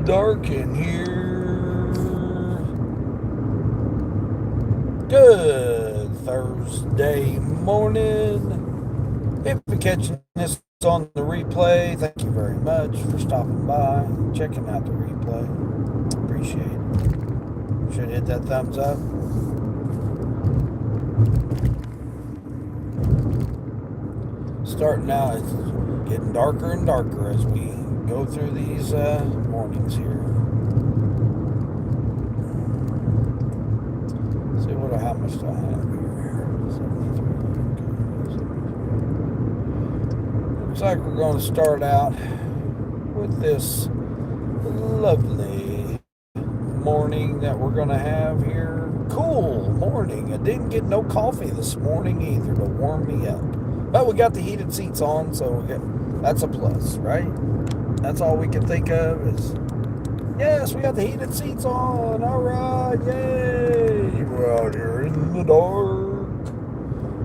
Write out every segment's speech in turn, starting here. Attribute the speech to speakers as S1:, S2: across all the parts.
S1: dark in here. Good Thursday morning. If you're catching this on the replay, thank you very much for stopping by and checking out the replay. Appreciate it. Should hit that thumbs up. Starting out, it's getting darker and darker as we go through these mornings here. See how much do I have here? 73. Looks like we're going to start out with this lovely morning that we're going to have here. Cool morning. I didn't get no coffee this morning either to warm me up. But we got the heated seats on, so that's a plus, right? That's all we can think of is, yes, we got the heated seats on. All right, yay. We're out here in the dark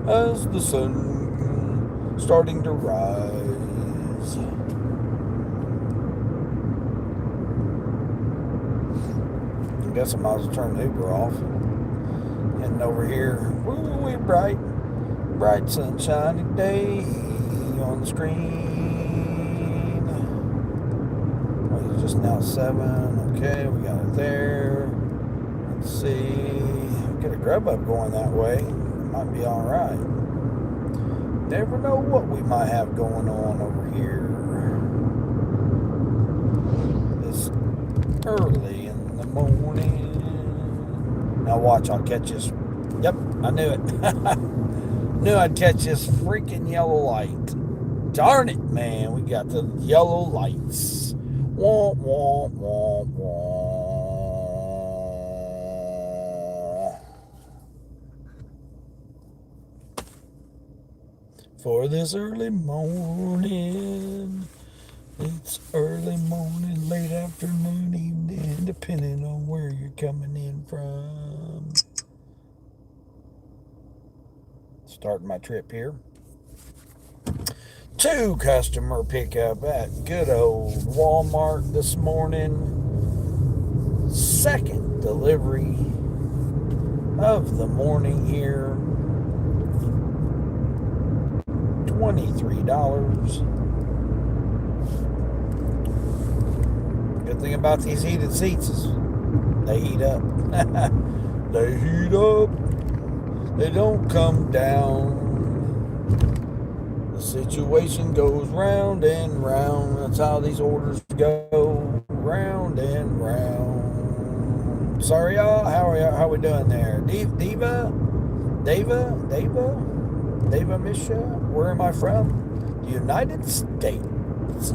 S1: as the sun starting to rise. I guess I might as well turn the Uber off. Heading over here. Woo, bright sunshiny day on the screen. Well, it's just now 7. Okay, we got it there. Let's see. Get a grub up going that way. It might be all right. Never know what we might have going on over here this early in the morning. Now watch, I'll catch this. Yep, I knew it. Knew I'd catch this freaking yellow light. Darn it, man. We got the yellow lights. Wah, wah, wah, wah. For this early morning. It's early morning, late afternoon, evening, depending on where you're coming in from. Starting my trip here to customer pickup at good old Walmart this morning. Second delivery of the morning here. $23. Good thing about these heated seats is they heat up. They heat up. They don't come down. The situation goes round and round. That's how these orders go. Round and round. Sorry, y'all. How we doing there? Deva Misha? Where am I from? The United States.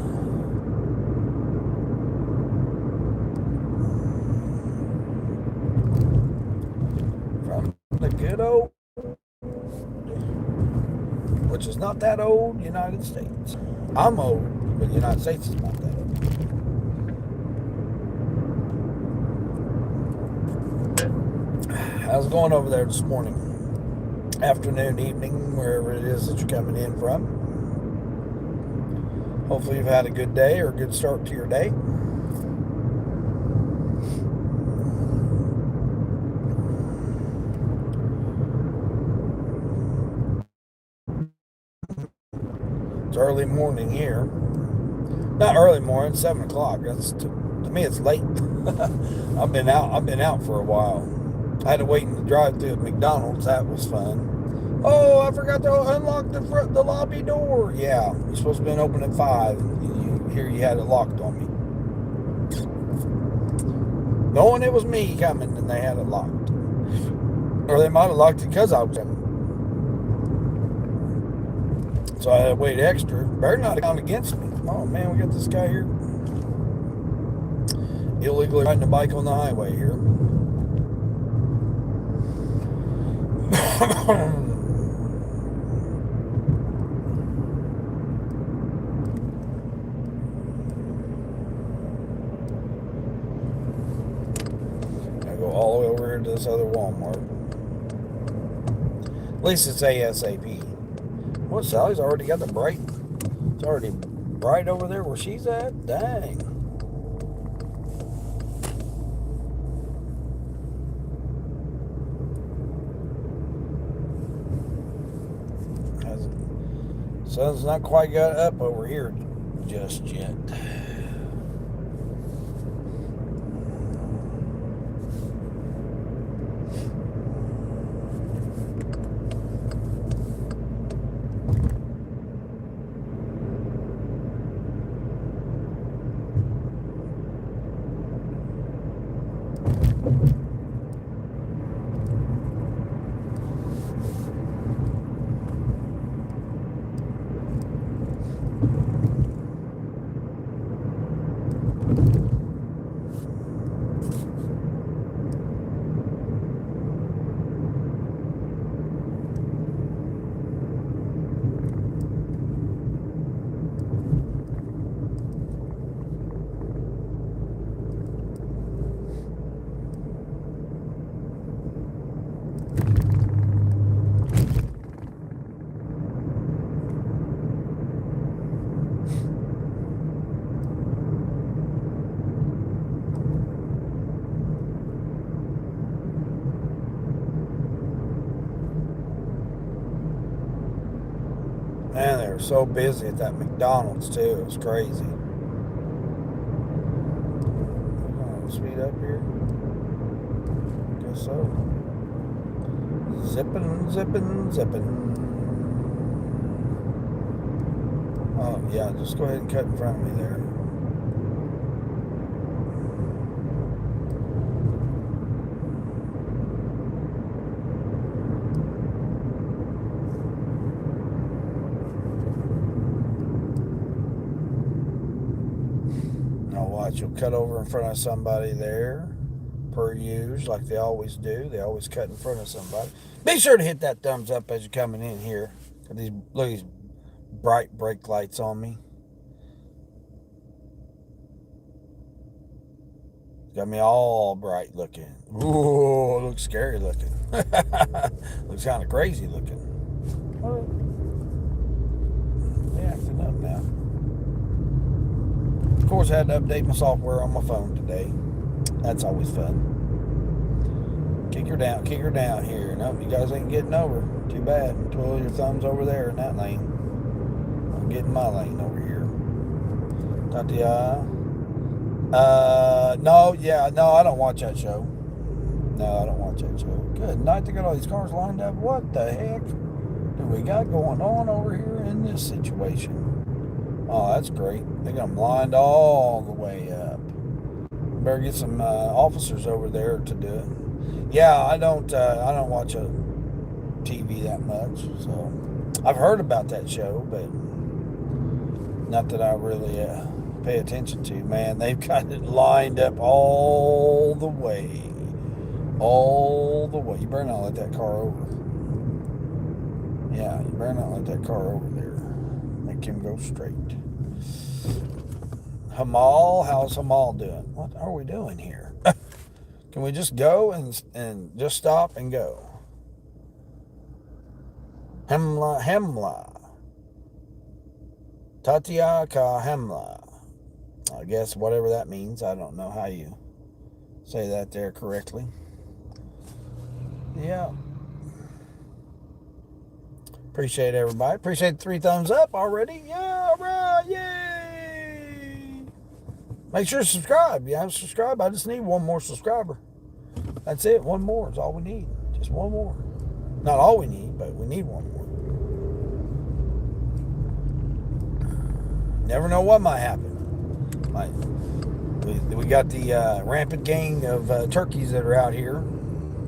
S1: From the good old, which is not that old, United States. I'm old, but the United States is not that old. How's it going over there this morning? Afternoon, evening, wherever it is that you're coming in from. Hopefully you've had a good day or a good start to your day. It's early morning here. Not early morning, 7 o'clock. That's to me it's late. I've been out for a while. I had to wait in the drive-thru at McDonald's. That was fun. Oh, I forgot to unlock the lobby door. Yeah, you're supposed to have been open at 5. And you had it locked on me. Knowing it was me coming and they had it locked. Or they might have locked it because I was coming. So I had to wait extra. Better not have gone against me. Oh man, we got this guy here illegally riding a bike on the highway here. I go all the way over here to this other Walmart. At least it's ASAP. Well, Sally's already got the bright. It's already bright over there where she's at. Dang. Sun's not quite got up over here just yet. Man, they were so busy at that McDonald's too. It was crazy. Speed up here. Guess so. Zipping, zipping, zipping. Oh yeah, just go ahead and cut in front of me there. You'll cut over in front of somebody there, per usual, like they always do. They always cut in front of somebody. Be sure to hit that thumbs up as you're coming in here. Look at these bright brake lights on me. Got me all bright looking. Ooh, it looks scary looking. Looks kind of crazy looking. What? They're acting up now. Of course, I had to update my software on my phone today. That's always fun. Kick her down here. Nope, you guys ain't getting over. Too bad. Twiddle your thumbs over there in that lane. I'm getting my lane over here. Tatiana. No, I don't watch that show. No, I don't watch that show. Good night. They got all these cars lined up. What the heck do we got going on over here in this situation? Oh, that's great. They got them lined all the way up. Better get some officers over there to do it. Yeah, I don't watch a TV that much, so I've heard about that show, but not that I really pay attention to. Man, they've got it lined up all the way. You better not let that car over. Yeah, you better not let that car over there. Make him go straight. Hamal, how's Hamal doing? What are we doing here? Can we just go and just stop and go? Hemla. Tatia ka Hemla. I guess whatever that means. I don't know how you say that there correctly. Yeah. Appreciate everybody. Appreciate the 3 thumbs up already. Yeah, all right, yay. Make sure to subscribe. You haven't subscribed, I just need one more subscriber. That's it. One more is all we need. Just one more. Not all we need, but we need one more. Never know what might happen. We got the rampant gang of turkeys that are out here,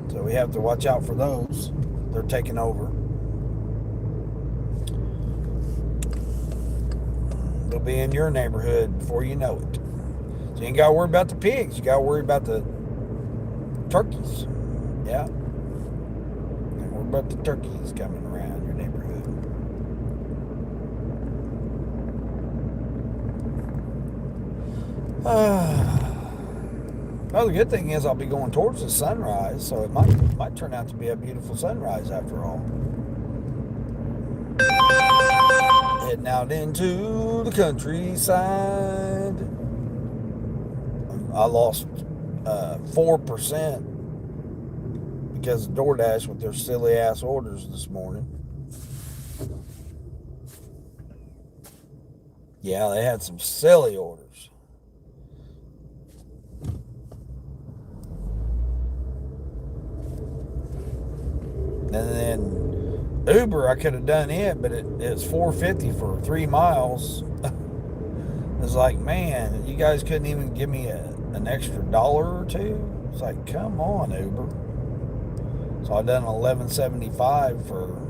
S1: so we have to watch out for those. They're taking over. They'll be in your neighborhood before you know it. So you ain't got to worry about the pigs. You got to worry about the turkeys. Yeah. And worry about the turkeys coming around your neighborhood. Well, the good thing is I'll be going towards the sunrise, so it might turn out to be a beautiful sunrise after all. Heading out into the countryside. I lost 4% because of Doordash with their silly ass orders this morning. Yeah, they had some silly orders. And then Uber, I could have done it, but it's $4.50 for 3 miles. It's like, man, you guys couldn't even give me an extra dollar or two. It's like, come on, Uber. So I done $11.75 for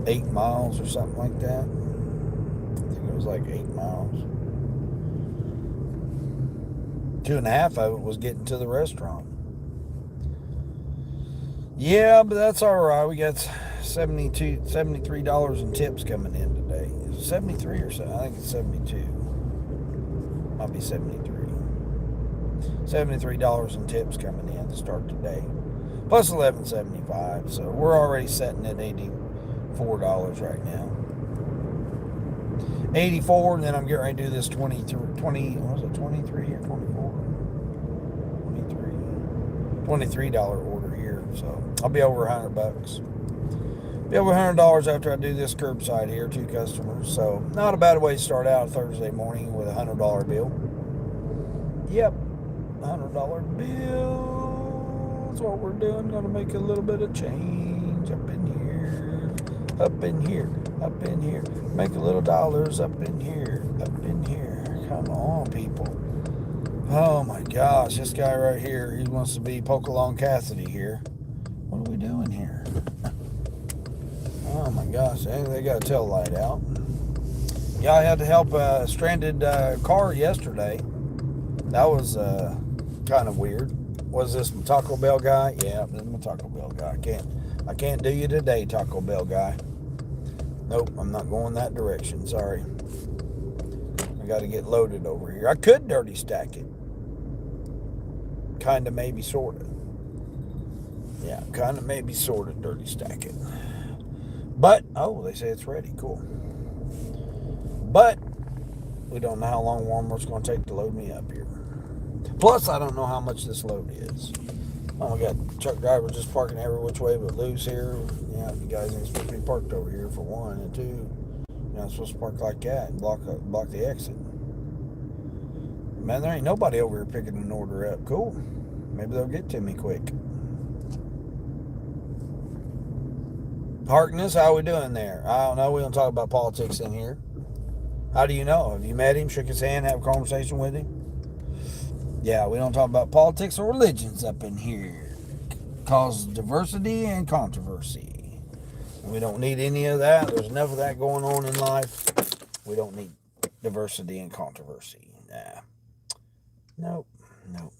S1: 8 miles or something like that. I think it was like 8 miles. 2.5 of it was getting to the restaurant. Yeah, but that's all right. We got $73 in tips coming in today. Is it 73 or so? I think it's 72. Might be 73. $73 in tips coming in to start today. Plus $11.75. So we're already sitting at $84 right now. 84, and then I'm getting ready to do this 23, what was it, 23 or 24? 23. $23 order here. So I'll be over $100. Be over $100 after I do this curbside here, 2 customers. So not a bad way to start out Thursday morning with a $100 bill. Yep, $100 bill. That's what we're doing. Gonna make a little bit of change up in here, up in here, up in here. Make a little dollars up in here, up in here. Come on, people. Oh my gosh, this guy right here, he wants to be Pokalong Cassidy here. What are we doing here? Oh my gosh, they got a tail light out. Yeah, I had to help a stranded car yesterday. That was kind of weird. Was this my Taco Bell guy? Yeah, this is my Taco Bell guy. I can't do you today, Taco Bell guy. Nope, I'm not going that direction. Sorry. I got to get loaded over here. I could dirty stack it. Kind of, maybe, sort of. Yeah, kind of, maybe, sort of dirty stack it. But, oh, they say it's ready. Cool. But we don't know how long Walmart's going to take to load me up here. Plus, I don't know how much this load is. Oh, we got truck drivers just parking every which way but loose here. Yeah, you guys ain't supposed to be parked over here, for one. And two, you're not supposed to park like that and block the exit. Man, there ain't nobody over here picking an order up. Cool. Maybe they'll get to me quick. Harkness, how we doing there? I don't know. We don't talk about politics in here. How do you know? Have you met him, shook his hand, have a conversation with him? Yeah, we don't talk about politics or religions up in here. Causes diversity and controversy. We don't need any of that. There's enough of that going on in life. We don't need diversity and controversy. Nah. Nope.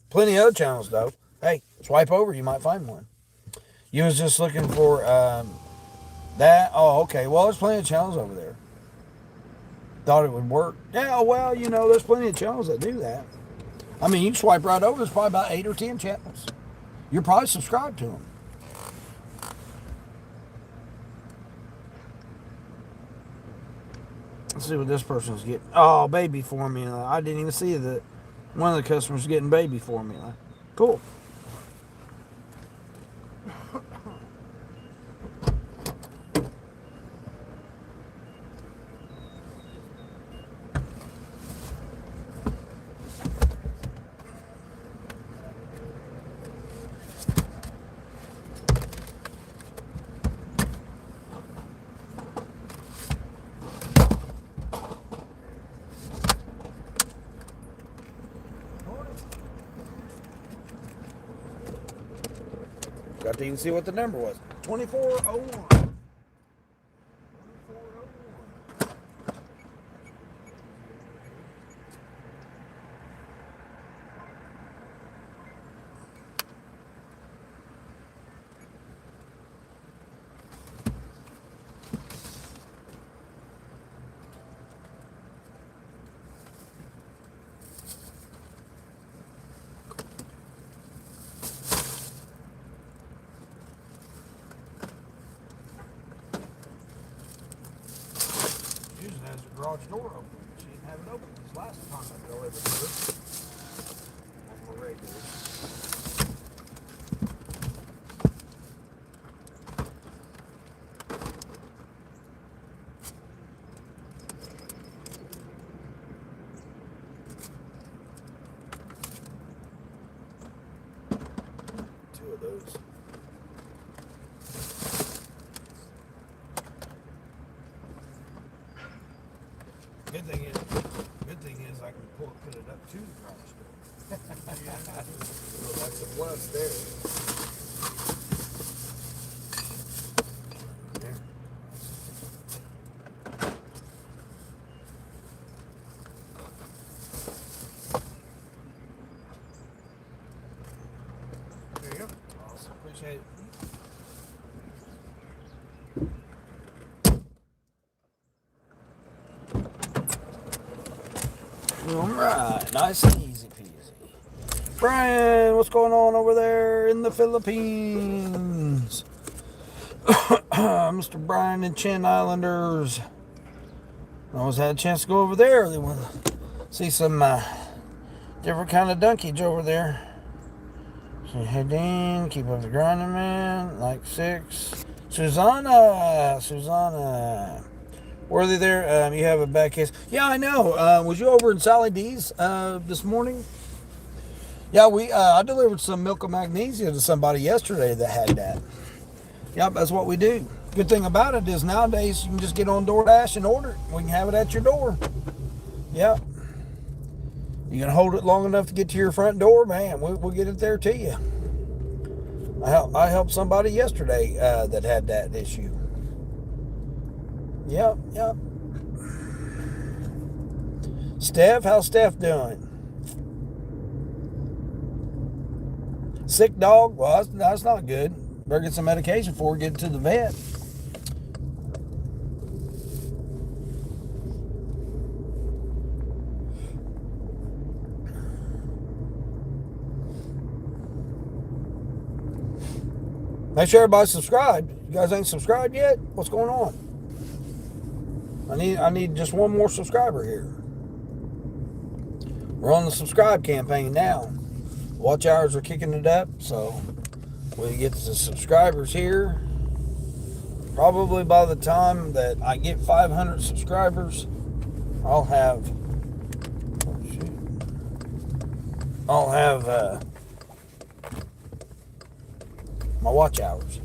S1: Plenty of other channels, though. Hey, swipe over, you might find one. You was just looking for that. Oh, okay. Well, there's plenty of channels over there. Thought it would work. Yeah, well, there's plenty of channels that do that. I mean, you can swipe right over. There's probably about 8 or 10 channels. You're probably subscribed to them. Let's see what this person's getting. Oh, baby formula. I didn't even see that one of the customers getting baby formula. Cool. Got to even see what the number was. 2401. Usually has the garage door open. She didn't have it open this last time I delivered to her. On my regular. those. Good thing is I can put it up to the garage door. So that's a plus there. There you go. Awesome. Appreciate it. All right, nice and easy peasy. Brian, what's going on over there in the Philippines? Mr. Brian and Chin Islanders. I always had a chance to go over there. They want to see some different kind of dunkage over there. So head in, keep up the grinding, man. Like 6. Susanna. Worthy there, you have a bad case. Yeah, I know. Was you over in Sally D's this morning? Yeah, I delivered some milk of magnesia to somebody yesterday that had that. Yep, that's what we do. Good thing about it is nowadays you can just get on Doordash and order it. We can have it at your door. Yep. You can hold it long enough to get to your front door, man. We'll get it there to you. I helped somebody yesterday that had that issue. Yep. Steph, how's Steph doing? Sick dog? Well, that's not good. Better get some medication before we get to the vet. Make sure everybody's subscribed. You guys ain't subscribed yet? What's going on? I need just one more subscriber here. We're on the subscribe campaign now. Watch hours are kicking it up, so we get the subscribers here. Probably by the time that I get 500 subscribers, I'll have my watch hours.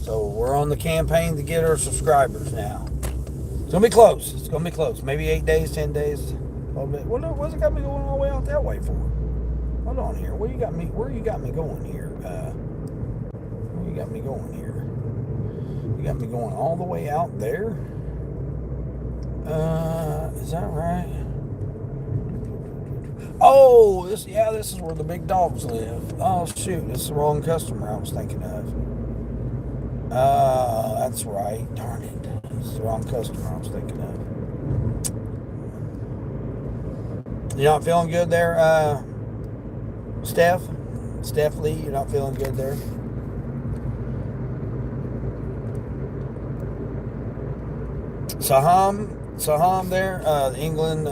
S1: So we're on the campaign to get our subscribers now. It's gonna be close. It's gonna be close. Maybe 8 days, 10 days, a little bit. Well, no, what's it got me going all the way out that way for? Hold on here. Where you got me going here? Where you got me going here? You got me going all the way out there? Is that right? Oh, this is where the big dogs live. Oh shoot, this is the wrong customer I was thinking of. That's right. Darn it. This is the wrong customer I was thinking of. You not feeling good there, Steph Lee? You're not feeling good there? Saham there, England,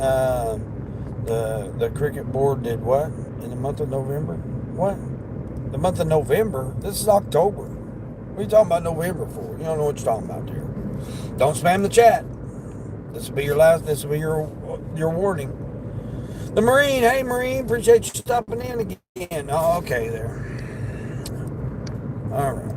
S1: the cricket board did what in the month of November? What? The month of November? This is October. What are you talking about November for? You don't know what you're talking about here. Don't spam the chat. This will be your warning. The Marine, hey Marine, appreciate you stopping in again. Oh, okay there. All right.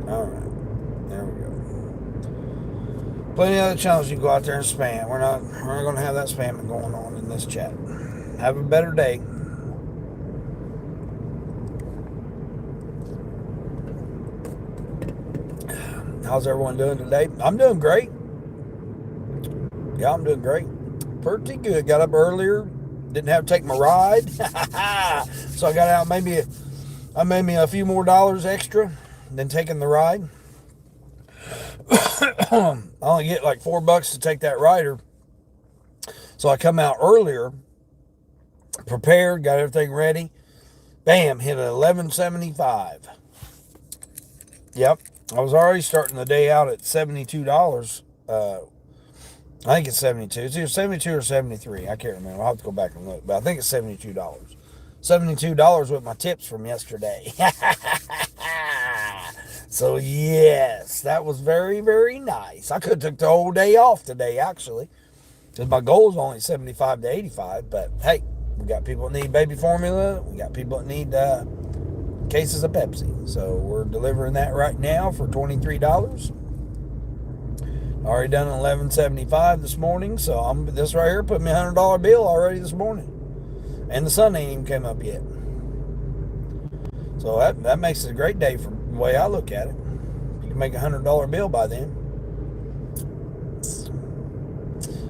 S1: All right. There we go. Plenty of other channels you can go out there and spam. We're not going to have that spamming going on in this chat. Have a better day. How's everyone doing today? I'm doing great. Yeah, I'm doing great. Pretty good. Got up earlier. Didn't have to take my ride. So I got out maybe a few more dollars extra than taking the ride. I only get like $4 to take that rider. So I come out earlier, prepared, got everything ready. Bam, hit 11.75. Yep. I was already starting the day out at $72. I think it's 72. It's either 72 or 73. I can't remember. I'll have to go back and look. But I think it's $72. $72 with my tips from yesterday. So, yes, that was very, very nice. I could have took the whole day off today, actually. Because my goal is only 75 to 85. But hey, we got people that need baby formula. We got people that need cases of Pepsi. So we're delivering that right now for $23. Already done $11.75 this morning. So this right here put me a $100 bill already this morning. And the sun ain't even came up yet. So that makes it a great day from the way I look at it. You can make a $100 bill by then.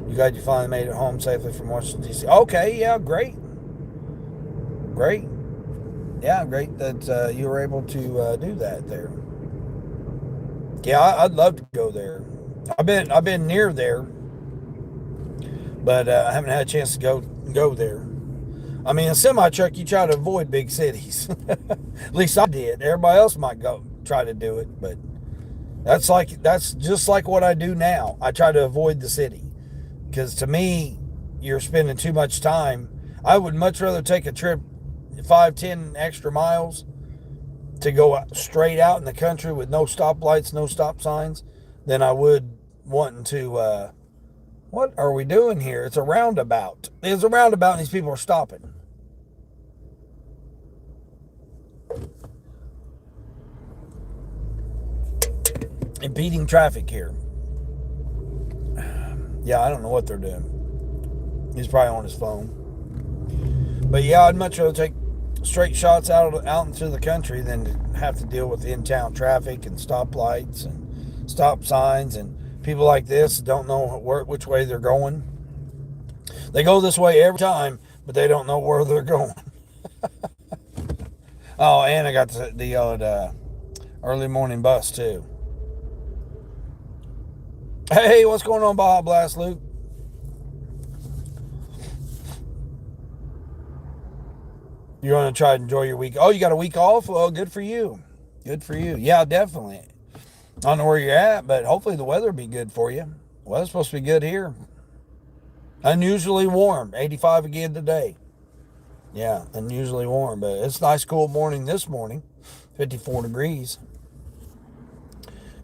S1: You glad you finally made it home safely from Washington, D.C.? Okay, yeah, great. Great. Yeah, great that you were able to do that there. Yeah, I'd love to go there. I've been near there, but I haven't had a chance to go there. I mean, a semi truck, you try to avoid big cities. At least I did. Everybody else might go try to do it, but that's just like what I do now. I try to avoid the city because to me, you're spending too much time. I would much rather take a trip 5-10 extra miles to go straight out in the country with no stoplights, no stop signs, than I would wanting to. What are we doing here? It's a roundabout. It's a roundabout and these people are stopping. Impeding traffic here. Yeah, I don't know what they're doing. He's probably on his phone. But yeah, I'd much rather take straight shots out into the country than to have to deal with in-town traffic and stoplights and stop signs and people like this don't know which way they're going. They go this way every time, but they don't know where they're going. Oh, and I got the old early morning bus too. Hey, what's going on, Baja Blast, Luke? You're going to try to enjoy your week. Oh, you got a week off? Well, good for you. Good for you. Yeah, definitely. I don't know where you're at, but hopefully the weather will be good for you. Well, it's supposed to be good here. Unusually warm. 85 again today. Yeah, unusually warm, but it's a nice cool morning this morning. 54 degrees.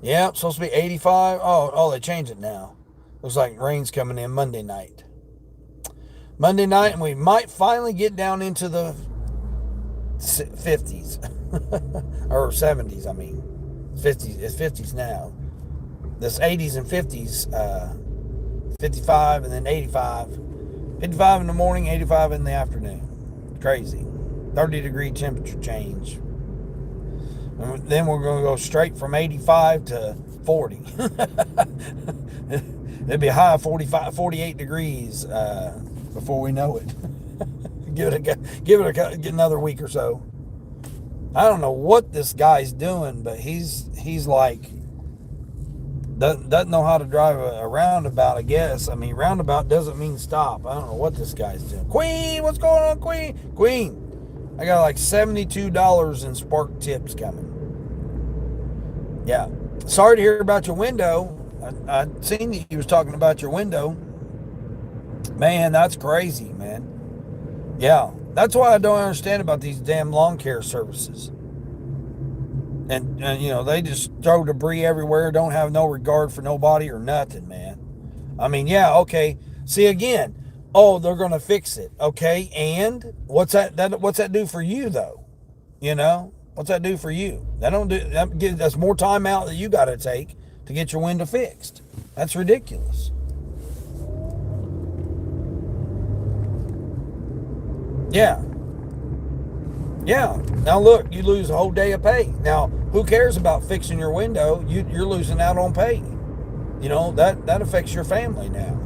S1: Yeah, it's supposed to be 85. Oh, they changed it now. Looks like rain's coming in Monday night. Monday night, and we might finally get down into the 50s. Or 70s, I mean. 50s, it's 50s now. This 80s and 50s, 55 and then 85. 55 in the morning, 85 in the afternoon. Crazy. 30-degree temperature change. And then we're going to go straight from 85 to 40. It'll be high 48 degrees before we know it. Give it another week or so. I don't know what this guy's doing, but he's like doesn't know how to drive a roundabout, I guess. I mean, roundabout doesn't mean stop. I don't know what this guy's doing. Queen, what's going on, Queen? Queen, I got like $72 in spark tips coming. Yeah. Sorry to hear about your window. I seen that you was talking about your window. Man, that's crazy, man. Yeah. That's why I don't understand about these damn lawn care services. And you know, they just throw debris everywhere, don't have no regard for nobody or nothing, man. I mean, yeah, okay. See, again, they're going to fix it. Okay, and what's that do for you, though? You know? What's that do for you? That's more time out that you got to take to get your window fixed. That's ridiculous. Yeah. Yeah. Now look, you lose a whole day of pay. Now, who cares about fixing your window? You're losing out on pay. You know, that affects your family now.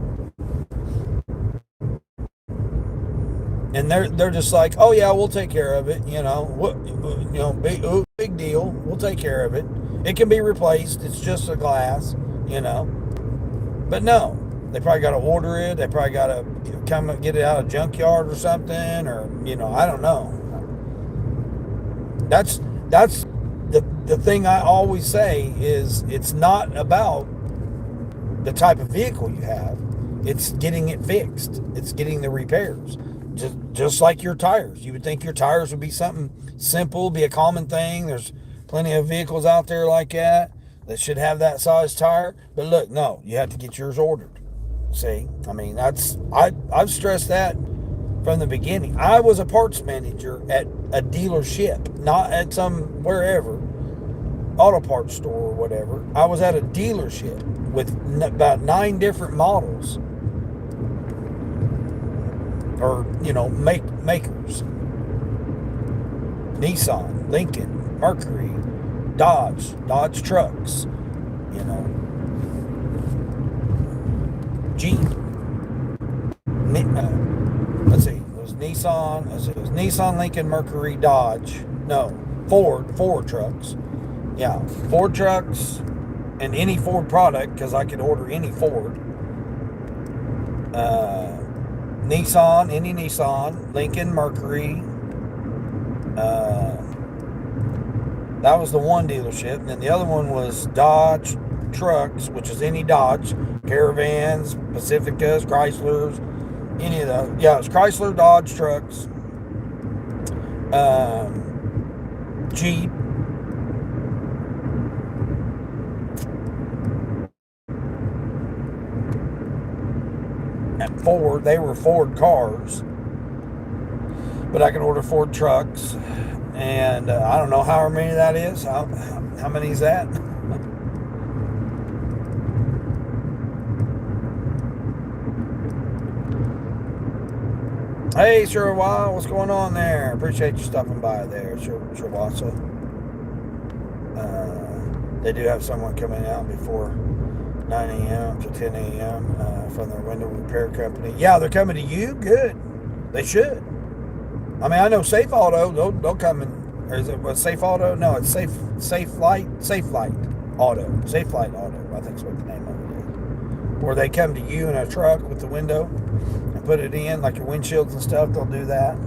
S1: And they're just like, oh yeah, we'll take care of it. You know, big deal. We'll take care of it. It can be replaced. It's just a glass. You know, but no, they probably got to order it. They probably got to come and get it out of junkyard or something, or you know, I don't know. That's the thing I always say is it's not about the type of vehicle you have. It's getting it fixed. It's getting the repairs. Just like your tires. You would think your tires would be something simple, be a common thing. There's plenty of vehicles out there like that should have that size tire. But look, no, you have to get yours ordered. See, I mean, I've stressed that from the beginning. I was a parts manager at a dealership, not at some wherever auto parts store or whatever. I was at a dealership with about 9 different models, or makers: Nissan, Lincoln, Mercury, Dodge trucks, Jeep. Let's see, it was Nissan. It was Nissan, Lincoln, Mercury, Dodge. No, Ford trucks. Yeah, Ford trucks, and any Ford product, because I could order any Ford. Nissan, any Nissan, Lincoln, Mercury. That was the one dealership. And then the other one was Dodge trucks, which is any Dodge, Caravans, Pacificas, Chryslers, any of those. Yeah, it's Chrysler, Dodge trucks, Jeep. And Ford, they were Ford cars, but I could order Ford trucks. And I don't know how many that is. How many is that? Hey, Sherwa, what's going on there? Appreciate you stopping by there, Sherwasa. They do have someone coming out before 9 a.m. to 10 a.m. From their window repair company. Yeah, they're coming to you? Good. They should. I mean, I know Safe Auto, they'll come in. Or is it Safe Auto? No, it's Safe Light Auto. Safe Light Auto, I think is what the name of it is. Or they come to you in a truck with the window and put it in, like your windshields and stuff. They'll do that.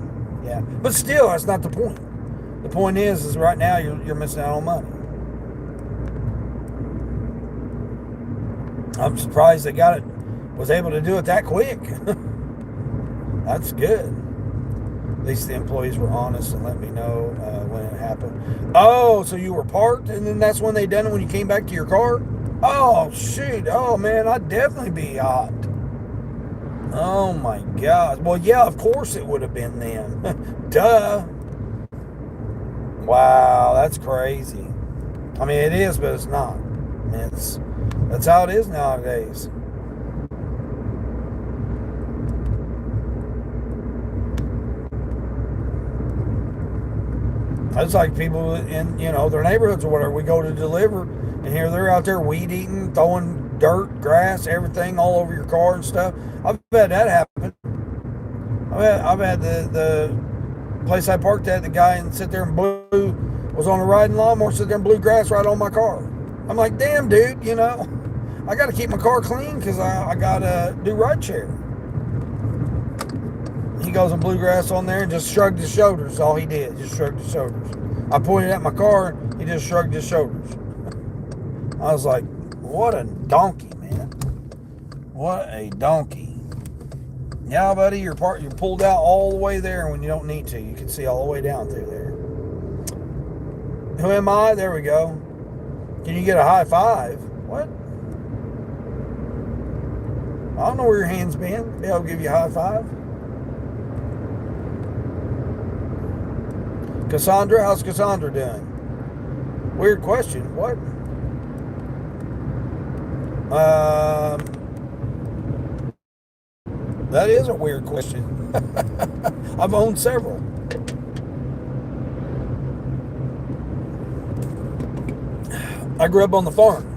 S1: Yeah, but still, that's not the point. The point is right now you're missing out on money. I'm surprised they was able to do it that quick. That's good. At least the employees were honest and let me know when it happened. Oh, so you were parked, and then that's when they done it when you came back to your car? Oh, shoot. Oh, man, I'd definitely be hot. Oh, my God. Well, yeah, of course it would have been then. Duh. Wow, that's crazy. I mean, it is, but it's not. I mean, that's how it is nowadays. It's like people in, their neighborhoods or whatever. We go to deliver, and here they're out there weed eating, throwing dirt, grass, everything all over your car and stuff. I've had that happen. I've had the place I parked at, the guy and sit there and was on a riding lawnmower, sit there and blew grass right on my car. I'm like, damn, dude, I got to keep my car clean because I got to do ride share. He goes and blew grass on there and just shrugged his shoulders. All he did, just shrugged his shoulders. I pointed at my car, he just shrugged his shoulders. I was like, what a donkey, man. What a donkey. Yeah, buddy, you're pulled out all the way there when you don't need to. You can see all the way down through there. Who am I? There we go. Can you get a high five? What? I don't know where your hand's been. Maybe I'll give you a high five. Cassandra, how's Cassandra doing? Weird question. What? That is a weird question. I've owned several. I grew up on the farm.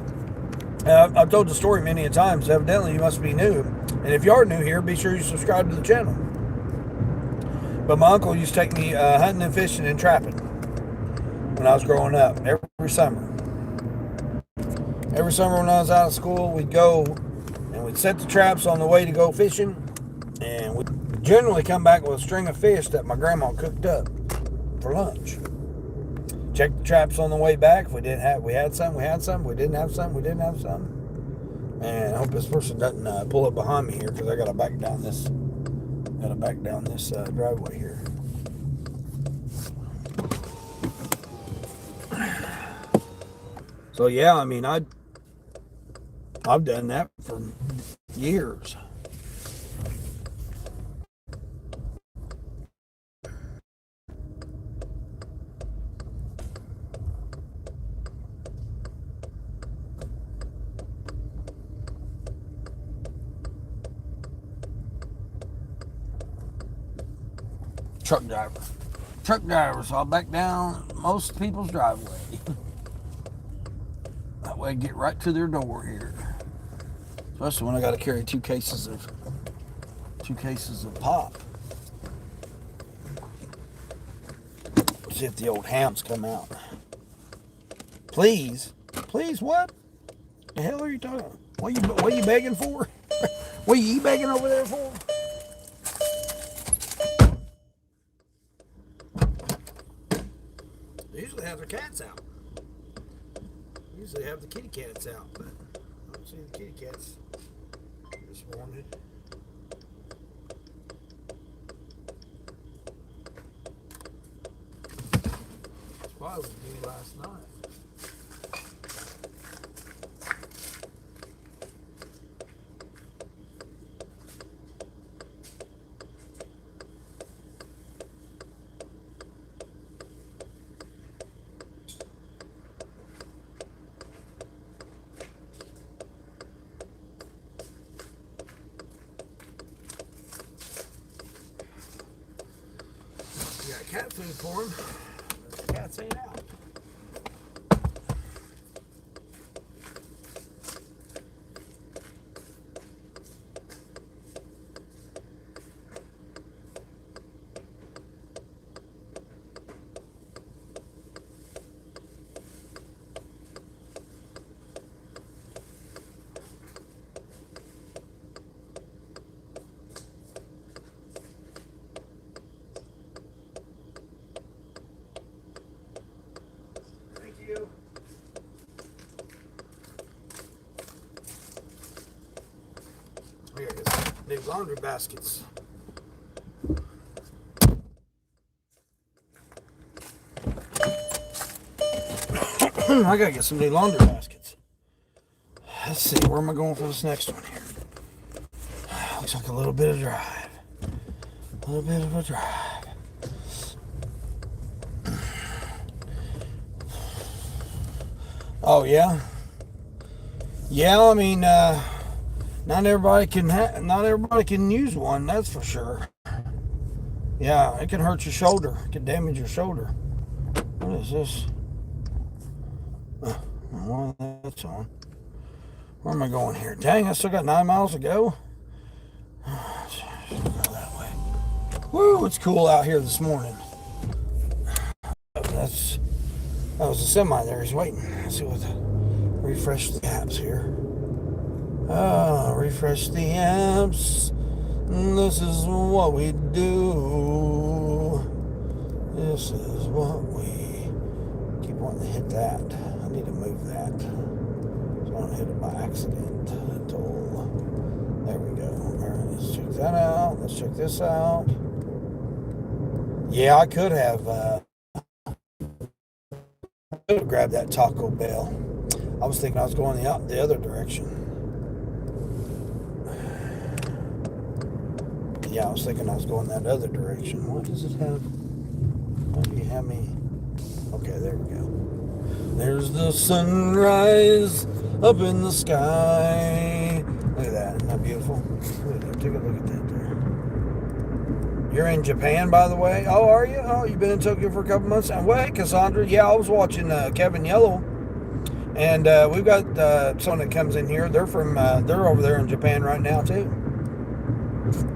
S1: I've told the story many a times. Evidently, you must be new. And if you are new here, be sure you subscribe to the channel. But my uncle used to take me hunting and fishing and trapping when I was growing up, every summer. Every summer when I was out of school, we'd go and we'd set the traps on the way to go fishing. And we'd generally come back with a string of fish that my grandma cooked up for lunch. Check the traps on the way back. If we had some. We had some. We didn't have some. We didn't have some. And I hope this person doesn't pull up behind me here because I got to back down this driveway here. So yeah, I mean, I've done that for years. Truck driver. Truck driver, so I'll back down most people's driveway. That way I get right to their door here. Especially when I got to carry two cases of pop. See if the old hams come out. Please, what? The hell are you talking about? What are you begging for? What are you begging over there for? They usually have their cats out. Usually have the kitty cats out, but I don't see the kitty cats this morning. That's why I was doing last night. Cat food for him. The cats ain't out. We got some new laundry baskets. I gotta get some new laundry baskets. Let's see, where am I going for this next one here? Looks like a little bit of drive. A little bit of a drive. Oh yeah? Yeah, I mean, not everybody can use one, that's for sure. Yeah, it can hurt your shoulder. It can damage your shoulder. What is this? Well, that's on. Where am I going here? Dang, I still got 9 miles to go. Go that way. Woo, it's cool out here this morning. That was a semi there. He's waiting. Let's see what refresh the apps here. Refresh the apps. This is what we do. This is what we keep wanting to hit that. I need to move that. So I don't hit it by accident. There we go. All right, let's check that out. Let's check this out. Yeah, I could have grabbed that Taco Bell. I was thinking I was going the other direction. Yeah, I was thinking I was going that other direction. What does it have? How do you have me? Okay, there we go. There's the sunrise up in the sky. Look at that. Isn't that beautiful? Look at that. Take a look at that there. You're in Japan, by the way? Oh, are you? Oh, you've been in Tokyo for a couple months now. Wait, Cassandra. Yeah, I was watching Kevin Yellow. And we've got someone that comes in here. They're over there in Japan right now, too.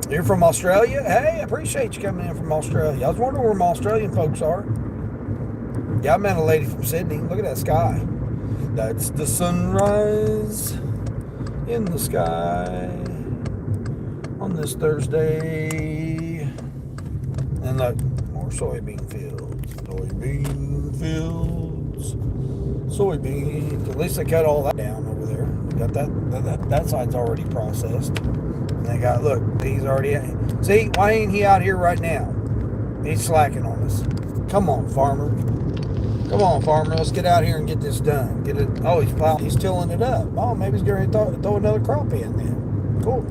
S1: You're from Australia? Hey, I appreciate you coming in from Australia. I was wondering where my Australian folks are. Yeah, I met a lady from Sydney. Look at that sky. That's the sunrise in the sky on this Thursday. And look, more soybean fields. Soybeans. At least they cut all that down over there. Got that side's already processed. And they got, look, he's already, see, why ain't he out here right now? He's slacking on us. Come on, farmer. Come on, farmer. Let's get out here and get this done. Get it. Oh, he's tilling it up. Oh, maybe he's going to throw another crop in then. Cool.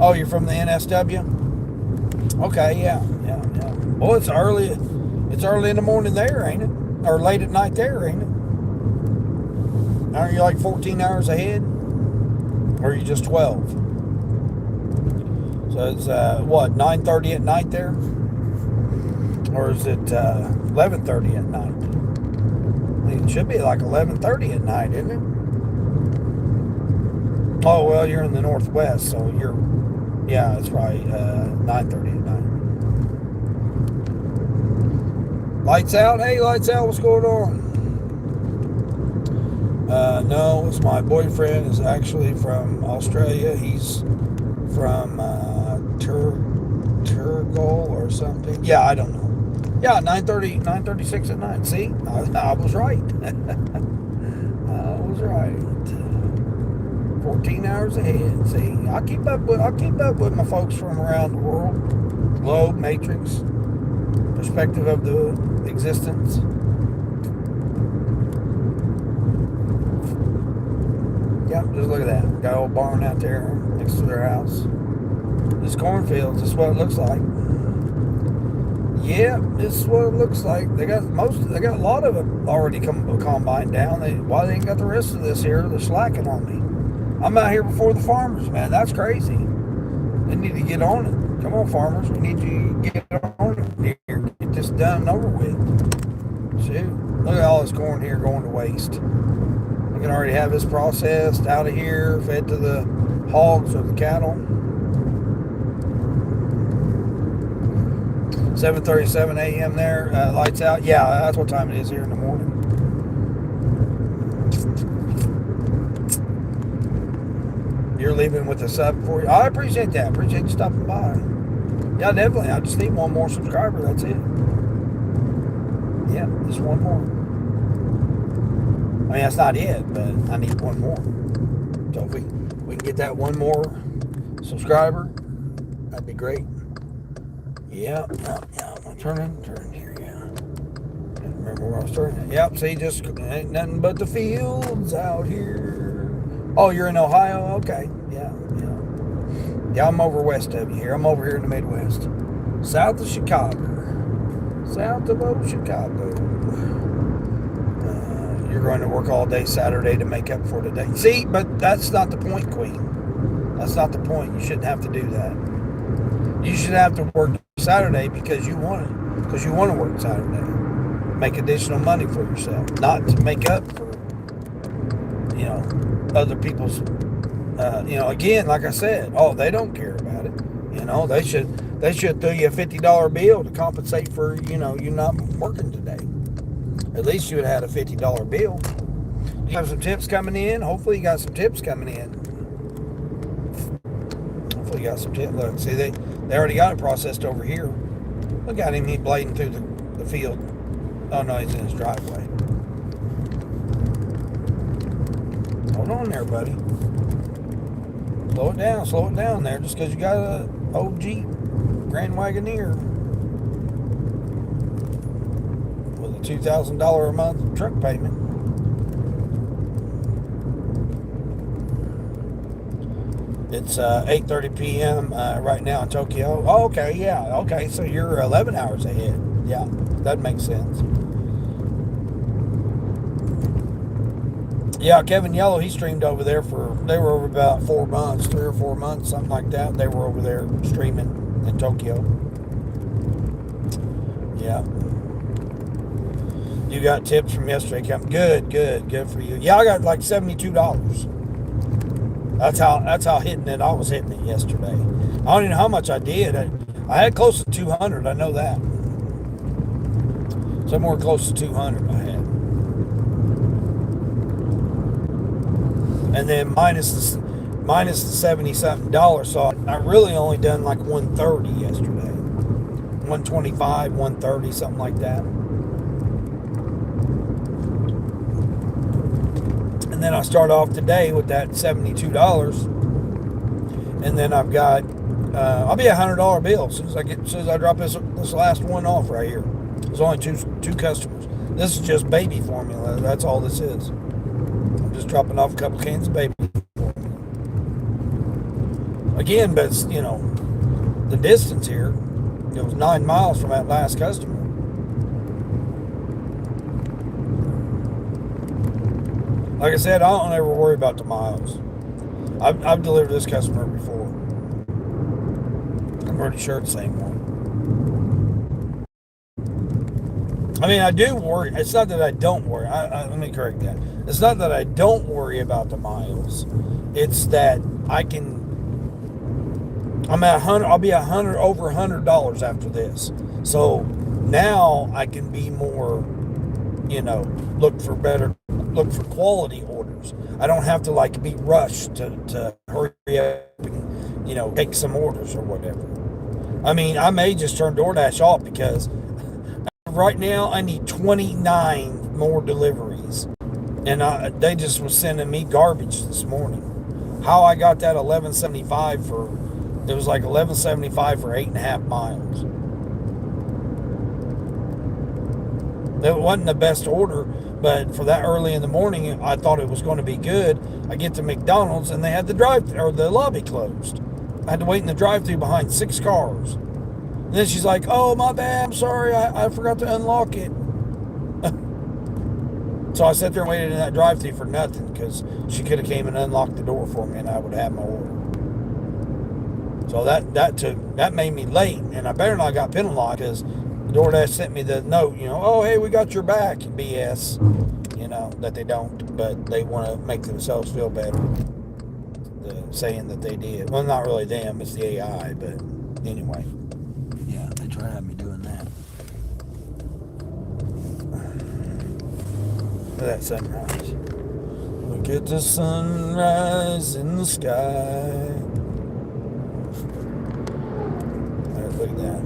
S1: Oh, you're from the NSW? Okay, yeah. Well, it's early. It's early in the morning there, ain't it? Or late at night there, ain't it? Aren't you like 14 hours ahead? Or are you just 12? So it's, 9:30 at night there? Or is it 11:30 at night? I mean, it should be like 11:30 at night, isn't it? Oh, well, you're in the Northwest, so yeah, it's probably 9:30 at night. Lights out? Hey, lights out, what's going on? No, it's my boyfriend is actually from Australia. He's from Turgal or something. Yeah, I don't know. Yeah, 9:36 at night. See, I was right. I was right. 14 hours ahead. See, I keep up with my folks from around the world, globe, matrix, perspective of the existence. Yep, just look at that. Got an old barn out there next to their house. This cornfields. This is what it looks like. Yeah, this is what it looks like. They got a lot of it already combined down. Why they ain't got the rest of this here? They're slacking on me. I'm out here before the farmers, man. That's crazy. They need to get on it. Come on, farmers. We need you to get on it here. Get this done and over with. Shoot. Look at all this corn here going to waste. We can already have this processed out of here, fed to the hogs or the cattle. 7:37 a.m. there. Lights out. Yeah, that's what time it is here in the morning. You're leaving with a sub for you. I appreciate that. Appreciate you stopping by. Yeah, definitely. I just need one more subscriber. That's it. Yeah, just one more. I mean, that's not it, but I need one more. So if we can get that one more subscriber, that'd be great. Yeah. I'm turning here, yeah. Can't remember where I was turning. Yep, see, just ain't nothing but the fields out here. Oh, you're in Ohio? Okay. Yeah. Yeah, I'm over west of you here. I'm over here in the Midwest. South of Chicago. South of old Chicago. You're going to work all day Saturday to make up for today. See, but that's not the point, Queen. That's not the point. You shouldn't have to do that. You should have to work Saturday because you want it. Because you want to work Saturday. Make additional money for yourself. Not to make up for, other people's, again, like I said, they don't care about it. They should throw you a $50 bill to compensate for, you not working today. At least you would have had a $50 bill. You have some tips coming in. Hopefully you got some tips coming in. Hopefully you got some tips. Look, see, they already got it processed over here. Look at him. He's blading through the field. Oh, no, he's in his driveway. Hold on there, buddy. Slow it down there. Just because you got a old Jeep Grand Wagoneer with a $2,000 a month truck payment. It's 8:30 p.m. Right now in Tokyo. Oh, okay, yeah. Okay, so you're 11 hours ahead. Yeah, that makes sense. Yeah, Kevin Yellow, he streamed over there they were over about 4 months, 3 or 4 months, something like that. They were over there streaming in Tokyo. Yeah. You got tips from yesterday, Kevin. Good for you. Yeah, I got like $72. That's how hitting it. I was hitting it yesterday. I don't even know how much I did. I had close to 200. I know that. Somewhere close to 200 I had. And then minus the $70-something. So I really only done like 130 yesterday. 125, 130, something like that. And then I start off today with that $72. And then I've got I'll be $100 bill as soon as I drop this last one off right here. There's only two customers. This is just baby formula. That's all this is. I'm just dropping off a couple cans of baby formula. Again, but it's, the distance here. It was 9 miles from that last customer. Like I said, I don't ever worry about the miles. I've delivered this customer before. I'm pretty sure it's the same one. I mean, I do worry. It's not that I don't worry. Let me correct that. It's not that I don't worry about the miles. It's that I'm at 100. I'll be over $100 after this. So now I can be more, look for quality orders. I don't have to be rushed to hurry up and, take some orders or whatever. I mean, I may just turn DoorDash off because right now I need 29 more deliveries. And they just was sending me garbage this morning. How I got that $11.75 it was like $11.75 for 8.5 miles. It wasn't the best order, but for that early in the morning, I thought it was going to be good. I get to McDonald's and they had the lobby closed. I had to wait in the drive-thru behind 6 cars. And then she's like, "Oh, my bad. I'm sorry. I forgot to unlock it." So I sat there and waited in that drive-thru for nothing because she could have came and unlocked the door for me and I would have my order. So that made me late, and I better not got penalized because DoorDash sent me the note, "Oh, hey, we got your back," BS, that they don't, but they want to make themselves feel better, saying that they did. Well, not really them, it's the AI, but anyway. Yeah, they try to have me doing that. Look at that sunrise. Look at the sunrise in the sky. Look at that.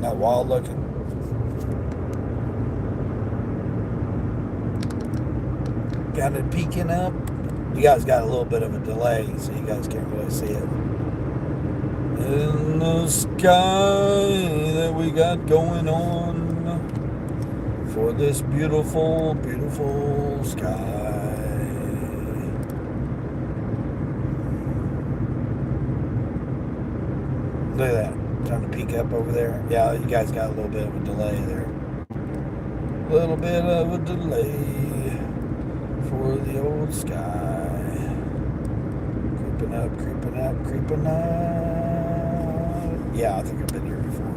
S1: Not wild looking. Got it peeking up. You guys got a little bit of a delay, so you guys can't really see it. In the sky that we got going on for this beautiful, beautiful sky. Look at that. Trying to peek up over there. Yeah, you guys got a little bit of a delay there. A little bit of a delay for the old sky. Creeping up, creeping up, creeping up. Yeah, I think I've been here before.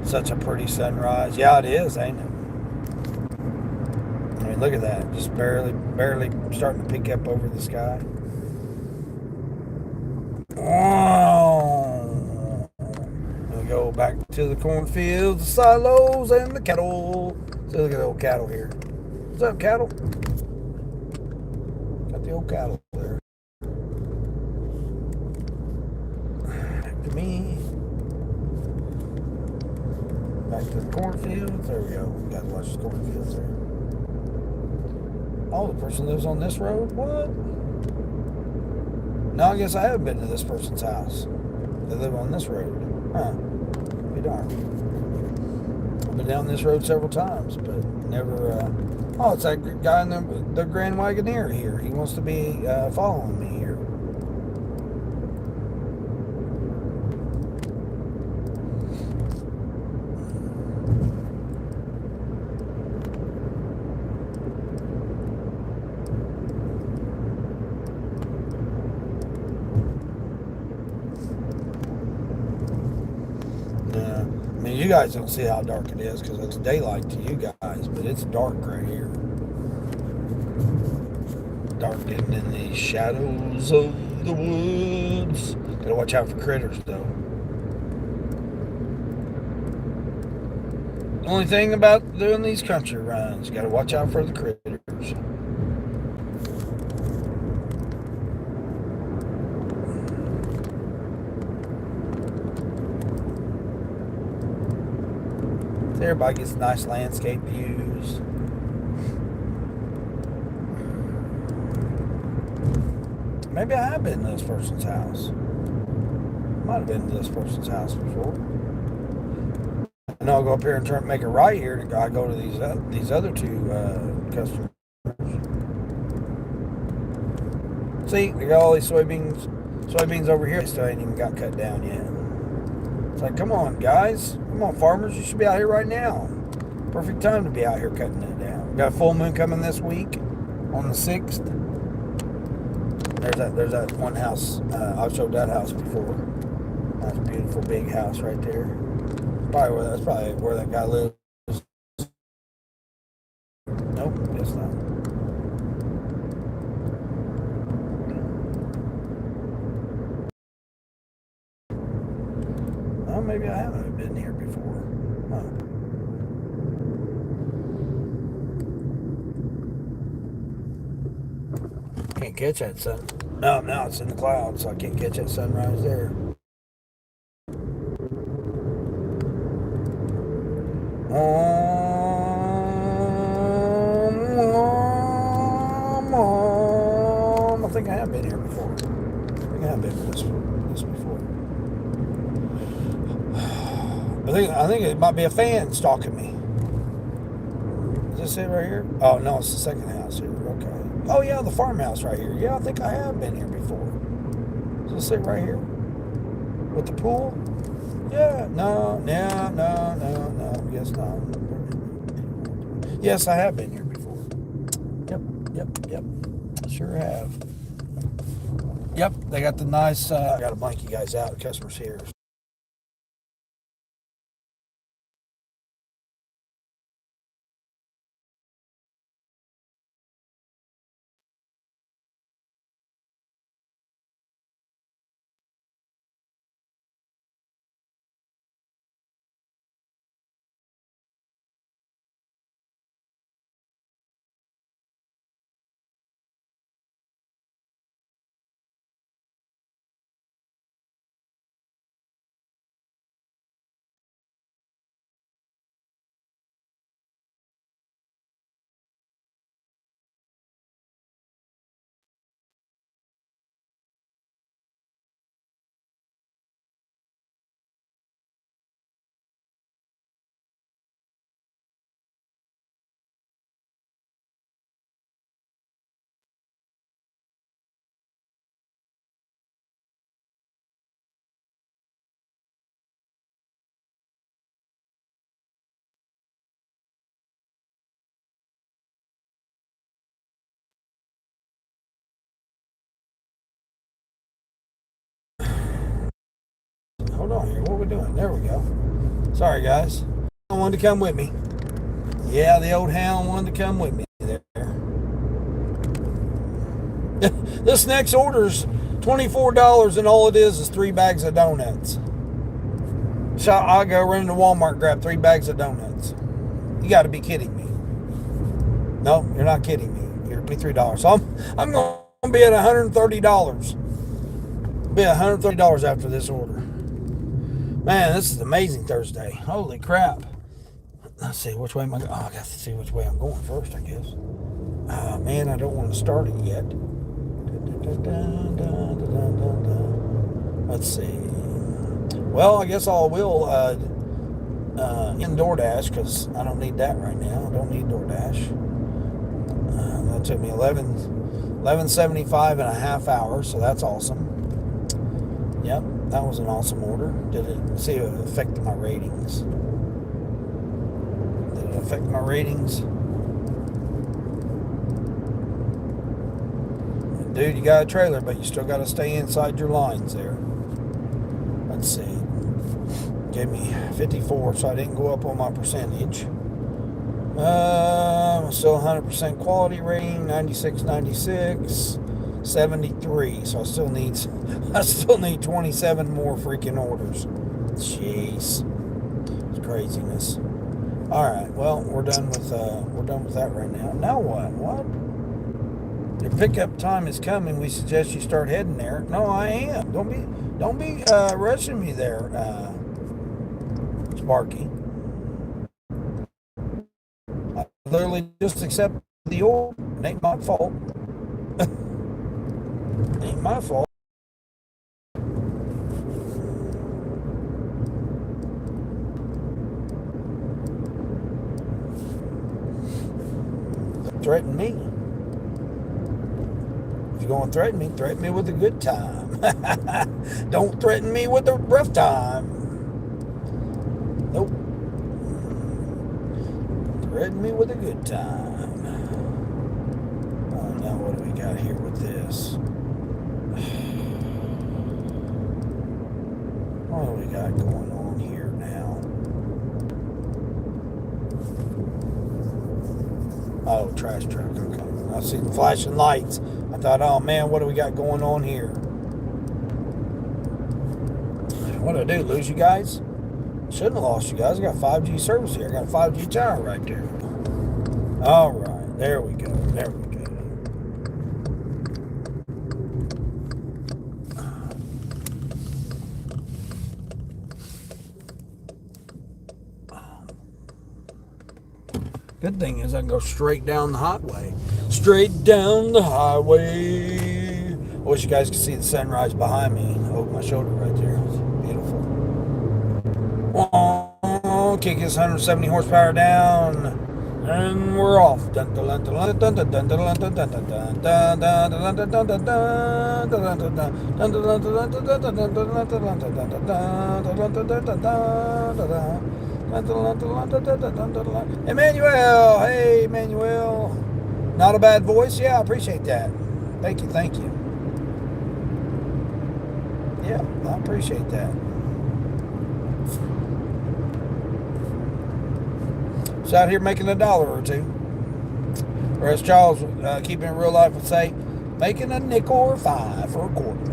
S1: Such a pretty sunrise. Yeah, it is, ain't it? I mean, look at that. Just barely starting to peek up over the sky. We'll go back to the cornfields, the silos, and the cattle. So look at the old cattle here. What's up, cattle? Got the old cattle there. Back to me. Back to the cornfields. There we go. Got to watch the cornfields there. Oh, the person lives on this road? What? No, I guess I haven't been to this person's house. They live on this road. Huh. Be darned. I've been down this road several times, but never... Oh, it's that guy in the Grand Wagoneer here. He wants to be following me here. You guys don't see how dark it is because it's daylight to you guys, but it's dark right here. Dark getting in the shadows of the woods. Gotta watch out for critters, though. The only thing about doing these country runs, you gotta watch out for the critters. Everybody gets nice landscape views. Maybe I have been to this person's house. Might have been to this person's house before. And I'll go up here and make a right here, and I go to these other two customers. See, we got all these soybeans over here. They still ain't even got cut down yet. It's like, come on, guys. Come on, farmers. You should be out here right now. Perfect time to be out here cutting it down. We got a full moon coming this week on the 6th. There's that one house. I've showed that house before. That's a beautiful big house right there. That's probably where that guy lives. Nope, guess not. Well, maybe I haven't been here before. Huh. Can't catch that sun. No, now it's in the clouds, so I can't catch that sunrise there. I think I have been here before. I think I have been to this before. I think it might be a fan stalking me. Is this it right here? Oh no, it's the second house here. Okay. Oh yeah, the farmhouse right here. Yeah, I think I have been here before. Is this it right here? With the pool? Yeah. No. Yes, no. Yes, I have been here before. Yep. I sure have. Yep, they got the nice. I gotta blank you guys out. The customer's here. Hold on here. What are we doing? There we go. Sorry, guys. I wanted to come with me. Yeah, the old hound wanted to come with me there. This next order's $24, and all it is 3 bags of donuts. So I'll go run into Walmart and grab 3 bags of donuts. You got to be kidding me. No, you're not kidding me. You're $3. So I'm going to be at $130. Be at $130 after this order. Man, this is amazing Thursday. Holy crap. Let's see, which way am I going? Oh, I got to see which way I'm going first, I guess. Man, I don't want to start it yet. Let's see. Well, I guess I will in Doordash, because I don't need that right now. I don't need Doordash. That took me 11.75 and a half hours, so that's awesome. Yep, that was an awesome order. Did it see if it affected my ratings? Did it affect my ratings? Dude, you got a trailer, but you still got to stay inside your lines there. Let's see. Gave me 54, so I didn't go up on my percentage. Still 100% quality rating, 96, 73. So I still need 27 more freaking orders. Jeez, it's craziness. All right, well, we're done with that right now. Now what? What? Your pickup time is coming. We suggest you start heading there. No, I am. Don't be rushing me there, Sparky. I literally just accept the order. It ain't my fault. Ain't my fault. Threaten me. If you're going to threaten me with a good time. Don't threaten me with a rough time. Nope. Threaten me with a good time. Oh, now what do we got here with this? What do we got going on here now? Oh, trash truck. Okay. I see the flashing lights. I thought, oh man, what do we got going on here? What did I do? Lose you guys? Shouldn't have lost you guys. I got 5G service here. I got a 5G tower right there. All right. There we go. There we go. Good thing is I can go straight down the highway. Straight down the highway. I wish you guys could see the sunrise behind me over my shoulder right there. It's beautiful. Oh, kick his 170 horsepower down. And we're off. Emmanuel, hey Emmanuel. Not a bad voice? Yeah, I appreciate that. Thank you, thank you. Yeah, I appreciate that. Just out here making $1 or two. Or as Charles, keeping it real life, would say, making a nickel or 5 for a quarter.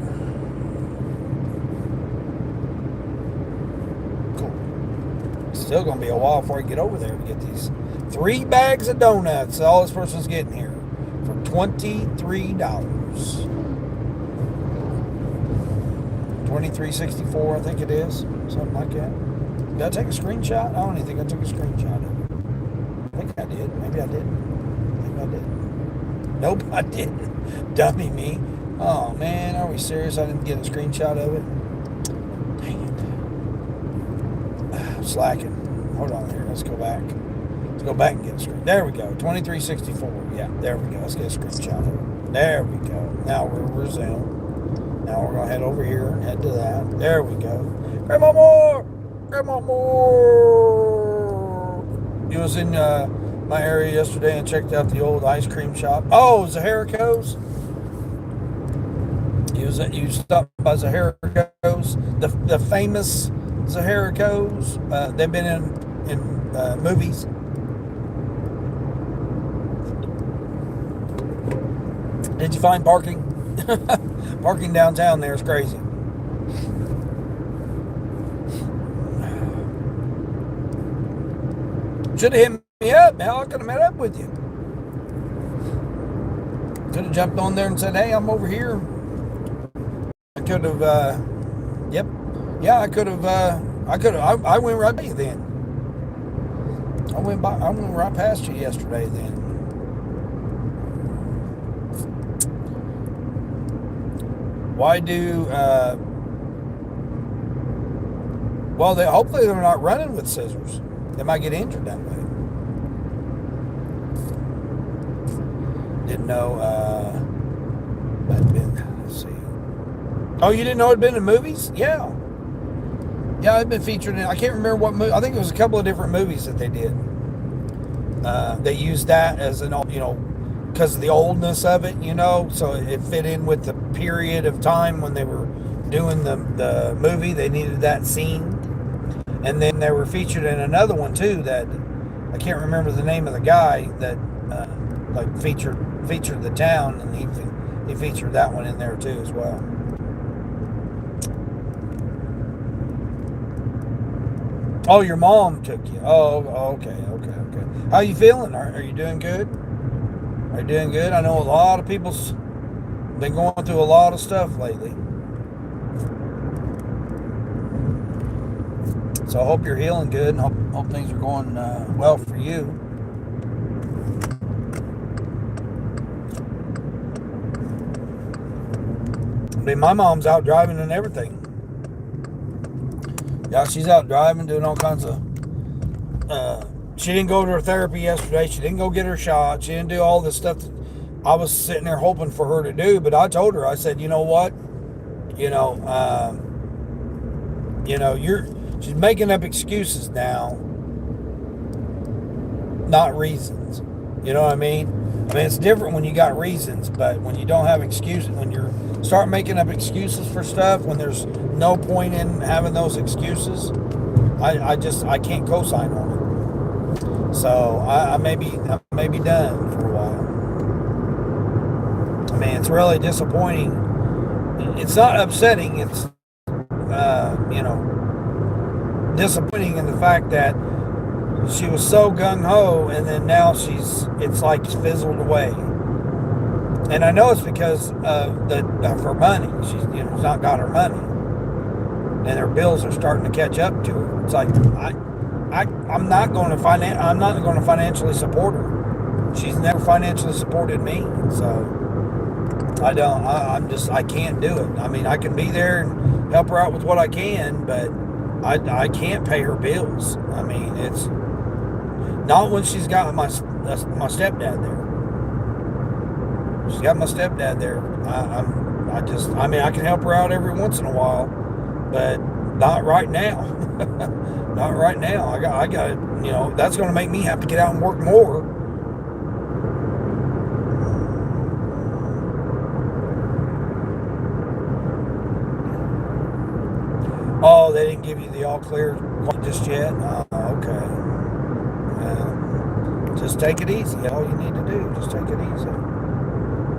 S1: Still going to be a while before I get over there to get these 3 bags of donuts. All this person's getting here for $23. $23.64, I think it is, something like that. Did I take a screenshot? I don't even think I took a screenshot of it. I think I did. Maybe I didn't. Maybe I didn't. Nope, I didn't. Dummy me. Oh man, are we serious? I didn't get a screenshot of it. Slacking. Hold on here. Let's go back. Let's go back and get a screen. There we go. 2364. Yeah, there we go. Let's get a screenshot of it. There we go. Now we're resume. Now we're gonna head over here and head to that. There we go. Grandma Moore! Grandma Moore! You was in my area yesterday and checked out the old ice cream shop. Oh, Zaharico's. You stopped by Zaharico's, the famous Zaharico's. They've been in movies. Did you find parking? Parking downtown there is crazy. Should have hit me up, man. I could have met up with you. Could have jumped on there and said, hey, I'm over here. I could have, yep. Yeah, I could have, I went right by you then. I went right past you yesterday then. Why do, well, hopefully they're not running with scissors. They might get injured that way. Didn't know, that'd been, let's see. Oh, you didn't know it'd been in movies? Yeah. Yeah, it'd been featured in, I can't remember what movie, I think it was a couple of different movies that they did. They used that as an, because of the oldness of it, so it fit in with the period of time when they were doing the movie. They needed that scene. And then they were featured in another one too that I can't remember the name of the guy that featured the town, and he featured that one in there too as well. Oh, your mom took you. Oh, okay. How you feeling? Are you doing good? Are you doing good? I know a lot of people's been going through a lot of stuff lately. So I hope you're healing good, and hope things are going well for you. mean, my mom's out driving and everything. Yeah, she's out driving, doing all kinds of. She didn't go to her therapy yesterday. She didn't go get her shot. She didn't do all this stuff that I was sitting there hoping for her to do. But I told her, I said, you know what? You know, she's making up excuses now, not reasons. You know what I mean? I mean, it's different when you got reasons, but when you don't have excuses, when you start making up excuses for stuff, when there's no point in having those excuses, I can't co-sign on it. So I may be done for a while. I mean, it's really disappointing. It's not upsetting. It's disappointing in the fact that she was so gung-ho, and then now it's like fizzled away. And I know it's because of her money. She's not got her money, and her bills are starting to catch up to her. It's like I'm not going to financially support her. She's never financially supported me, so I can't do it. I mean, I can be there and help her out with what I can, but I can't pay her bills. I mean, it's not when she's got my stepdad there. She's got my stepdad there. I can help her out every once in a while, but not right now. Not right now. I got that's going to make me have to get out and work more. Oh, they didn't give you the all clear just yet? Okay. Well, just take it easy. That's all you need to do. Just take it easy.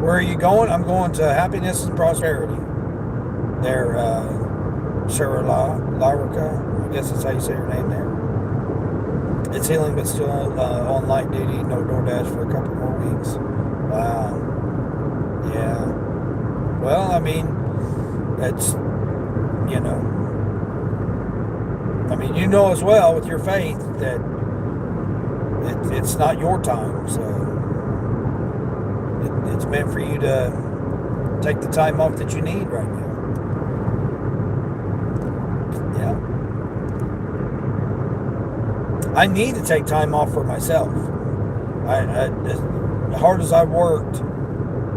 S1: Where are you going? I'm going to Happiness and Prosperity. There, Sarah Lyrica. I guess that's how you say her name there. It's healing, but still on light duty. No Doordash for a couple more weeks. Wow. Yeah. Well, I mean, it's, I mean, as well with your faith that it's not your time, so it's meant for you to take the time off that you need right now. Yeah. I need to take time off for myself. As hard as I've worked, I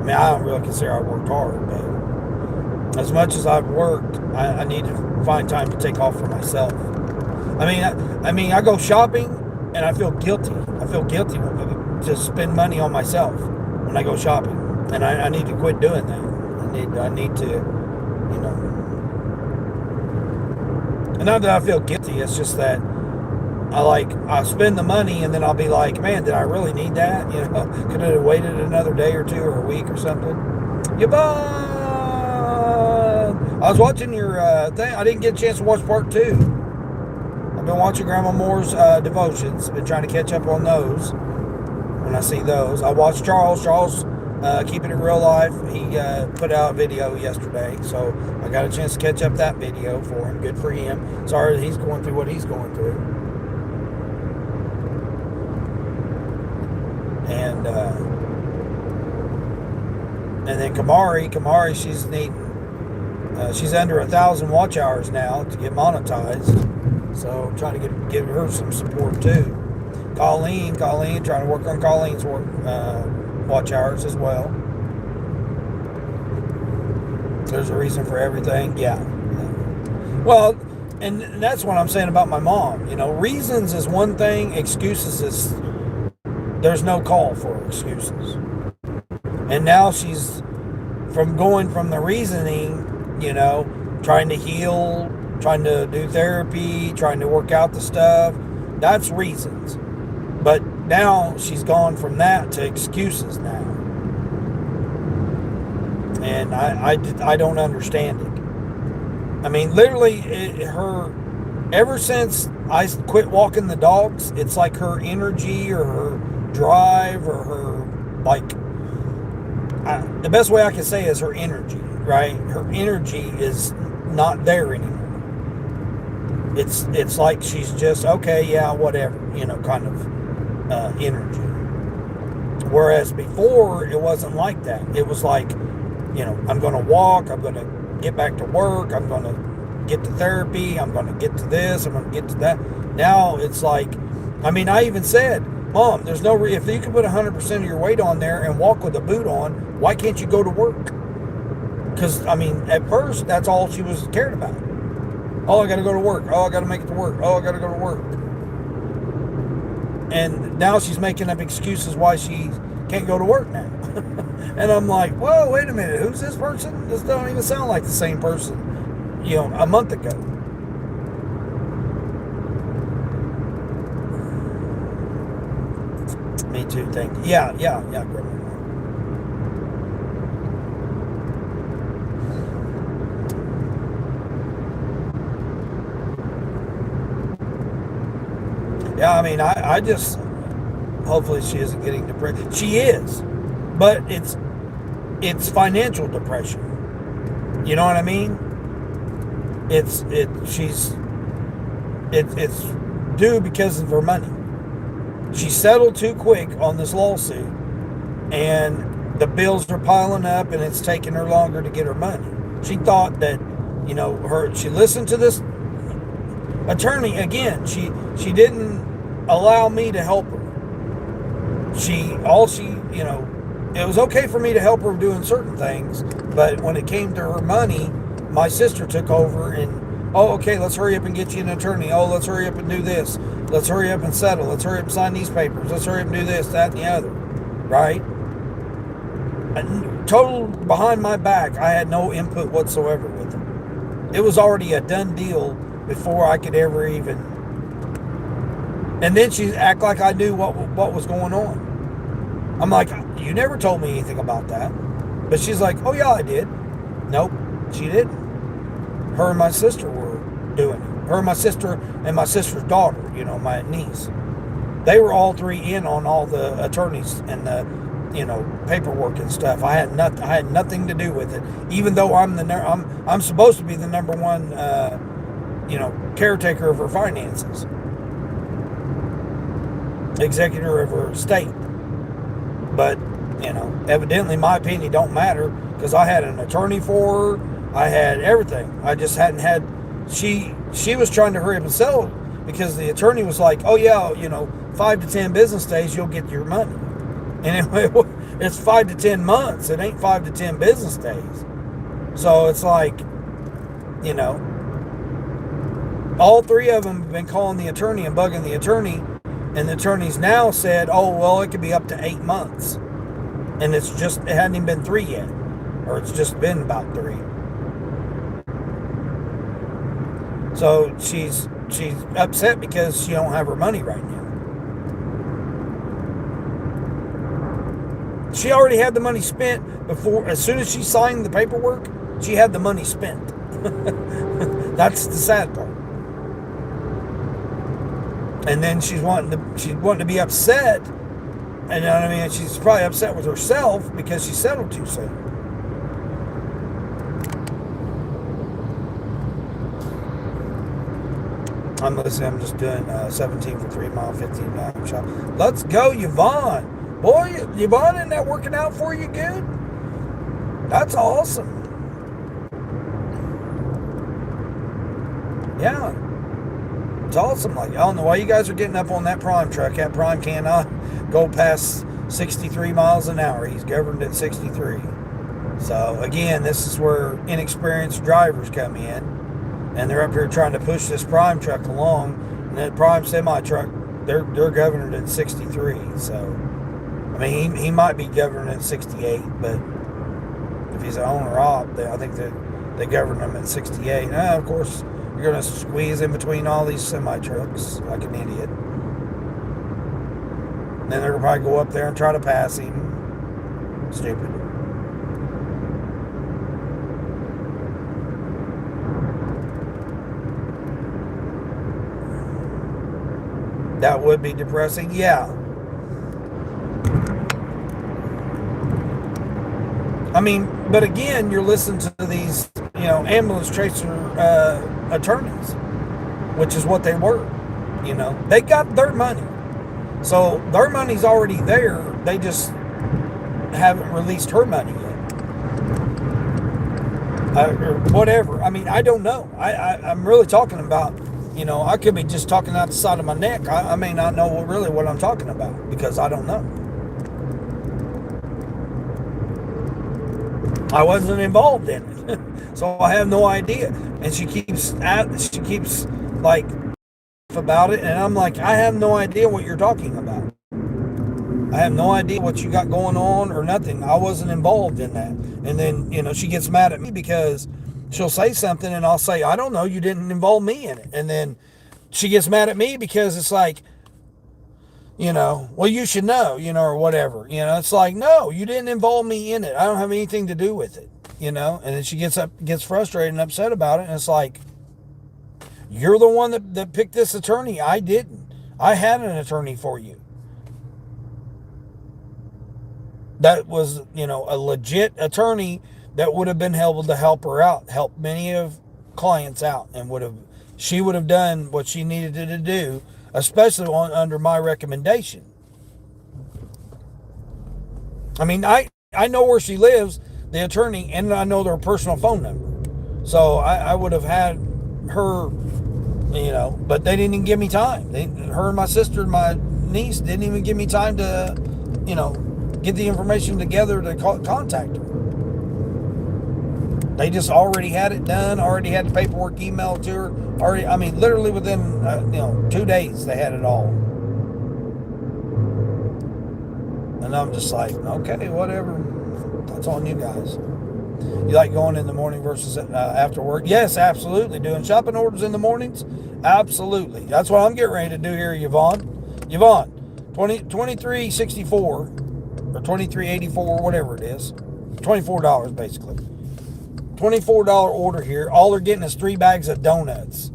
S1: mean, I don't really consider I worked hard, but as much as I've worked, I need to find time to take off for myself. I mean, I go shopping and I feel guilty. I feel guilty to spend money on myself when I go shopping, and I need to quit doing that. I need to, and not that I feel guilty. It's just that I spend the money and then I'll be like, man, did I really need that? Could I have waited another day or two or a week or something? I was watching your thing. I didn't get a chance to watch part 2. I've been watching Grandma Moore's devotions. Been trying to catch up on those when I see those. I watched Charles. Keeping It Real Life. He put out a video yesterday, so I got a chance to catch up that video for him. Good for him. Sorry that he's going through what he's going through. And then Kamari, she's needing. She's under 1,000 watch hours now to get monetized. So I'm trying to give her some support too. Colleen, trying to work on Colleen's watch hours as well. There's a reason for everything. Yeah. Well, and that's what I'm saying about my mom. Reasons is one thing. Excuses is there's no call for excuses. And now she's going from the reasoning, trying to heal, trying to do therapy, trying to work out the stuff. That's reasons. But now she's gone from that to excuses now. And I don't understand it. I mean, literally, ever since I quit walking the dogs, it's like her energy or her drive or her, the best way I can say is her energy, right? Her energy is not there anymore. It's like she's just, okay, yeah, whatever, kind of energy. Whereas before, it wasn't like that. It was like, I'm going to walk, I'm going to get back to work. I'm going to get to therapy. I'm going to get to this. I'm going to get to that. Now it's like, I mean, I even said, Mom, there's no if you can put 100% of your weight on there and walk with a boot on, why can't you go to work? Because, I mean, at first, that's all she was cared about. Oh, I got to go to work. Oh, I got to make it to work. Oh, I got to go to work. And now she's making up excuses why she can't go to work now. And I'm like, whoa, wait a minute. Who's this person? This don't even sound like the same person, a month ago. Me too, thank you. Yeah, Grandma. Yeah, I mean, I just, hopefully she isn't getting depressed. She is, but it's financial depression. You know what I mean? It's due because of her money. She settled too quick on this lawsuit, and the bills are piling up, and it's taking her longer to get her money. She thought that, she listened to this attorney again. She didn't allow me to help her. It was okay for me to help her doing certain things, but when it came to her money, my sister took over and, oh, okay, let's hurry up and get you an attorney. Oh, let's hurry up and do this. Let's hurry up and settle. Let's hurry up and sign these papers. Let's hurry up and do this, that, and the other. Right? And total behind my back, I had no input whatsoever with it. It was already a done deal before I could ever even. And then she act like I knew what was going on. I'm like, you never told me anything about that. But she's like, oh yeah, I did. Nope, she didn't. Her and my sister were doing it. Her and my sister and my sister's daughter, my niece. They were all three in on all the attorneys and the, paperwork and stuff. I had nothing to do with it. Even though I'm supposed to be the number one, caretaker of her finances, executor of her estate. But, evidently my opinion don't matter because I had an attorney for her. I had everything. I just hadn't had. She was trying to hurry up and sell it because the attorney was like, oh yeah, 5 to 10 business days you'll get your money. And it's 5 to 10 months. It ain't 5 to 10 business days. So it's like, all three of them have been calling the attorney and bugging the attorney. And the attorney's now said, oh, well, it could be up to 8 months. And it hadn't even been 3 yet. Or it's just been about 3. So she's upset because she don't have her money right now. She already had the money spent before. As soon as she signed the paperwork, she had the money spent. That's the sad part. And then she's wanting to be upset. And she's probably upset with herself because she settled too soon. I'm just doing 17 for 3 mile, 15 mile shot. Let's go, Yvonne. Boy, Yvonne, isn't that working out for you good? That's awesome. Yeah. It's awesome. Like, I don't know why you guys are getting up on that Prime truck. That Prime cannot go past 63 miles an hour. He's governed at 63. So, again, this is where inexperienced drivers come in. And they're up here trying to push this Prime truck along. And that Prime semi-truck, they're governed at 63. So, he might be governed at 68. But if he's an owner-op, I think that they govern him at 68. Now, of course, you're going to squeeze in between all these semi-trucks like an idiot. And then they're going to probably go up there and try to pass him. Stupid. That would be depressing. Yeah. But again, you're listening to these, ambulance chaser attorneys, which is what they were. They got their money. So their money's already there. They just haven't released her money yet. or whatever. I mean, I don't know. I'm really talking about, I could be just talking out the side of my neck. I may not know really what I'm talking about because I don't know. I wasn't involved in it, so I have no idea. And she keeps like about it, and I'm like, I have no idea what you're talking about. I have no idea what you got going on or nothing. I wasn't involved in that. And then, she gets mad at me because she'll say something and I'll say, I don't know, you didn't involve me in it. And then she gets mad at me because it's like, well, you should know, or whatever. It's like, no, you didn't involve me in it. I don't have anything to do with it, And then she gets frustrated and upset about it. And it's like, you're the one that picked this attorney. I didn't. I had an attorney for you. That was, a legit attorney that would have been able to help her out, help many of clients out, and she would have done what she needed to do, especially under my recommendation. I mean, I know where she lives, the attorney, and I know their personal phone number. So I would have had her, but they didn't even give me time. Her and my sister and my niece didn't even give me time to, get the information together to contact her. They just already had it done, already had the paperwork emailed to her. Literally within, 2 days, they had it all. And I'm just like, okay, whatever. That's on you guys. You like going in the morning versus after work? Yes, absolutely. Doing shopping orders in the mornings? Absolutely. That's what I'm getting ready to do here, Yvonne. Yvonne, 2364 or 2384, whatever it is. $24 basically. $24 order here. All they're getting is 3 bags of donuts.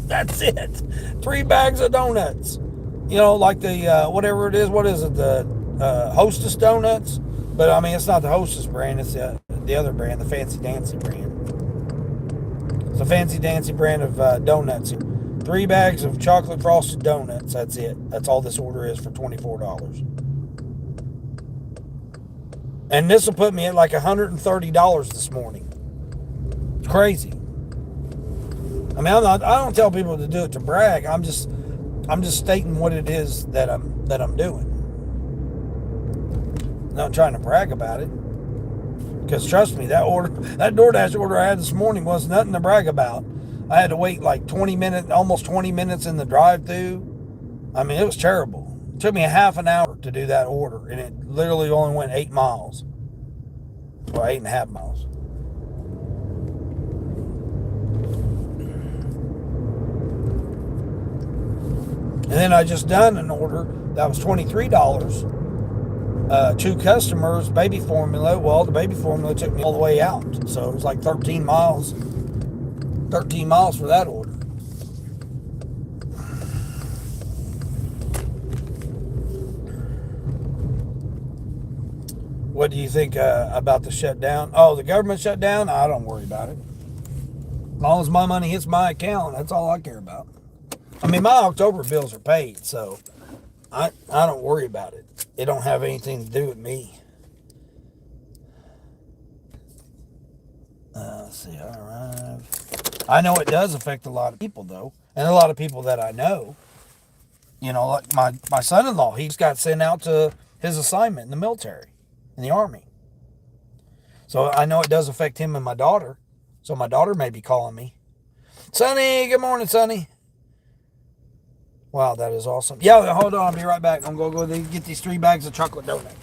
S1: That's it. 3 bags of donuts. Like the whatever it is. What is it? The Hostess donuts. But it's not the Hostess brand. It's the other brand, the Fancy Dancy brand. It's a Fancy Dancy brand of donuts. 3 bags of chocolate frosted donuts. That's it. That's all this order is for $24. And this will put me at like $130 this morning. It's crazy. I don't tell people to do it to brag. I'm just stating what it is that I'm doing. Not trying to brag about it. Because trust me, that Doordash order I had this morning was nothing to brag about. I had to wait like 20 minutes, almost 20 minutes in the drive-thru. It was terrible. It took me a half an hour to do that order, and it literally only went 8 miles. Well, 8.5 miles. And then I just done an order that was $23. 2 customers, baby formula. Well, the baby formula took me all the way out. So it was like 13 miles. 13 miles for that order. What do you think about the shutdown? Oh, the government shutdown? I don't worry about it. As long as my money hits my account, that's all I care about. My October bills are paid, so I don't worry about it. It don't have anything to do with me. Let's see, I arrive. I know it does affect a lot of people, though, and a lot of people that I know. Like my son-in-law, he just got sent out to his assignment in the military, in the Army. So I know it does affect him and my daughter. So my daughter may be calling me. Sonny, good morning, Sonny. Wow, that is awesome. Yeah, hold on, I'll be right back. I'm going to go get these 3 bags of chocolate donuts.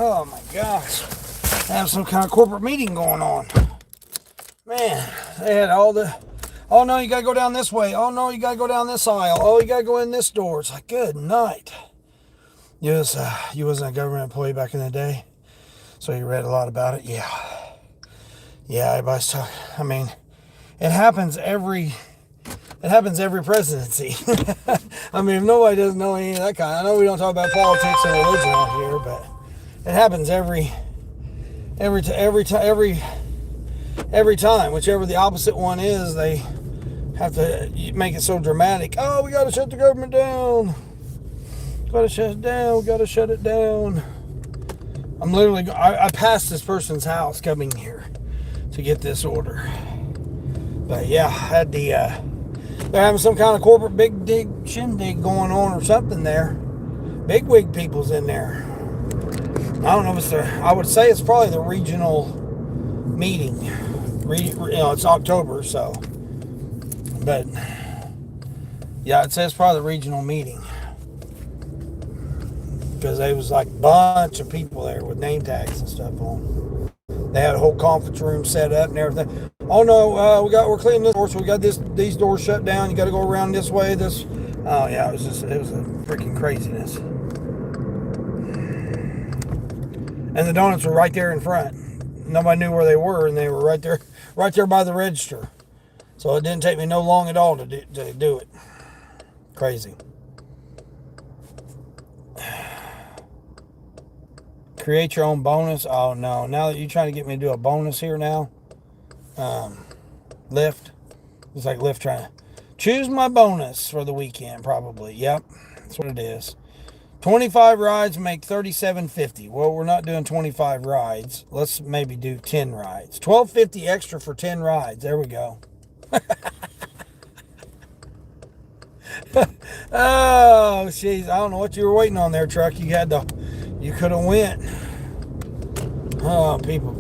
S1: Oh my gosh. They have some kind of corporate meeting going on. Man, they had all the, oh no, you gotta go down this way. Oh no, you gotta go down this aisle. Oh, you gotta go in this door. It's like, good night. You wasn't a government employee back in the day, so you read a lot about it. Yeah, everybody's talking. I mean, it happens every presidency. I mean, if nobody doesn't know any of that kind, I know we don't talk about politics and religion out here, but it happens every time. Whichever the opposite one is, they have to make it so dramatic. Oh, we got to shut the government down. Got to shut it down. We got to shut it down. I'm literally, I passed this person's house coming here to get this order. But yeah, had they're having some kind of corporate big dig shindig going on or something there. Big wig people's in there. I don't know if it's I would say it's probably the regional meeting. It's October, so. But yeah, I'd say it's probably the regional meeting. Because there was like a bunch of people there with name tags and stuff on. They had a whole conference room set up and everything. Oh no, we're cleaning this door, so we got these doors shut down. You got to go around this way. Oh yeah, it was a freaking craziness. And the donuts were right there in front. Nobody knew where they were, and they were right there by the register. So it didn't take me no long at all to do it. Crazy. Create your own bonus. Oh no! Now that you're trying to get me to do a bonus here now, Lyft. It's like Lyft trying to choose my bonus for the weekend. Probably. Yep, that's what it is. 25 rides make $37.50. Well, we're not doing 25 rides. Let's maybe do 10 rides. $12.50 extra for 10 rides. There we go. Oh, jeez. I don't know what you were waiting on there, truck. You could have went. Oh, people.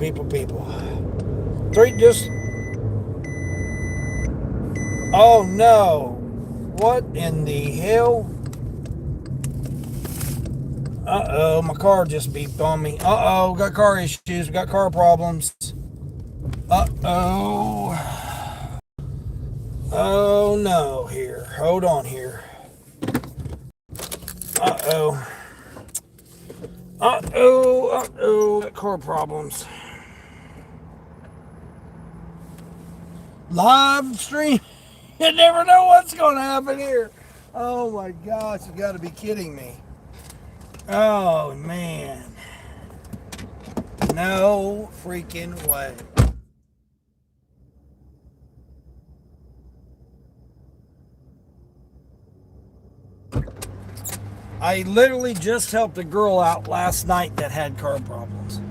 S1: Oh, no. What in the hell? Uh-oh, my car just beeped on me. Uh-oh, got car issues. We got car problems. Uh-oh. Oh, no, here. Hold on here. Uh-oh. Got car problems. Live stream. You never know what's going to happen here. Oh, my gosh, you got to be kidding me. Oh, man. No freaking way. I literally just helped a girl out last night that had car problems.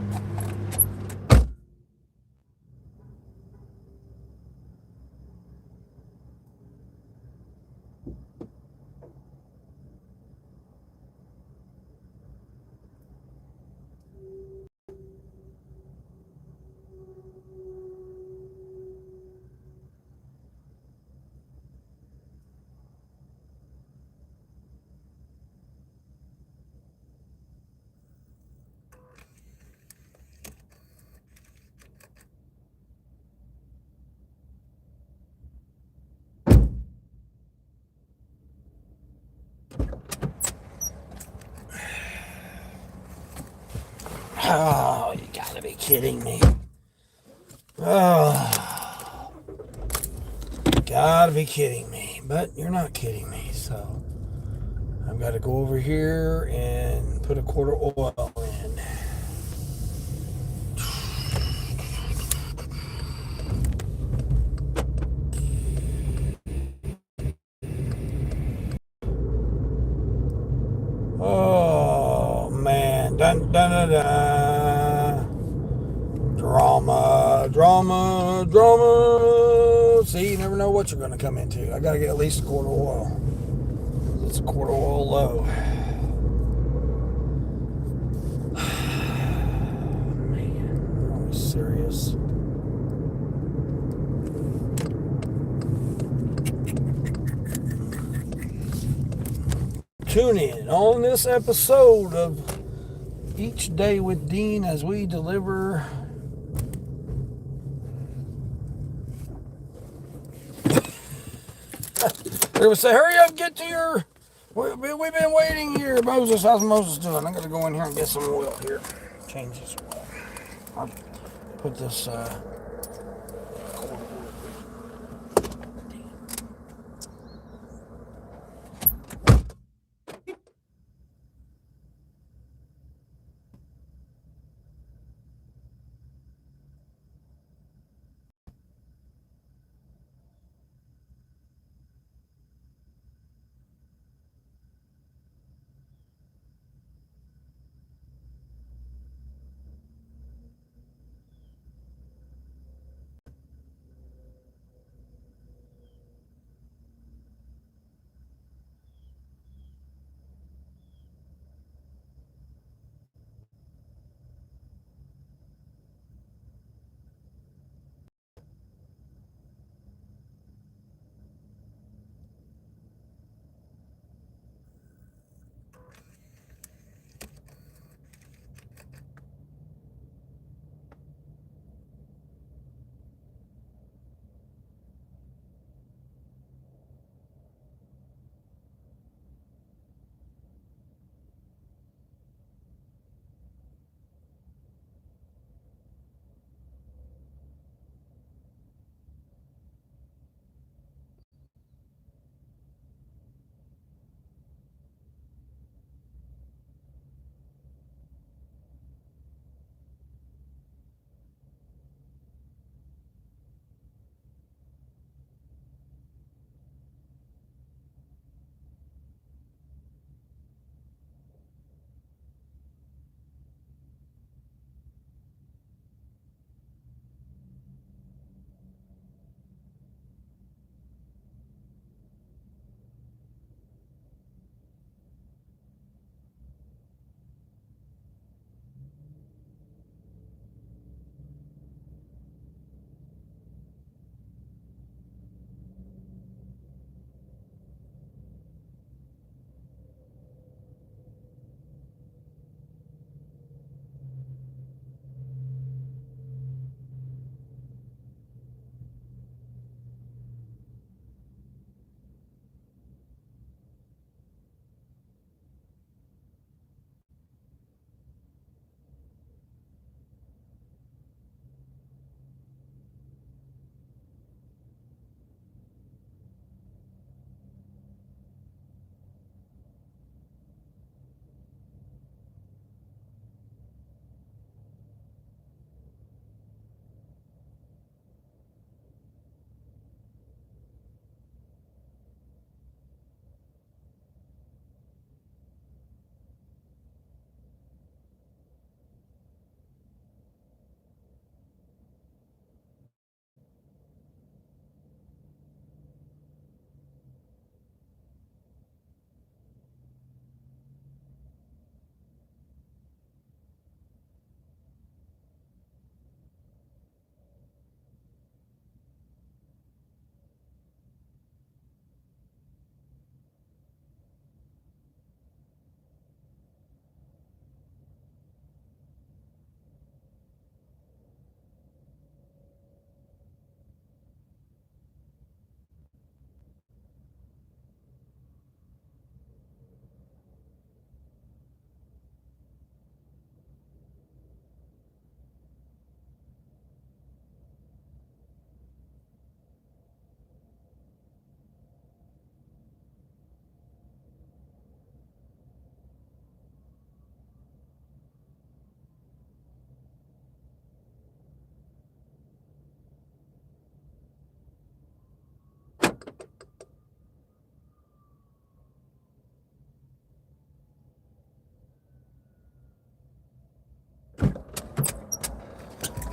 S1: Oh, you gotta be kidding me. Oh, gotta be kidding me. But you're not kidding me, so I've got to go over here and put a quart of oil in. Oh, man. Dun, dun, dun, dun. Drama. See, you never know what you're going to come into. I got to get at least a quart of oil. It's a quart of oil low. Man, are we serious? Tune in on this episode of Each day with Dean as we deliver. They would say, hurry up, get to your. We've been waiting here. Moses, how's Moses doing? I'm going to go in here and get some oil here. Change this oil. I'll put this.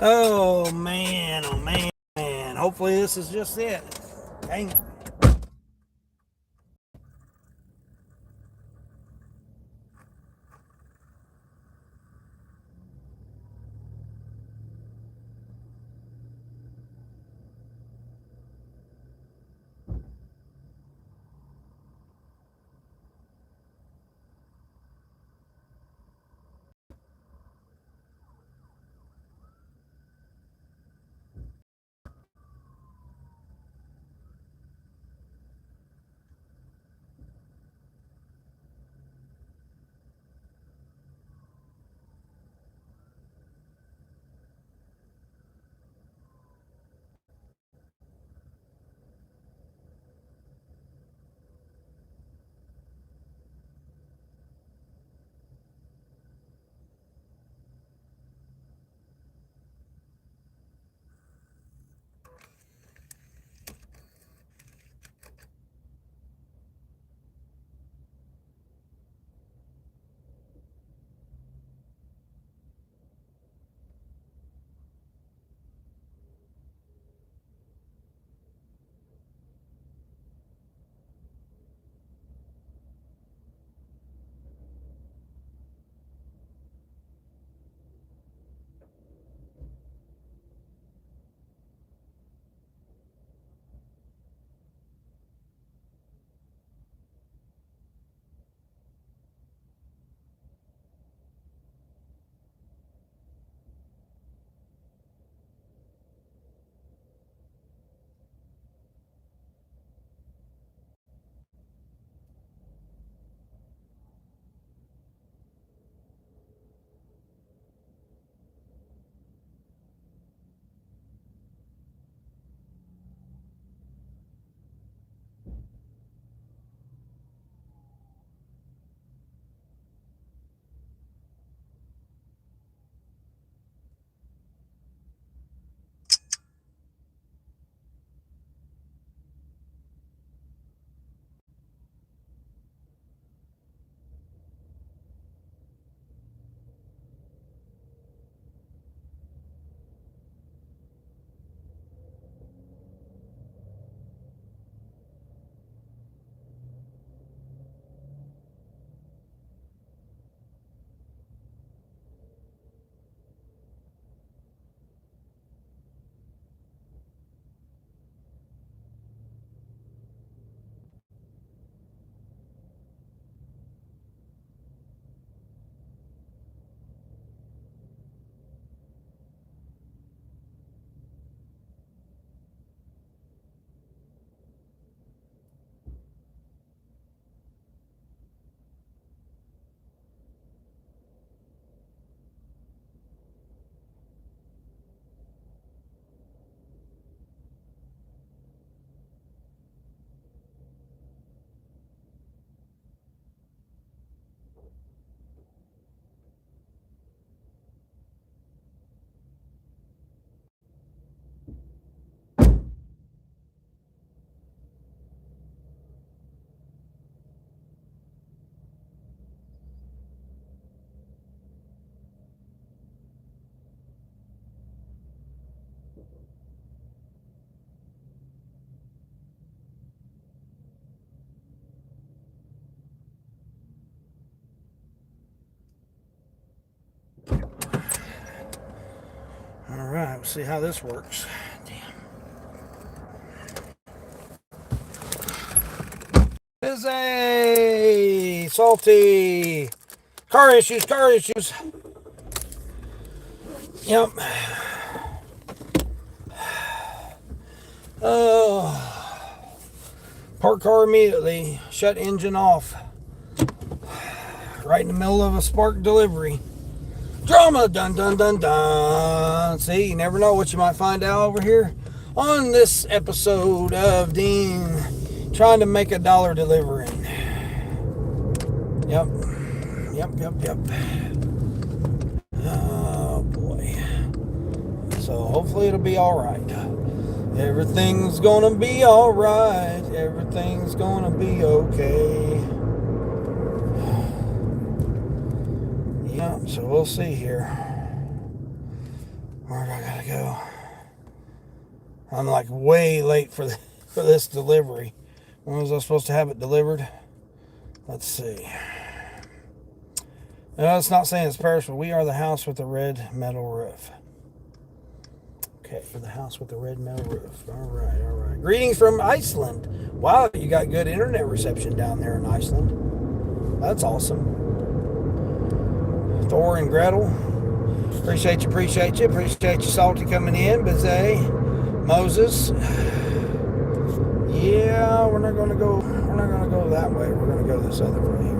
S1: Oh man, oh man, man. Hopefully this is just it. Dang it. right, we'll see how this works. Busy, salty, car issues. Yep. Oh, park car immediately, shut engine off. Right in the middle of a spark delivery. Drama, dun dun dun dun. See, you never know what you might find out over here on this episode of Dean trying to make $1 delivering. Yep. Oh boy. So hopefully it'll be all right. Everything's gonna be all right. Everything's gonna be okay. Yep. So we'll see here. Where do I gotta go? I'm like way late for this delivery. When was I supposed to have it delivered? Let's see. No, it's not saying it's perishable. We are the house with the red metal roof. Okay, for the house with the red metal roof. All right. Greetings from Iceland. Wow, you got good internet reception down there in Iceland. That's awesome. Thor and Gretel. Appreciate you. Appreciate you, Salty, coming in. Bizet. Moses. Yeah, we're not gonna go that way. We're gonna go this other way here.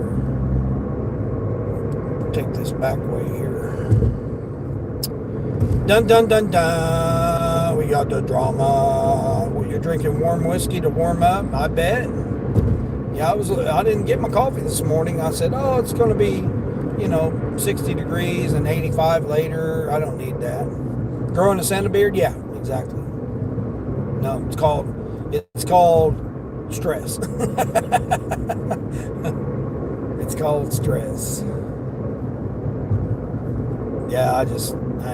S1: Take this back way here. Dun dun dun dun. We got the drama. Well, you're drinking warm whiskey to warm up, I bet. Yeah, I didn't get my coffee this morning. I said, oh, it's gonna be, 60 degrees and 85 later. I don't need that. Growing a Santa beard? Yeah, exactly. No, it's called stress. It's called stress. Yeah, I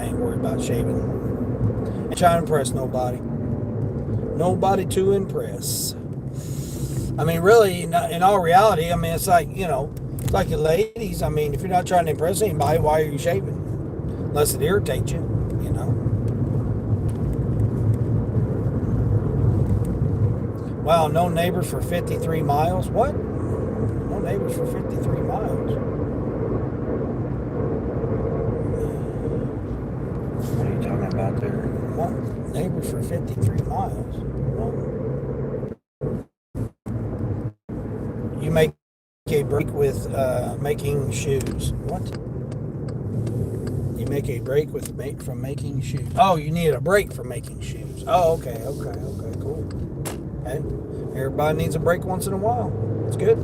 S1: ain't worried about shaving. I'm trying to impress nobody. Nobody to impress. I mean, really, in all reality, it's like, it's like the ladies. I mean, if you're not trying to impress anybody, why are you shaving? Unless it irritates you, Wow, no neighbors for 53 miles? What? No neighbors for 53 miles. What are you talking about there? What? Neighbors for 53 miles? Well, you make a break with making shoes. What? You make a break from making shoes. Oh, you need a break from making shoes. Oh, okay, cool. Okay. Everybody needs a break once in a while. It's good.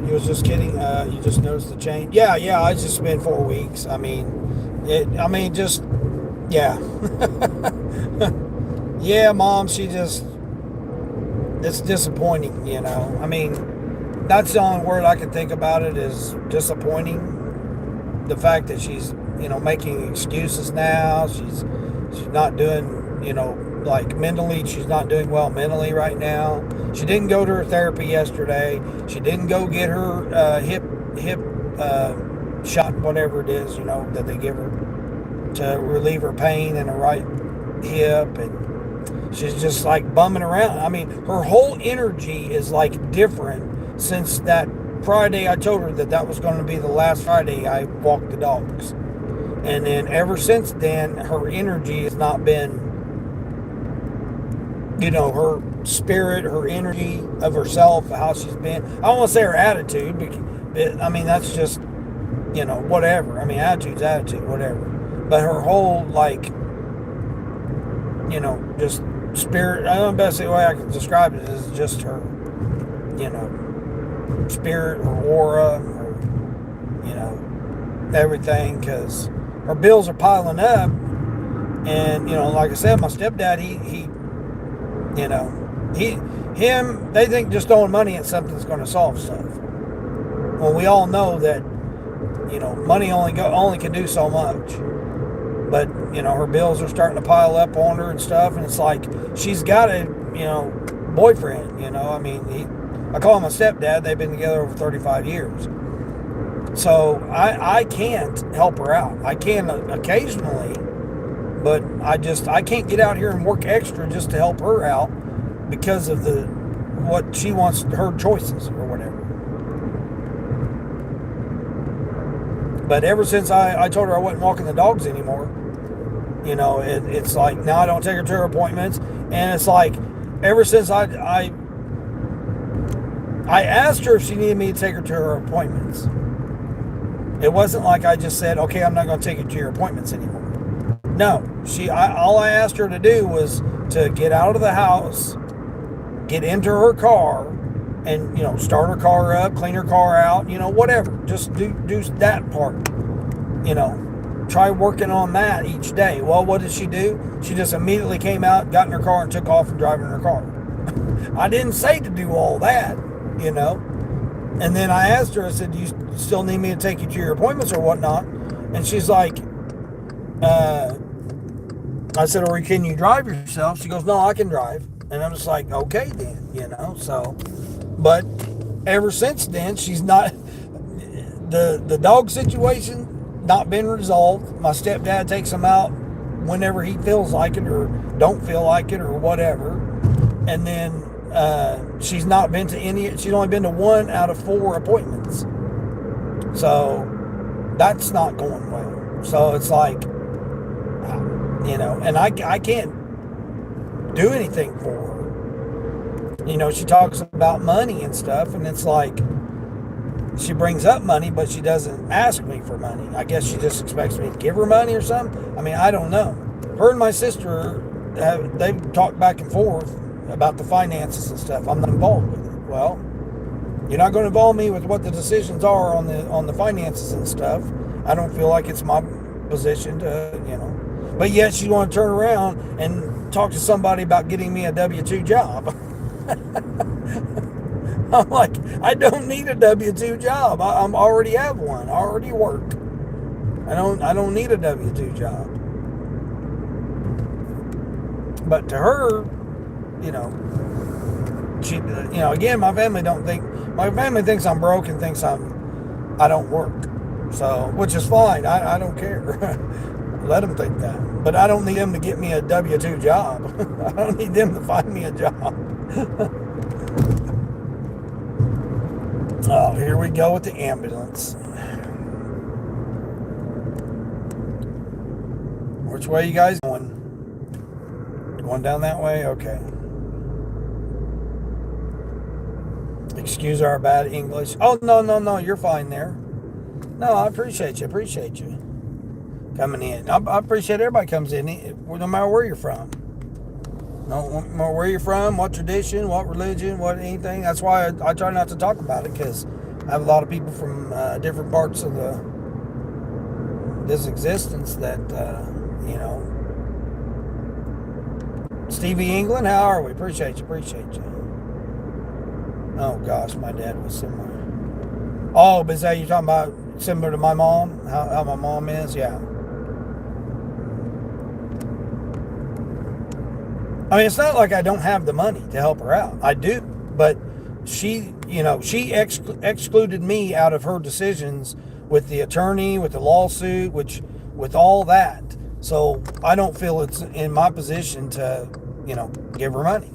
S1: You was just kidding. You just noticed the change. Yeah. It's just been 4 weeks. Yeah. Yeah, Mom. It's disappointing. That's the only word I can think about it is disappointing. The fact that she's making excuses now. She's not doing, like mentally, she's not doing well mentally right now. She didn't go to her therapy yesterday. She didn't go get her hip shot, whatever it is, that they give her to relieve her pain in her right hip. And she's just like bumming around. Her whole energy is like different since that Friday. I told her that was going to be the last Friday I walked the dogs. And then ever since then, her energy has not been, her spirit, her energy of herself, how she's been. I don't want to say her attitude, because that's just, whatever. Attitude's attitude, whatever. But her whole, just spirit, I don't know the best way I can describe it is just her, spirit, her aura, her, everything, because her bills are piling up. And, like I said, my stepdad, they think just throwing money at something's going to solve stuff. Well, we all know that, money only can do so much. But, her bills are starting to pile up on her and stuff. And it's like, she's got a, boyfriend, I call him a stepdad. They've been together over 35 years. So I can't help her out. I can occasionally, but I can't get out here and work extra just to help her out because of what she wants, her choices or whatever. But ever since I told her I wasn't walking the dogs anymore, it's like now I don't take her to her appointments, and it's like ever since I asked her if she needed me to take her to her appointments. It wasn't like I just said, okay, I'm not going to take you to your appointments anymore. No, all I asked her to do was to get out of the house, get into her car, and start her car up, clean her car out, whatever. Just do that part. Try working on that each day. Well, what did she do? She just immediately came out, got in her car, and took off and driving her car. I didn't say to do all that, And then I asked her, I said, do you still need me to take you to your appointments or whatnot? And she's like, I said, or can you drive yourself? She goes, no, I can drive. And I'm just like, okay then, so. But ever since then, she's not, the dog situation not been resolved. My stepdad takes them out whenever he feels like it or don't feel like it or whatever. And then she's not been to she's only been to 1 out of 4 appointments. So that's not going well. So it's like, and I can't do anything for her. She talks about money and stuff, and it's like, she brings up money, but she doesn't ask me for money. I guess she just expects me to give her money or something. I mean, I don't know. Her and my sister, they've talked back and forth about the finances and stuff. I'm not involved with it. Well, you're not going to involve me with what the decisions are on the finances and stuff. I don't feel like it's my position to, But yet she want to turn around and talk to somebody about getting me a W-2 job. I'm like, I don't need a W-2 job. I already have one. I already work. I don't need a W-2 job. But to her, she, again, my family thinks I'm broke and thinks I don't work. So, which is fine. I don't care. Let them think that. But I don't need them to get me a W-2 job. I don't need them to find me a job. Oh, here we go with the ambulance. Which way you guys going? Going down that way? Okay. Excuse our bad English. Oh, no, you're fine there. No, I appreciate you coming in. I appreciate everybody comes in, no matter where you're from. No matter where you're from, what tradition, what religion, what anything. That's why I try not to talk about it, because I have a lot of people from different parts of this existence that, Stevie England, how are we? Appreciate you. Oh gosh, my dad was similar. Oh, but is that you're talking about similar to my mom? How my mom is? Yeah. I mean, it's not like I don't have the money to help her out. I do, but she excluded me out of her decisions with the attorney, with the lawsuit, with all that. So I don't feel it's in my position to, give her money.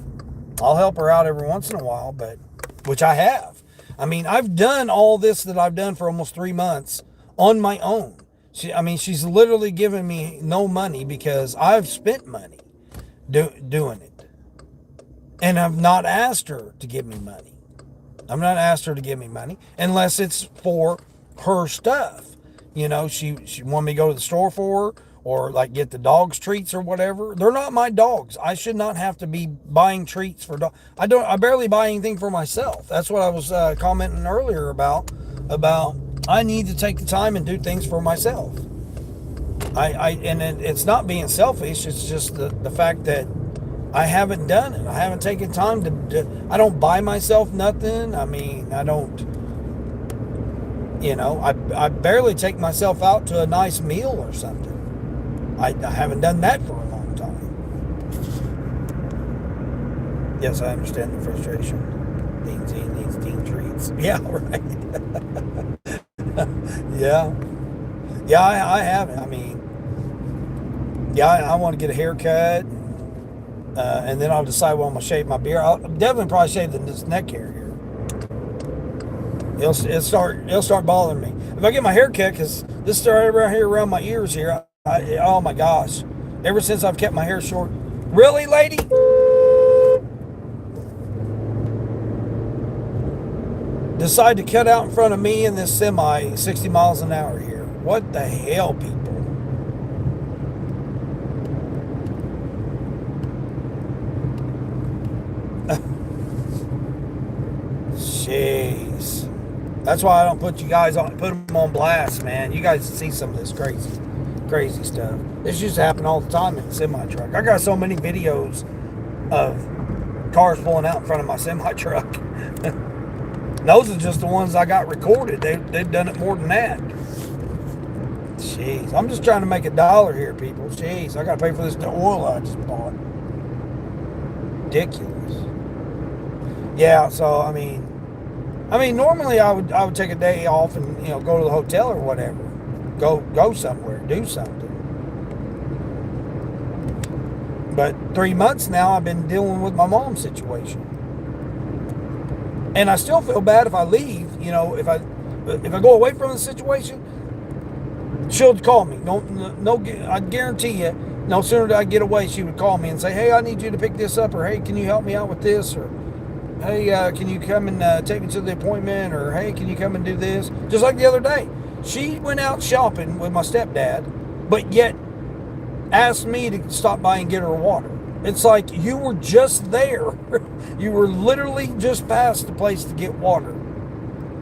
S1: I'll help her out every once in a while, but which I have. I mean, I've done all this that I've done for almost 3 months on my own. She's literally given me no money because I've spent money doing it. And I've not asked her to give me money. I've not asked her to give me money unless it's for her stuff. She wanted me to go to the store for her, or like get the dogs treats or whatever. They're not my dogs. I should not have to be buying treats for dogs. I barely buy anything for myself. That's what I was commenting earlier about I need to take the time and do things for myself. It's not being selfish. It's just the fact that I haven't done it. I haven't taken time I don't buy myself nothing. I mean, I don't, I barely take myself out to a nice meal or something. I haven't done that for a long time. Yes, I understand the frustration. Dean Z needs Dean treats. Yeah, right. Yeah. Yeah, I haven't. I mean, yeah, I want to get a haircut, and then I'll decide when I'm gonna shave my beard. I'll definitely probably shave this neck hair here. It'll start bothering me if I get my hair cut because this started right here around my ears here. Oh my gosh! Ever since I've kept my hair short, really, lady? Decide to cut out in front of me in this semi 60 miles an hour here. What the hell, people? Jeez. That's why I don't put them on blast, man. You guys see some of this crazy stuff. This used to happen all the time in the semi truck. I got so many videos of cars pulling out in front of my semi truck. Those are just the ones I got recorded. They've done it more than that. Jeez, I'm just trying to make $1 here, people. Jeez, I got to pay for this oil I just bought. Ridiculous. Yeah, so I mean, normally I would take a day off and go to the hotel or whatever, go somewhere, do something. But 3 months now I've been dealing with my mom's situation, and I still feel bad if I leave. If I go away from the situation, she'll call me. No, I guarantee you. No sooner did I get away, she would call me and say, "Hey, I need you to pick this up," or "Hey, can you help me out with this?" or "Hey, can you come and take me to the appointment?" or "Hey, can you come and do this?" Just like the other day, she went out shopping with my stepdad, but yet asked me to stop by and get her water. It's like you were just there. You were literally just past the place to get water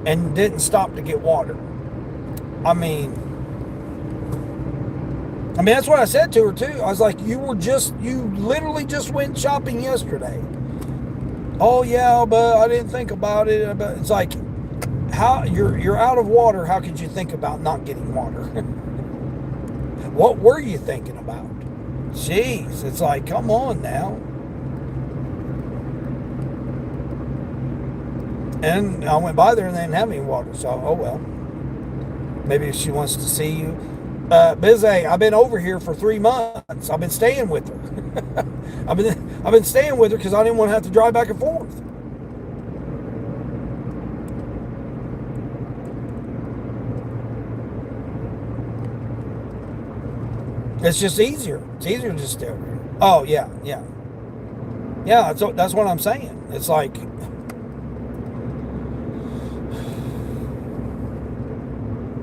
S1: and didn't stop to get water. I mean, that's what I said to her too. I was like, you literally just went shopping yesterday. "Oh yeah, but I didn't think about it." But it's like, how you're out of water. How could you think about not getting water? What were you thinking about? Jeez, it's like, come on now. And I went by there and they didn't have any water. So, oh well. Maybe if she wants to see you. Bizzy, I've been over here for 3 months. I've been staying with her. I've been staying with her because I didn't want to have to drive back and forth. It's just easier. It's easier to just stay over here. Oh yeah. Yeah, that's what I'm saying. It's like,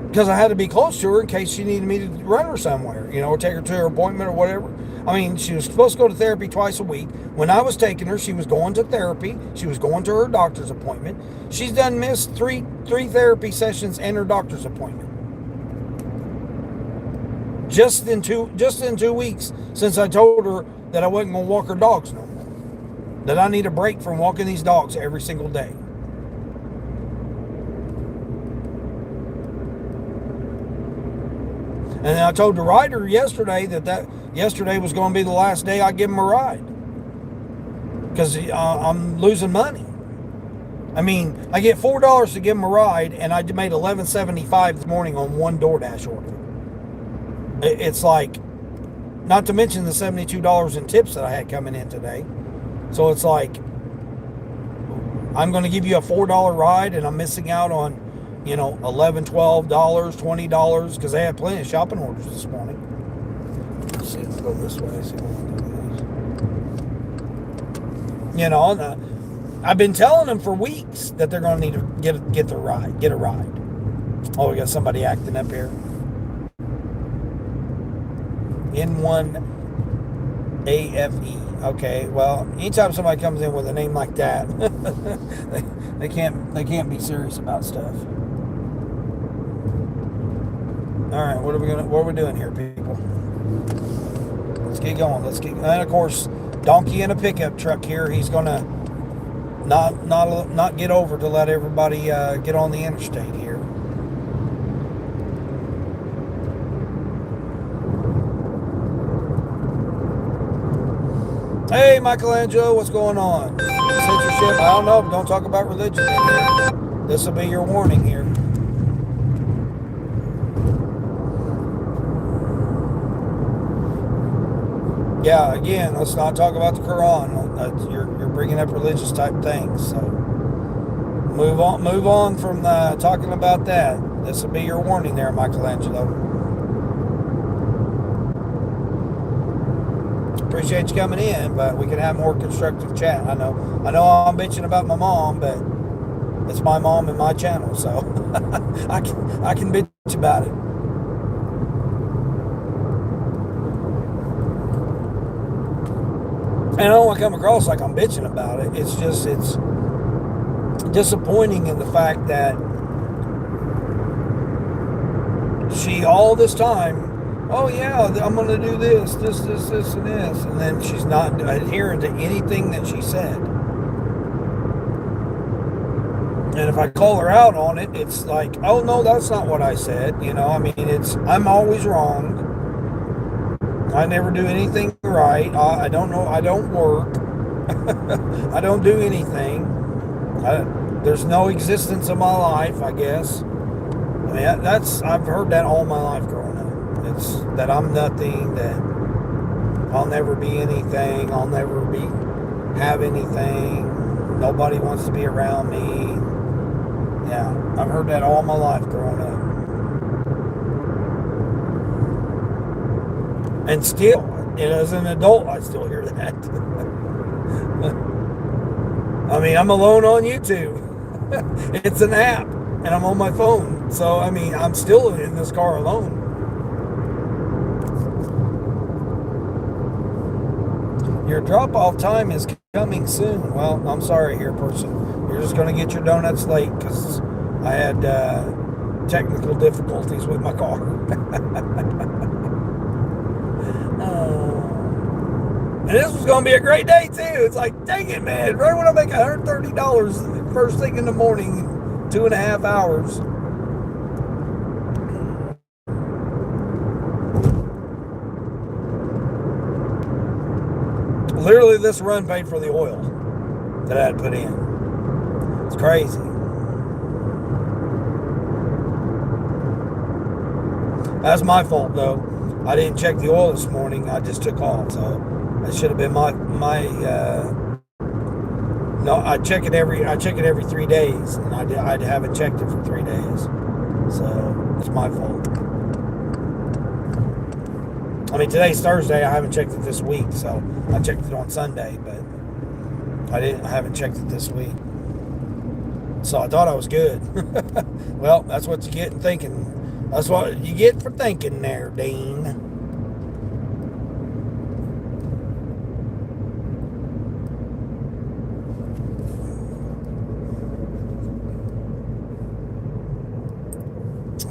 S1: because I had to be close to her in case she needed me to run her somewhere, or take her to her appointment or whatever. I mean, she was supposed to go to therapy twice a week. When I was taking her, she was going to therapy. She was going to her doctor's appointment. She's done missed three therapy sessions and her doctor's appointment. Just in 2 weeks since I told her that I wasn't going to walk her dogs no more. That I need a break from walking these dogs every single day. And I told the rider yesterday that yesterday was going to be the last day I give him a ride. Because I'm losing money. I mean, I get $4 to give him a ride, and I made $11.75 this morning on one Doordash order. It's like, not to mention the $72 in tips that I had coming in today. So it's like, I'm going to give you a $4 ride, and I'm missing out on, $11, $12, $20, because they had plenty of shopping orders this morning. Let's see, let's go this way. See what I've been telling them for weeks that they're going to need to get a ride. Oh, we got somebody acting up here. N1 AFE. Okay, well, anytime somebody comes in with a name like that, they can't be serious about stuff. All right, what are we doing here, people? Let's get going. And of course, donkey in a pickup truck here. He's gonna not get over to let everybody get on the interstate here. Hey, Michelangelo, what's going on? Censorship? I don't know. Don't talk about religion in here. This will be your warning here. Yeah, again, let's not talk about the Quran. You're bringing up religious type things. So move on from talking about that. This will be your warning there, Michelangelo. Appreciate you coming in, but we can have more constructive chat. I know I'm bitching about my mom, but it's my mom and my channel, so I can bitch about it. And I don't want to come across like I'm bitching about it. It's just, it's disappointing in the fact that she, all this time, oh yeah, I'm going to do this, and this. And then she's not adhering to anything that she said. And if I call her out on it, it's like, oh no, that's not what I said. You know, I mean, I'm always wrong. I never do anything right. I don't know. I don't work. I don't do anything. There's no existence of my life, I guess. I mean, I've heard that all my life growing up. It's that I'm nothing, that I'll never be anything, I'll never have anything, nobody wants to be around me. Yeah, I've heard that all my life growing up. And still, as an adult, I still hear that. I mean, I'm alone on YouTube. It's an app, and I'm on my phone. So, I mean, I'm still in this car alone. Your drop-off time is coming soon. Well, I'm sorry here, person. You're just going to get your donuts late because I had technical difficulties with my car. And this was going to be a great day, too. It's like, dang it, man. Right when I make $130 first thing in the morning, 2.5 hours. Literally, this run paid for the oil that I had put in. It's crazy. That's my fault, though. I didn't check the oil this morning. I just took off, so that should have been my no, I check it every 3 days, and I haven't checked it for 3 days, so it's my fault. I mean, today's Thursday. I haven't checked it this week, so I checked it on Sunday, but I haven't checked it this week. So I thought I was good. Well, that's what you get in thinking. That's what you get for thinking there, Dean.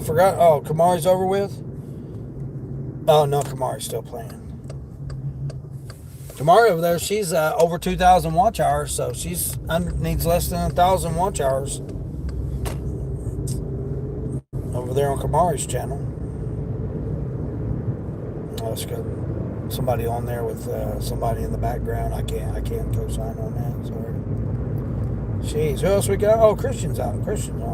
S1: Forgot. Oh, Kamari's over with? Oh, no, Kamari's still playing. Kamari over there, she's over 2,000 watch hours, so she's needs less than 1,000 watch hours over there on Kamari's channel. Oh, it's got somebody on there with somebody in the background. I can't co-sign on that. Sorry. Jeez, who else we got? Oh, Christian's on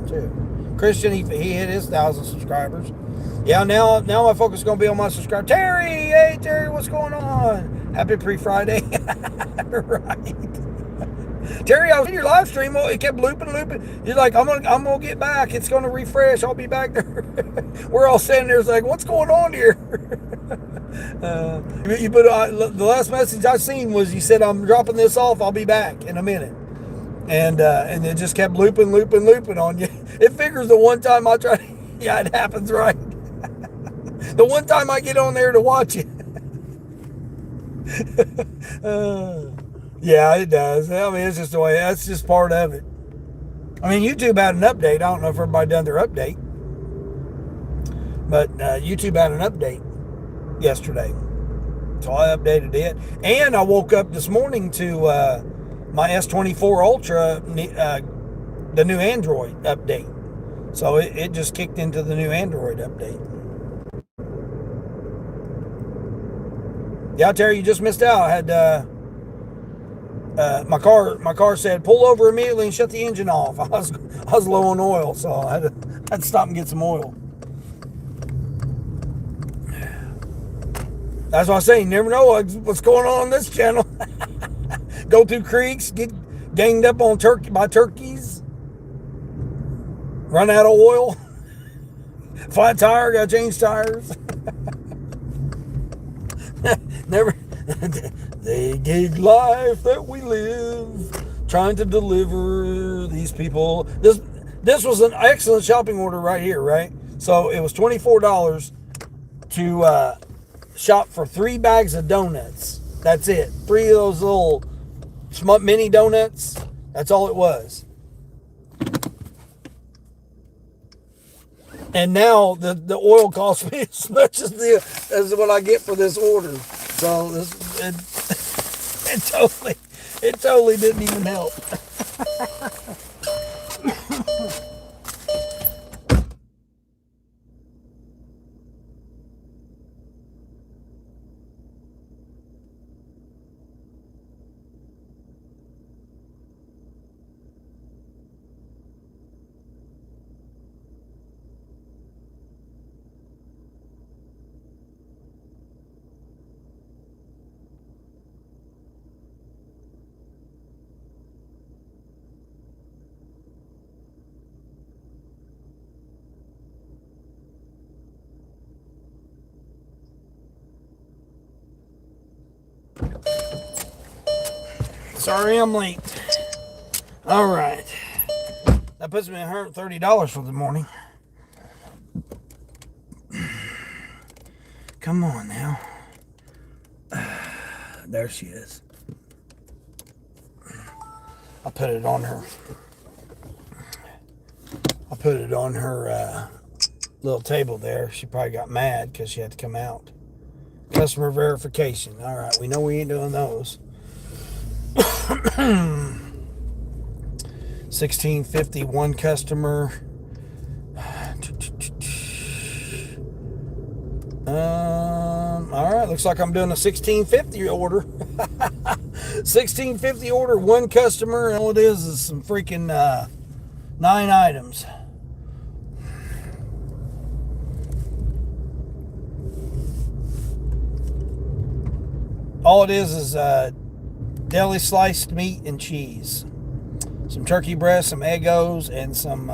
S1: too. Christian, he hit his 1,000 subscribers. Yeah, now my focus is going to be on my subscribers. Terry, hey Terry, what's going on? Happy pre-Friday. Right. Terry, I was in your live stream. It kept looping. You're like, I'm gonna get back. It's gonna refresh. I'll be back there. We're all standing there. It's like, what's going on here? You put the last message I seen was you said, I'm dropping this off. I'll be back in a minute. And it just kept looping on you. It figures the one time I try. Yeah, it happens, right? The one time I get on there to watch it. Yeah, it does. I mean, it's just the way. That's just part of it. I mean, YouTube had an update. I don't know if everybody done their update, but YouTube had an update yesterday, so I updated it. And I woke up this morning to my S24 Ultra, the new Android update. So it just kicked into the new Android update. Yeah, Terry, you just missed out. I had my car said pull over immediately and shut the engine off. I was low on oil, so I had to stop and get some oil. That's what I say. You never know what's going on this channel. Go through creeks, get ganged up on by turkeys, run out of oil, flat tire, got to change tires. Never. They gig life that we live, trying to deliver these people. This was an excellent shopping order right here, right? So it was $24 to shop for 3 bags of donuts. That's it. 3 of those little mini donuts. That's all it was. And now the oil costs me as much as what I get for this order. So it totally didn't even help. Sorry I'm late. All right. That puts me at $130 for the morning. Come on now. There she is. I put it on her. Little table there. She probably got mad because she had to come out. Customer verification. All right. We know we ain't doing those. 1650 one customer. All right, looks like I'm doing a 1650 order. 1650 order, one customer, and all it is some freaking 9 items. All it is deli sliced meat and cheese, some turkey breast, some Eggos, and some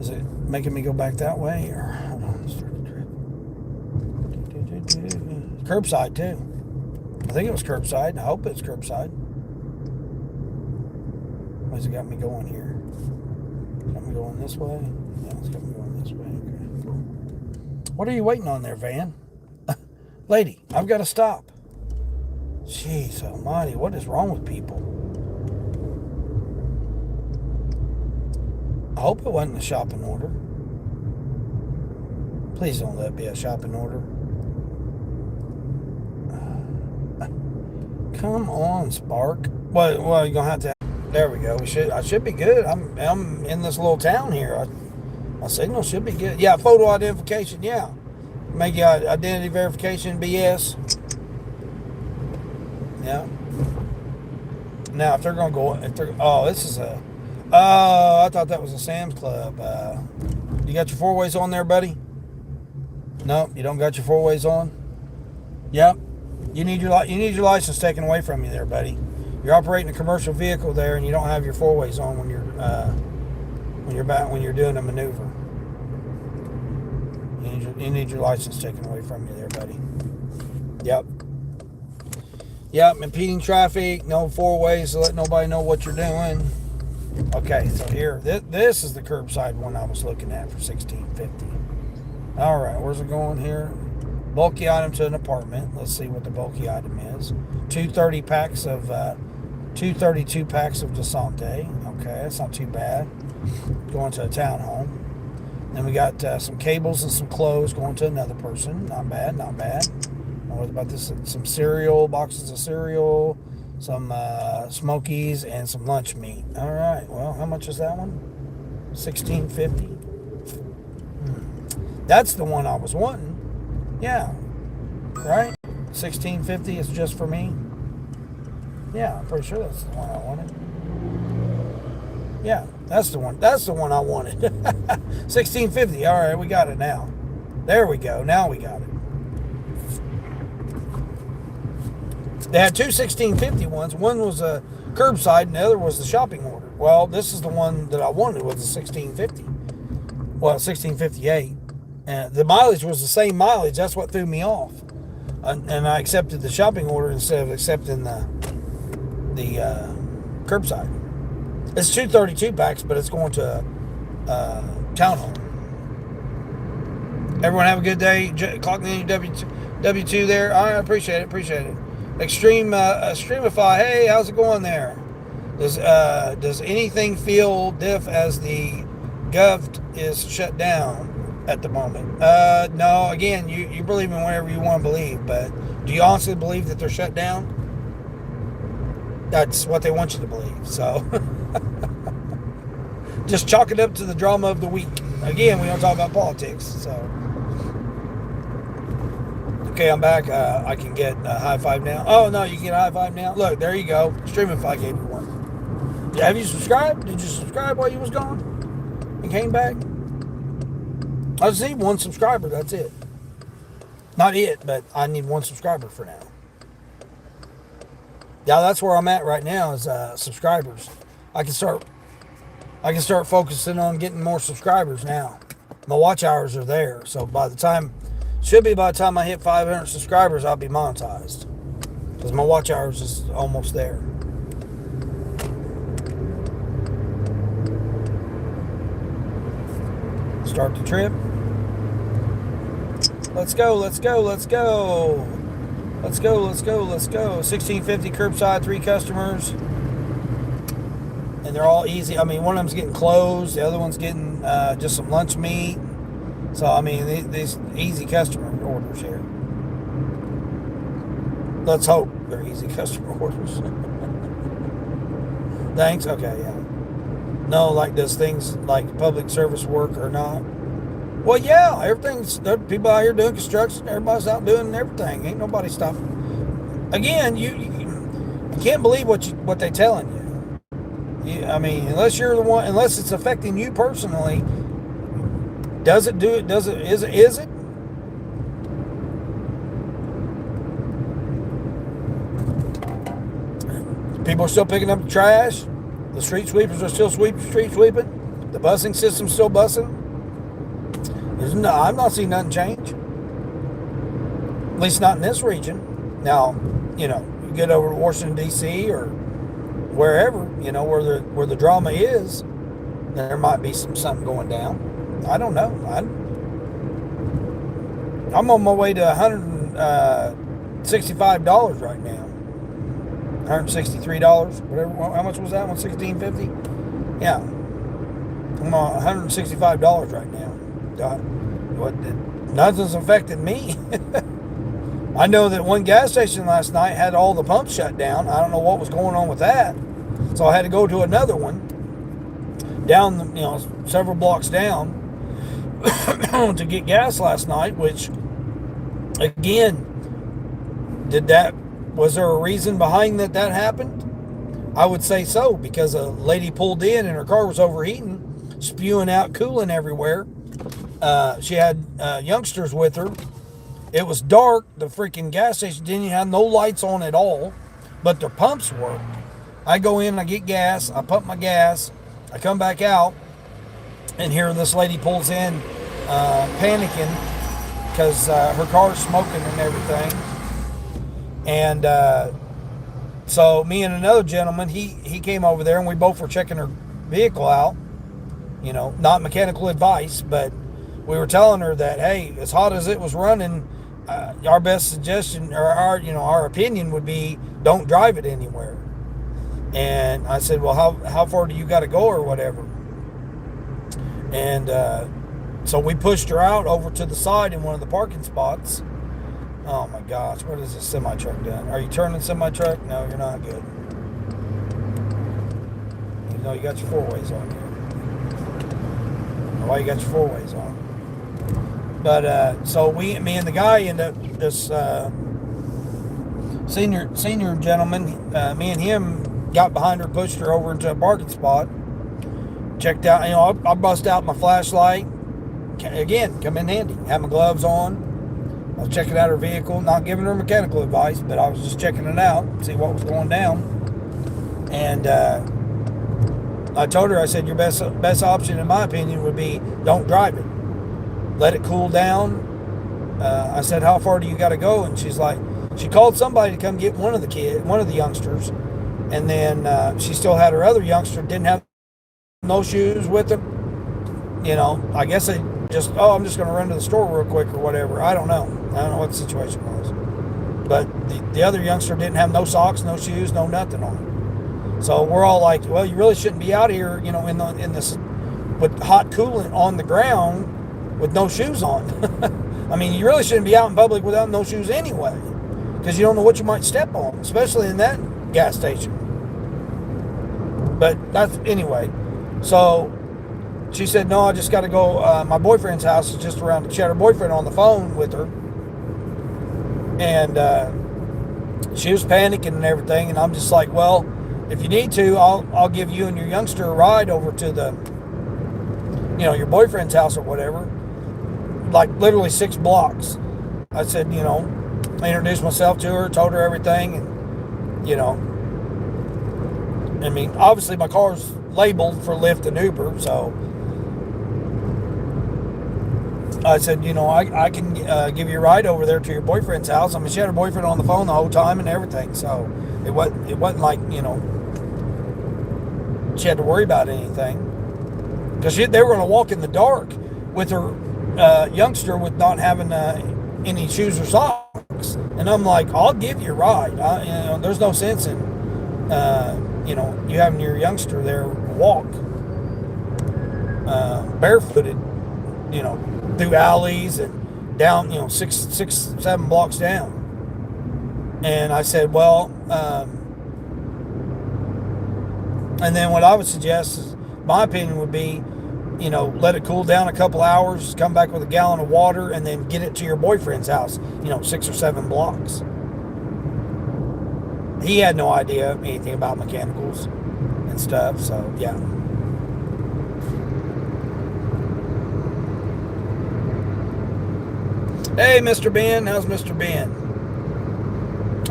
S1: is it making me go back that way, or hold on, start the trip. Curbside too. I think it was curbside. I hope it's curbside. Where's it got me going here? Got me going this way? Yeah, it's got me going this way. Okay, cool. What are you waiting on there, van? Lady, I've got to stop. Jeez almighty, what is wrong with people? I hope it wasn't a shopping order. Please don't let it be a shopping order. Come on, Spark. Well, you're going to have to... There we go. I should be good. I'm in this little town here. My signal should be good. Yeah, photo identification, yeah. Make your identity verification BS. Yeah. Now, if they're going to go... Oh, this is a... Oh, I thought that was a Sam's Club. You got your 4-ways on there, buddy? No, you don't got your 4-ways on? Yep. You need your license taken away from you there, buddy. You're operating a commercial vehicle there, and you don't have your 4-ways on when you're doing a maneuver. You need your license taken away from you there, buddy. Yep. Yep, impeding traffic, no 4-ways to let nobody know what you're doing. Okay, so here, this is the curbside one I was looking at for $16.50. All right, where's it going here? Bulky item to an apartment. Let's see what the bulky item is. 232 packs of Desante. Okay, that's not too bad. Going to a townhome. Then we got some cables and some clothes going to another person. Not bad, not bad. What about this? Some cereal, boxes of cereal, some Smokies, and some lunch meat. All right. Well, how much is that one? $16.50. That's the one I was wanting. Yeah. Right? $16.50 is just for me. Yeah, I'm pretty sure that's the one I wanted. Yeah, that's the one. That's the one I wanted. $16.50. All right, we got it now. There we go. Now we got it. They had two 1650 ones. One was a curbside and the other was the shopping order. Well, this is the one that I wanted, was the 1650. Well, 1658. And the mileage was the same mileage. That's what threw me off. And I accepted the shopping order instead of accepting the curbside. It's 232 packs, but it's going to townhome. Everyone have a good day. Clocking in your W2 there. I appreciate it. Streamify. Hey, how's it going there? Does anything feel diff as the gov is shut down at the moment? No. Again, you believe in whatever you want to believe, but do you honestly believe that they're shut down? That's what they want you to believe. So just chalk it up to the drama of the week. Again, we don't talk about politics. So okay, I'm back. I can get a high five now. Oh no, you can get a high five now. Look, there you go. Streamify gave you one. Yeah, have you subscribed? Did you subscribe while you was gone and came back? I just need one subscriber. That's it. Not it, but I need one subscriber for now. Yeah, that's where I'm at right now is subscribers. I can start focusing on getting more subscribers now. My watch hours are there, so by the time I hit 500 subscribers, I'll be monetized because my watch hours is almost there. Start the trip. Let's go. 1650 curbside, 3 customers. And they're all easy. I mean, one of them's getting closed. The other one's getting just some lunch meat. So, I mean, these easy customer orders here. Let's hope they're easy customer orders. Thanks. Okay, yeah. No, like, does things like public service work or not? Well, yeah, there are people out here doing construction. Everybody's out doing everything. Ain't nobody stopping. Again, you can't believe what they're telling you. I mean, unless you're the one, unless it's affecting you personally, does it do it? Is it? People are still picking up the trash. The street sweepers are still street sweeping. The busing system's still busing. I've not seen nothing change. At least not in this region. Now, you get over to Washington, D.C. or wherever, where the drama is, there might be something going down. I don't know. I'm on my way to $165 right now. $163, whatever. How much was that one? $16.50? Yeah. I'm on $165 right now. Nothing's affected me. I know that one gas station last night had all the pumps shut down. I don't know what was going on with that. So I had to go to another one down, several blocks down to get gas last night, which, again, was there a reason behind that happened? I would say so, because a lady pulled in and her car was overheating, spewing out coolant everywhere. She had youngsters with her. It was dark. The freaking gas station didn't have no lights on at all, but their pumps worked. I go in, I get gas, I pump my gas, I come back out, and here this lady pulls in, panicking because her car's smoking and everything. And so me and another gentleman, he came over there, and we both were checking her vehicle out. Not mechanical advice, but we were telling her that, hey, as hot as it was running, our best suggestion, or our opinion would be, don't drive it anywhere. And I said, well, how far do you got to go or whatever? And so we pushed her out over to the side in one of the parking spots. Oh my gosh, what is this semi-truck doing? Are you turning semi-truck? No, you're not good. You got your 4-ways on here. Why you got your 4-ways on? But so me and the guy end up, this senior gentleman, me and him got behind her, pushed her over into a parking spot, checked out. I bust out my flashlight, again, come in handy. Have my gloves on. I was checking out her vehicle, not giving her mechanical advice, but I was just checking it out, see what was going down. And I told her, I said, your best option, in my opinion, would be don't drive it. Let it cool down. I said, how far do you got to go? And she's like, she called somebody to come get one of the youngsters. And then she still had her other youngster, didn't have no shoes with them. You know, I guess they just, I'm just going to run to the store real quick or whatever. I don't know what the situation was. But the other youngster didn't have no socks, no shoes, no nothing on. So we're all like, well, you really shouldn't be out here, you know, in this with hot coolant on the ground with no shoes on. I mean, you really shouldn't be out in public without no shoes anyway, because you don't know what you might step on, especially in that gas station. But that's, anyway. So she said, no, I just got to go. My boyfriend's house is just around. She had her boyfriend on the phone with her. And she was panicking and everything. And I'm just like, well, if you need to, I'll give you and your youngster a ride over to the, you know, your boyfriend's house or whatever. Like literally 6 blocks. I said, you know, I introduced myself to her, told her everything. And, you know, I mean, obviously my car's labeled for Lyft and Uber, so I said, you know, I can give you a ride over there to your boyfriend's house. I mean, she had her boyfriend on the phone the whole time and everything, so it wasn't like, you know, she had to worry about anything, because they were going to walk in the dark with her youngster with not having any shoes or socks. And I'm like, I'll give you a ride. You know, there's no sense in you know, you having your youngster there walk barefooted, you know, through alleys and down, you know, 7 blocks down. And I said, well, and then what I would suggest is, my opinion would be, you know, let it cool down a couple hours, come back with a gallon of water, and then get it to your boyfriend's house, you know, 6 or 7 blocks. He had no idea anything about mechanicals and stuff, so yeah. Hey, Mr. Ben, how's Mr. Ben?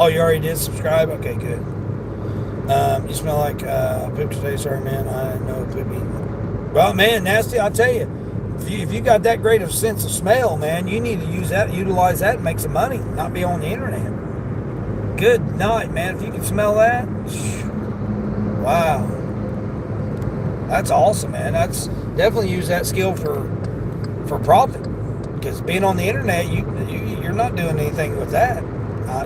S1: Oh, you already did subscribe? Okay, good. You smell like poop today, sorry, man. I know poopy. Well, man, nasty, I'll tell you. If you got that great of sense of smell, man, you need to utilize that and make some money, not be on the internet. Good night, man. If you can smell that, wow, that's awesome, man. That's definitely use that skill for profit, because being on the internet, you're not doing anything with that.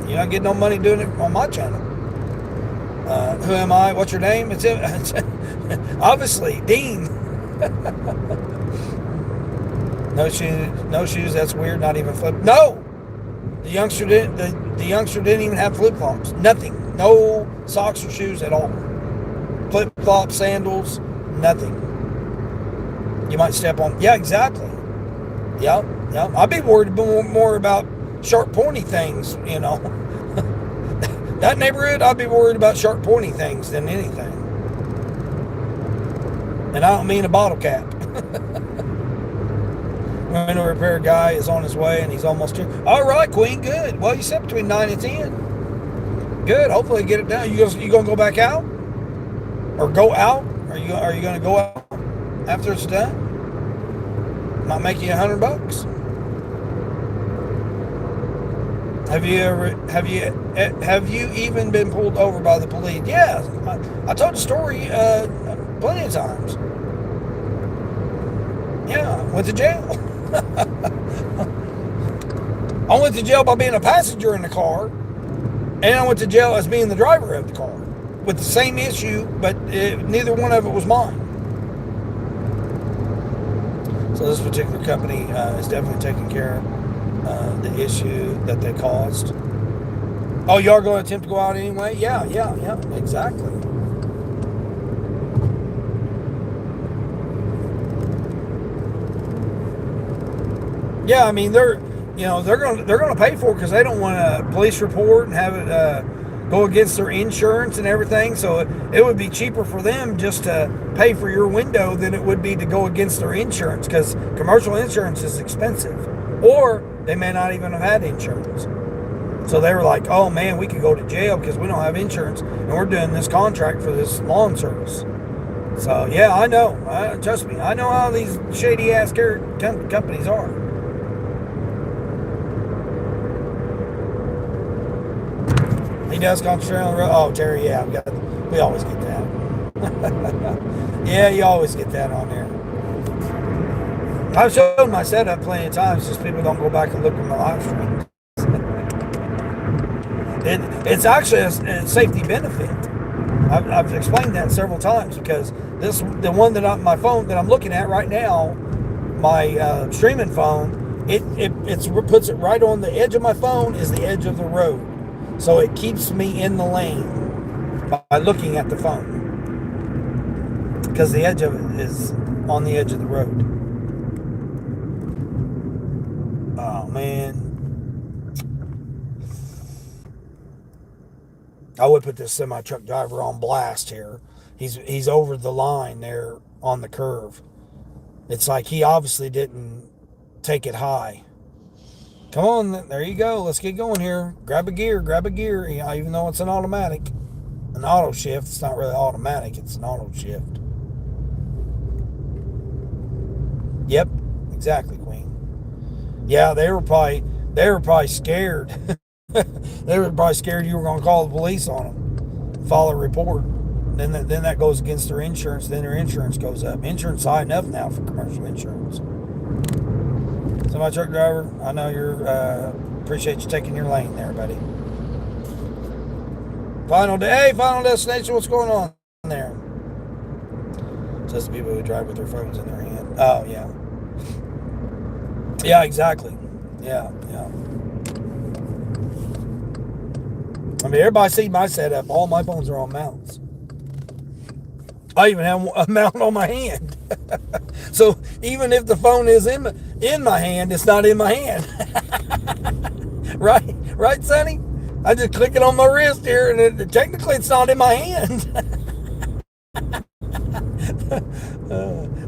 S1: You're not getting no money doing it on my channel. Who am I? What's your name? It's obviously Dean. No shoes. That's weird. Not even flip. No, the youngster didn't. The youngster didn't even have flip-flops. Nothing. No socks or shoes at all. Flip-flops, sandals, nothing. You might step on. Yeah, exactly. Yep. I'd be worried more about sharp, pointy things, you know. That neighborhood, I'd be worried about sharp, pointy things than anything. And I don't mean a bottle cap. Window repair guy is on his way, and he's almost here. All right, Queen, good. Well, you said between 9 and 10. Good. Hopefully, get it done. You gonna go back out, or go out? Are you gonna go out after it's done? Might make you $100. Have you even been pulled over by the police? Yeah, I told the story plenty of times. Yeah, went to jail. I went to jail by being a passenger in the car, and I went to jail as being the driver of the car with the same issue, but neither one of it was mine. So this particular company is definitely taking care of the issue that they caused. Oh, you are going to attempt to go out anyway? Yeah, exactly. Yeah, I mean they're going to pay for it, because they don't want a police report and have it go against their insurance and everything. So it would be cheaper for them just to pay for your window than it would be to go against their insurance, because commercial insurance is expensive, or they may not even have had insurance. So they were like, oh man, we could go to jail because we don't have insurance and we're doing this contract for this lawn service. So yeah, I know. Trust me, I know how these shady ass companies are. He does concentrate on the road. Oh, Terry, yeah, we always get that. Yeah, you always get that on there. I've shown my setup plenty of times, just people don't go back and look at my live stream. It's actually a safety benefit. I've explained that several times, because the one my phone that I'm looking at right now, my streaming phone, it puts it right on the edge of my phone is the edge of the road, so it keeps me in the lane by looking at the phone, because the edge of it is on the edge of the road. Oh man. I would put this semi truck driver on blast here. He's over the line there on the curve. It's like he obviously didn't take it high. Come on, there you go. Let's get going here. Grab a gear. Even though it's an automatic, an auto shift. It's not really automatic. It's an auto shift. Yep, exactly, Queen. Yeah, they were probably scared. They were probably scared you were going to call the police on them, file a report. Then that goes against their insurance. Then their insurance goes up. Insurance is high enough now for commercial insurance. So my truck driver, I know you're appreciate you taking your lane there, buddy. Final destination. What's going on there? Says the people who drive with their phones in their hand. Oh yeah. Yeah, exactly. Yeah. I mean, everybody see my setup. All my phones are on mounts. I even have a mount on my hand. So even if the phone is in my hand, it's not in my hand. Right, Sonny? I just click it on my wrist here, and technically it's not in my hand.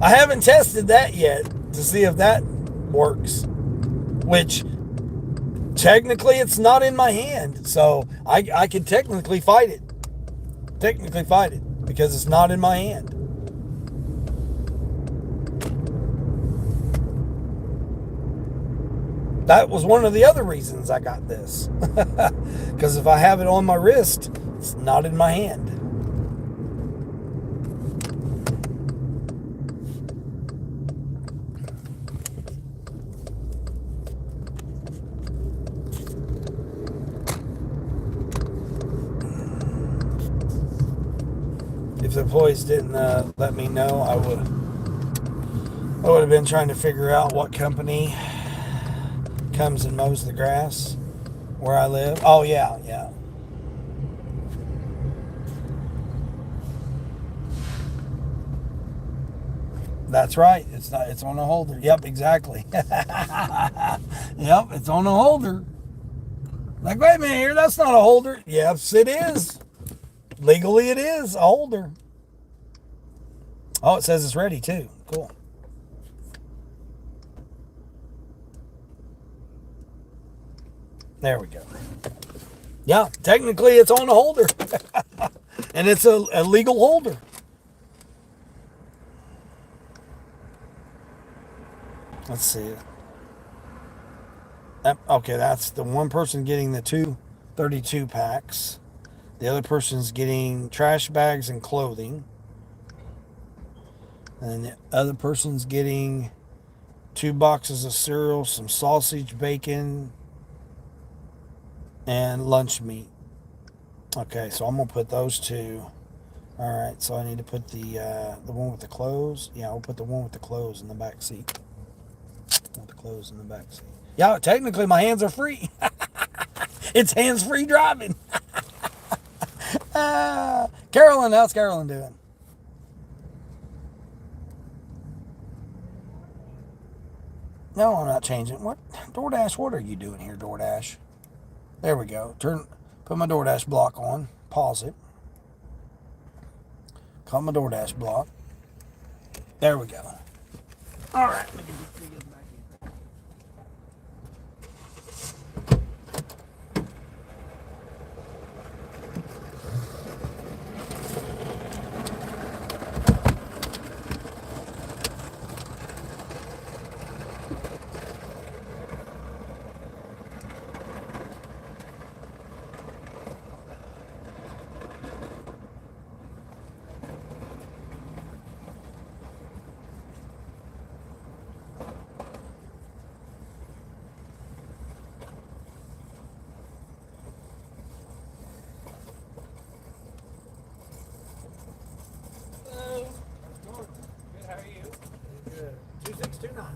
S1: I haven't tested that yet to see if that works. Which, technically, it's not in my hand, so I can technically fight it. Because it's not in my hand. That was one of the other reasons I got this. Because if I have it on my wrist, it's not in my hand. If the employees didn't let me know, I would have been trying to figure out what company comes and mows the grass where I live. Oh yeah. That's right. It's on a holder. Yep, exactly. Yep, it's on a holder. Like, wait a minute here, that's not a holder. Yes, it is. Legally, it is a holder. Oh, it says it's ready too. Cool. There we go. Yeah, technically it's on a holder. And it's a legal holder. Let's see. Okay, that's the one person getting the 232 packs. The other person's getting trash bags and clothing. And the other person's getting 2 boxes of cereal, some sausage, bacon, and lunch meat. Okay, so I'm going to put those 2. All right, so I need to put the one with the clothes. Yeah, I'll put the one with the clothes in the back seat. With the clothes in the back seat. Yeah, technically my hands are free. It's hands-free driving. Carolyn, how's Carolyn doing? No, I'm not changing. What? Doordash, what are you doing here, Doordash? There we go. Put Put my Doordash block on. Pause it. Call my Doordash block. There we go. All right. Let me get these videos back in. Good, how are you? Good. 2629.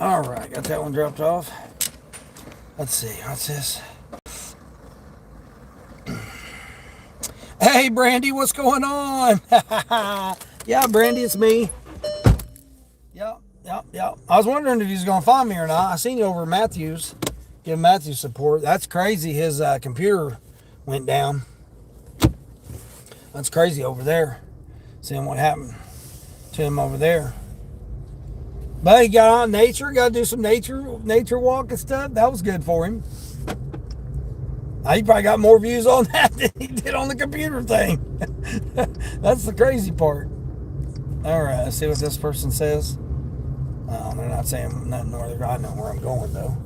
S1: All right, got that one dropped off. Let's see, what's this? Hey, Brandy, what's going on? Yeah, Brandy, it's me. Yeah, Yep, yep. I was wondering if he was going to find me or not. I seen you over at Matthews. Give Matthews support. That's crazy. His computer went down. That's crazy over there. Seeing what happened to him over there. But he got on nature. Got to do some nature walk and stuff. That was good for him. He probably got more views on that than he did on the computer thing. That's the crazy part. All right, let's see what this person says. They're not saying nothing. I know where I'm going though.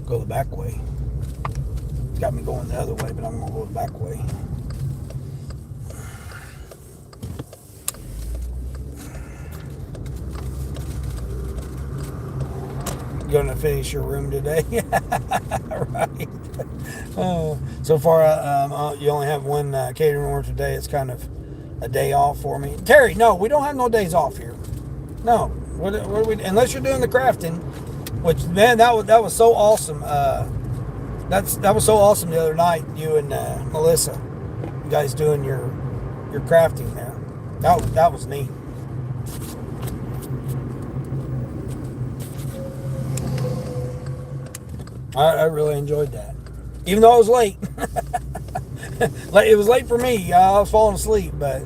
S1: Go the back way. It's got me going the other way, but I'm gonna go the back way. Going to finish your room today? Right. So far, you only have one catering order today. It's kind of a day off for me. Terry, no, we don't have no days off here. No, what are we? Unless you're doing the crafting, which man, that was so awesome. That was so awesome the other night. You and Melissa, you guys doing your crafting there. That was neat. I really enjoyed that, even though it was late. It was late for me. I was falling asleep, but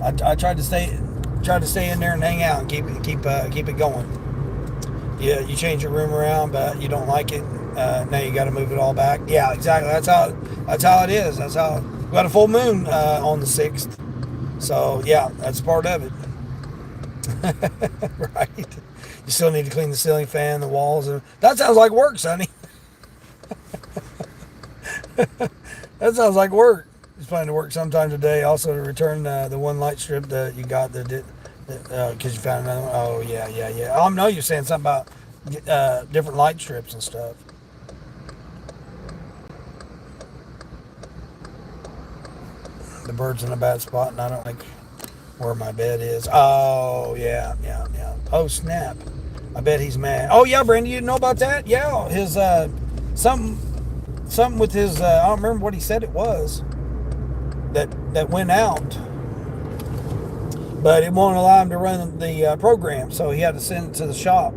S1: I tried to stay in there and hang out and keep it going. Yeah, you change your room around, but you don't like it. Now you got to move it all back. Yeah, exactly. That's how it is. That's how we got a full moon on the 6th. So yeah, that's part of it. Right. You still need to clean the ceiling fan, the walls. That sounds like work, Sonny. That sounds like work. Just planning to work sometime today. Also to return the one light strip that you got because you found another one. Oh yeah. I know you're saying something about different light strips and stuff. The bird's in a bad spot, and I don't like where my bed is. Oh yeah. Oh snap! I bet he's mad. Oh yeah, Brandy, you didn't know about that? Yeah, his something with his I don't remember what he said it was that went out, but it won't allow him to run the program, so he had to send it to the shop.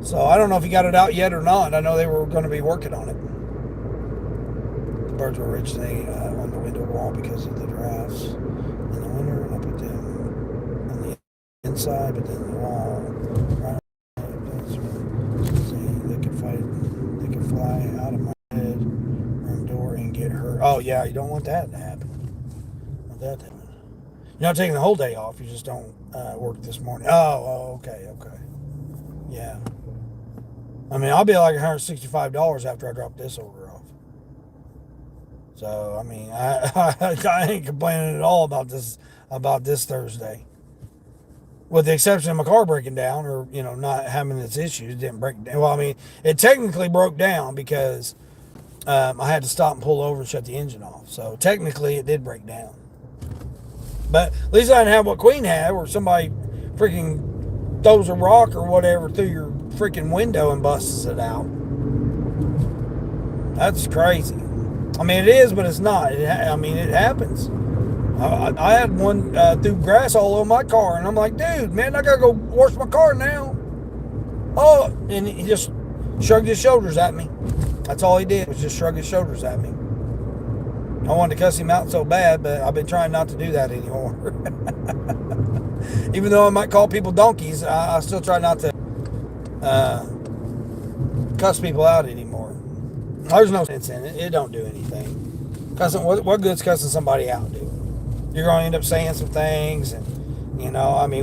S1: So I don't know if he got it out yet or not. I know they were going to be working on it. The birds were originally on the window wall because of the drafts in the winter, and I put them on the inside, but then the wall. Right, they could fly out of my bedroom door and get hurt. Oh yeah, you don't want that to happen. Want that to happen. You're not taking the whole day off. You just don't work this morning. Oh, okay. Yeah. I mean, I'll be like $165 after I drop this order off. So I mean, I ain't complaining at all about this Thursday. With the exception of my car breaking down, or not having its issues. It didn't break down. Well, I mean, it technically broke down because I had to stop and pull over and shut the engine off. So technically, it did break down. But at least I didn't have what Queen had, where somebody freaking throws a rock or whatever through your freaking window and busts it out. That's crazy. I mean, it is, but it's not. It happens. I had one threw grass all over my car, and I'm like, dude, man, I gotta go wash my car now. Oh, and he just shrugged his shoulders at me. That's all he did, was just shrug his shoulders at me. I wanted to cuss him out so bad, but I've been trying not to do that anymore. Even though I might call people donkeys, I still try not to cuss people out anymore. There's no sense in it. It don't do anything. What good's cussing somebody out do? You're going to end up saying some things, and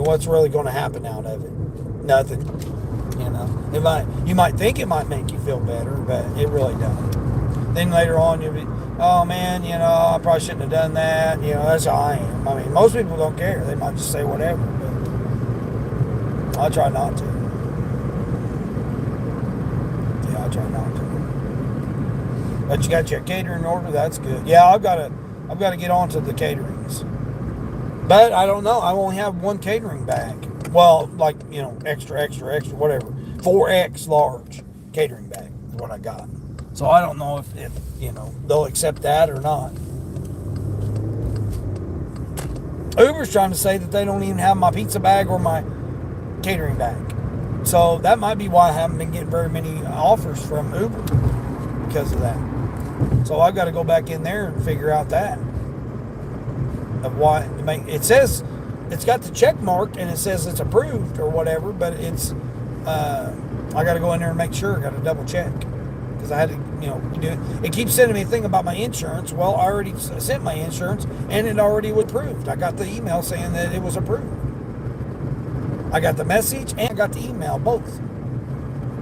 S1: what's really going to happen out of it? Nothing. You might think it might make you feel better, but it really don't. Then later on you'll be, oh man, I probably shouldn't have done that. That's how I am. I mean, most people don't care. They might just say whatever, but I try not to. Yeah, I try not to. But you got your catering order. That's good. Yeah, I've got to get on to the caterings. But I don't know. I only have one catering bag. Well, like, extra, whatever. 4X large catering bag is what I got. So I don't know if they'll accept that or not. Uber's trying to say that they don't even have my pizza bag or my catering back. So that might be why I haven't been getting very many offers from Uber because of that. So I've got to go back in there and figure out that of why it says it's got the check mark and it says it's approved or whatever, but it's I got to go in there and make sure. I got to double check because I had to, do it. It keeps sending me a thing about my insurance. Well, I already sent my insurance and it already was approved. I got the email saying that it was approved. I got the message and I got the email, both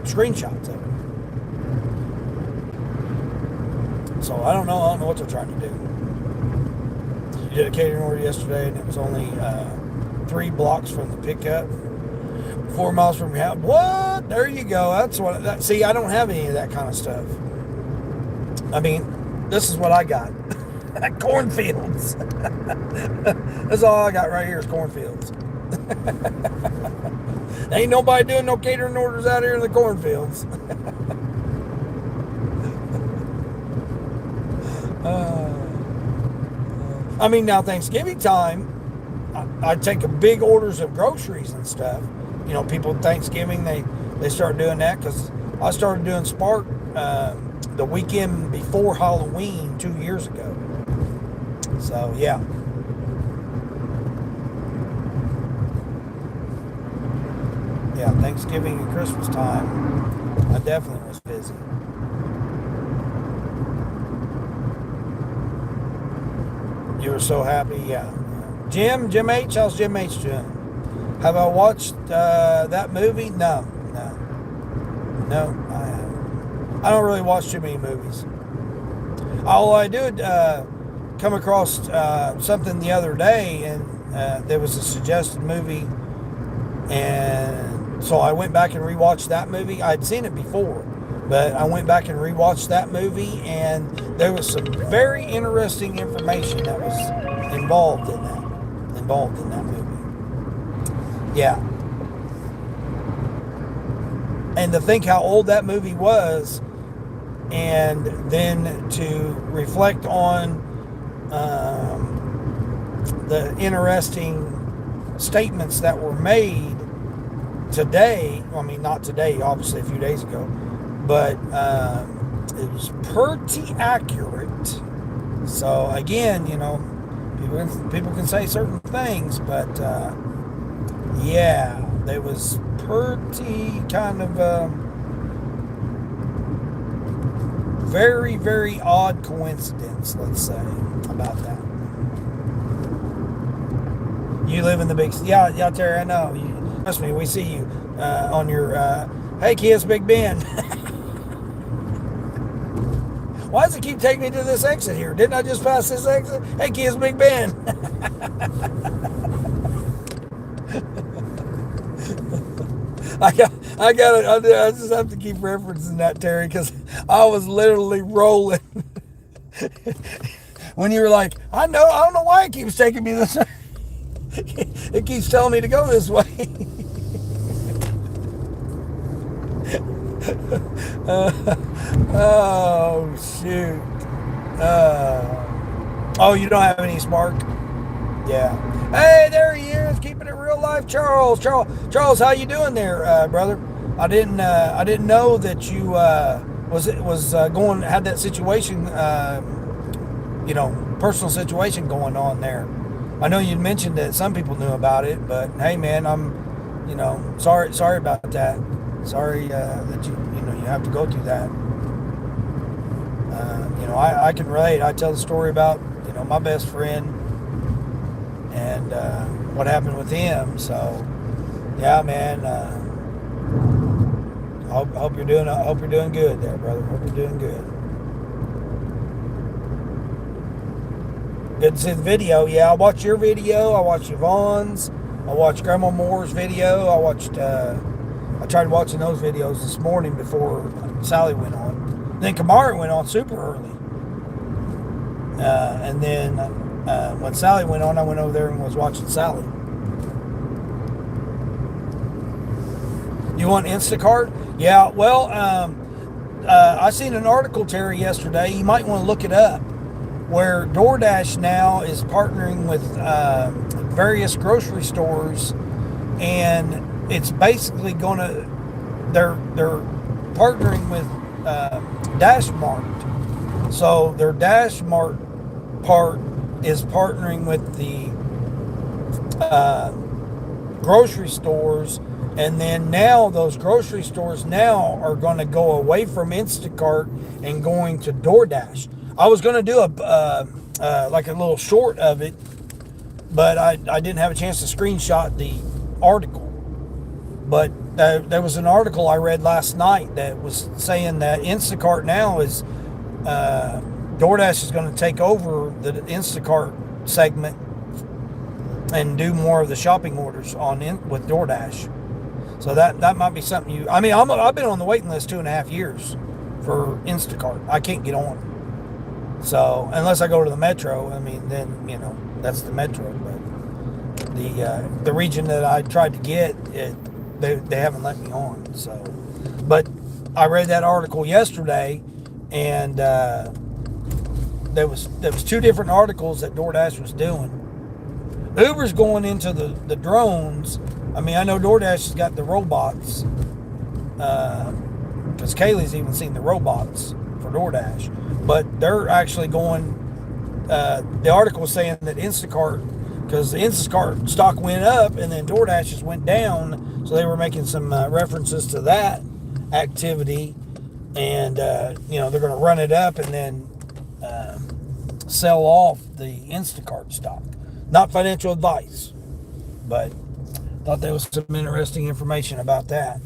S1: screenshots of it. So I don't know what they're trying to do. You did a catering order yesterday and it was only 3 blocks from the pickup, 4 miles from your house. What? There you go. That's what. See, I don't have any of that kind of stuff. I mean, this is what I got. Cornfields. That's all I got right here is cornfields. Ain't nobody doing no catering orders out here in the cornfields. I mean, now Thanksgiving time, I take big orders of groceries and stuff. People Thanksgiving, they start doing that because I started doing Spark the weekend before Halloween 2 years ago. So, yeah. Yeah, Thanksgiving and Christmas time, I definitely was busy. You were so happy, yeah. Jim H, how's Jim H doing? Have I watched that movie? No, I haven't. I don't really watch too many movies. All I did come across something the other day, and there was a suggested movie, and so I went back and rewatched that movie. I'd seen it before, but I went back and rewatched that movie, and there was some very interesting information that was involved in that movie. Yeah. And to think how old that movie was, and then to reflect on the interesting statements that were made today. I mean, not today, obviously a few days ago, but it was pretty accurate. So again, people can say certain things, but yeah, there was pretty kind of very, very odd coincidence, let's say, about that. You live in the big, yeah, Terry, I know. Trust me, we see you on your, hey kids, Big Ben. Why does it keep taking me to this exit here? Didn't I just pass this exit? Hey kids, Big Ben. I just have to keep referencing that, Terry, because I was literally rolling when you were like, I don't know why it keeps taking me this way. It keeps telling me to go this way. Oh shoot. Oh, you don't have any Spark? Yeah. Hey, there he is, keeping it real life, Charles, how you doing there, brother? I didn't know that you had that situation, personal situation going on there. I know you mentioned that some people knew about it, but hey, man, I'm, sorry about that. Sorry that you have to go through that. I can relate. I tell the story about my best friend and what happened with him. So yeah, man. I hope you're doing good there, brother. Hope you're doing good. Good to see the video. Yeah, I watched your video. I watched Yvonne's. I watched Grandma Moore's video. I tried watching those videos this morning before Sally went on. Then Kamara went on super early. And then when Sally went on, I went over there and was watching Sally. You want Instacart? Yeah, well, I seen an article, Terry, yesterday. You might want to look it up, where Doordash now is partnering with various grocery stores, and it's basically going to they're partnering with Dash Mart. So their Dash Mart part is partnering with the grocery stores, and then now those grocery stores now are going to go away from Instacart and going to DoorDash. I was going to do like a little short of it, but I didn't have a chance to screenshot the article. But there was an article I read last night that was saying that Instacart now is DoorDash is going to take over the Instacart segment and do more of the shopping orders with DoorDash. So that might be something you. I mean, I've been on the waiting list 2.5 years for Instacart. I can't get on. So unless I go to the metro, I mean, then that's the metro. But the region that I tried to get, they haven't let me on. So, but I read that article yesterday, and there was two different articles that DoorDash was doing. Uber's going into the drones. I mean, I know DoorDash has got the robots, because Kaylee's even seen the robots for DoorDash. But they're actually going, the article was saying that Instacart, because the Instacart stock went up and then DoorDash just went down. So they were making some references to that activity. And, they're going to run it up and then sell off the Instacart stock. Not financial advice, but thought there was some interesting information about that.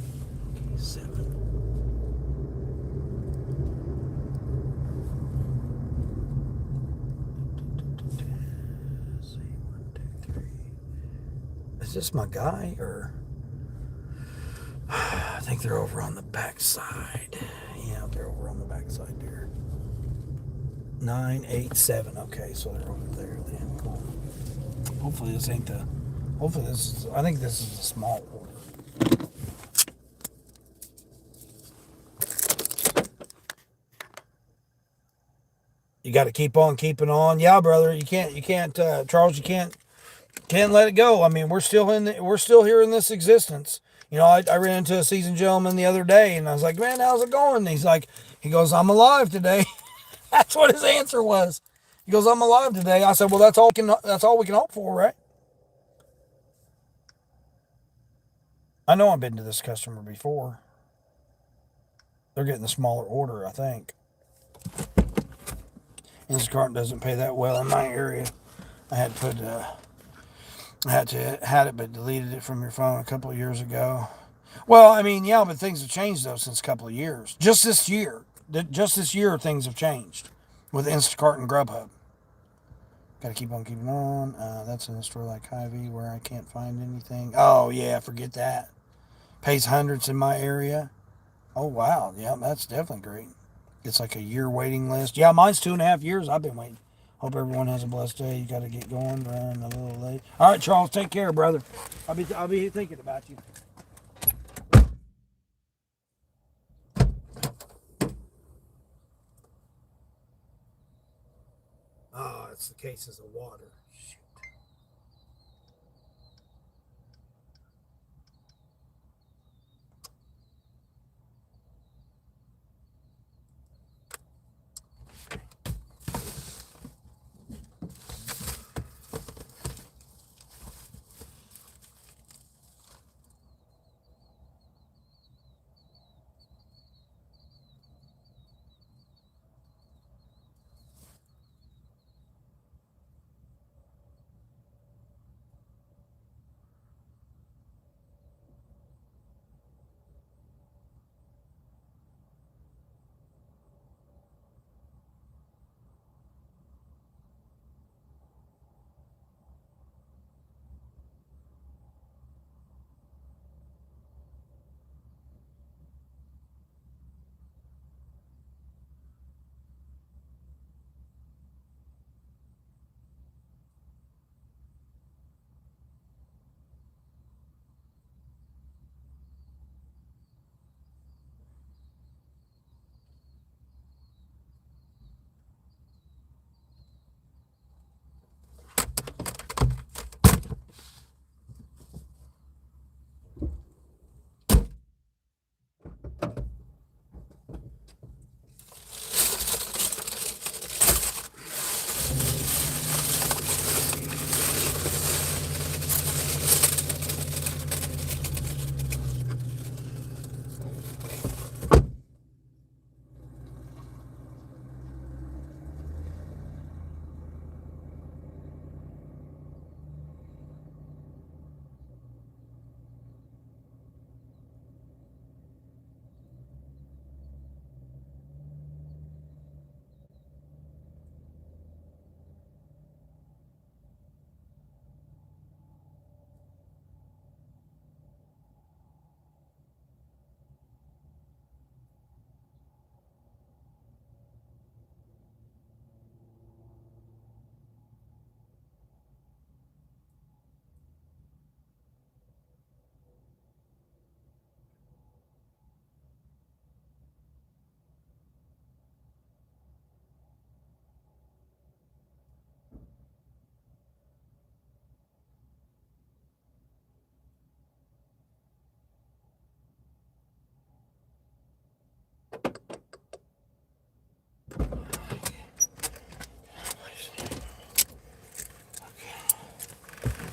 S1: Is this my guy, or I think they're over on the backside. Yeah, they're over on the backside there. 987. Okay, so they're over there then. Cool. Hopefully this ain't the. Hopefully this is. I think this is a small order. You got to keep on keeping on. Yeah, brother. You can't, Charles. You can't let it go. I mean, we're still here in this existence. I ran into a seasoned gentleman the other day, and I was like, "Man, how's it going?" And he goes, "I'm alive today." That's what his answer was. He goes, "I'm alive today." I said, "Well, that's all we can hope for, right?" I know I've been to this customer before. They're getting a smaller order, I think. Instacart doesn't pay that well in my area. I had it, but deleted it from your phone a couple of years ago. Well, I mean, yeah, but things have changed though since a couple of years. Just this year, things have changed with Instacart and Grubhub. Got to keep on keeping on. That's in a store like Hy-Vee where I can't find anything. Oh yeah, forget that. Pays hundreds in my area. Oh wow, yeah, that's definitely great. It's like a year waiting list. Yeah, mine's 2.5 years. I've been waiting. Hope everyone has a blessed day. You got to get going. Running a little late. All right, Charles. Take care, brother. I'll be thinking about you. Oh, it's the cases of water. Shoot.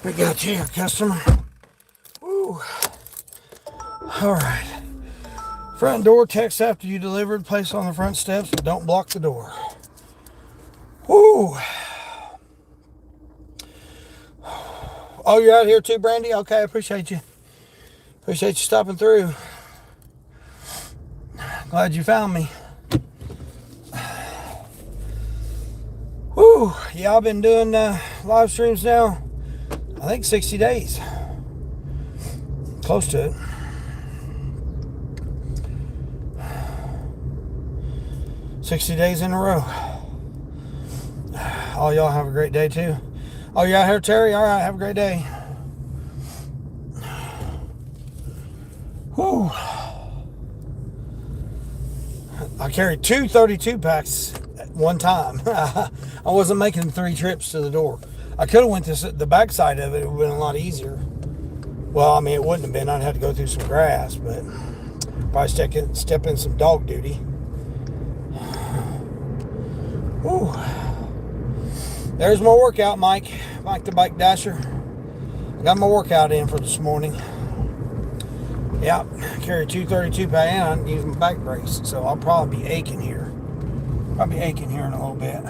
S1: We got you here, customer. Woo. All right. Front door text after you delivered. Place on the front steps, but don't block the door. Woo. Oh, you're out here too, Brandy? Okay, I appreciate you. Appreciate you stopping through. Glad you found me. Woo. Yeah, I've been doing live streams now, I think 60 days. Close to it. $60 days in a row. All y'all have a great day too. Oh, you out here, Terry? All right, have a great day. Whew. I carried 2 32 packs at one time. I wasn't making 3 trips to the door. I could have went to the back side of it. It would have been a lot easier. Well, I mean, it wouldn't have been. I'd have to go through some grass, but probably step in some dog duty. Whew. There's my workout, Mike the Bike Dasher. I got my workout in for this morning. Yeah, carry 2 32 pack and I didn't use my back brace, so I'll probably be aching here. Probably aching here in a little bit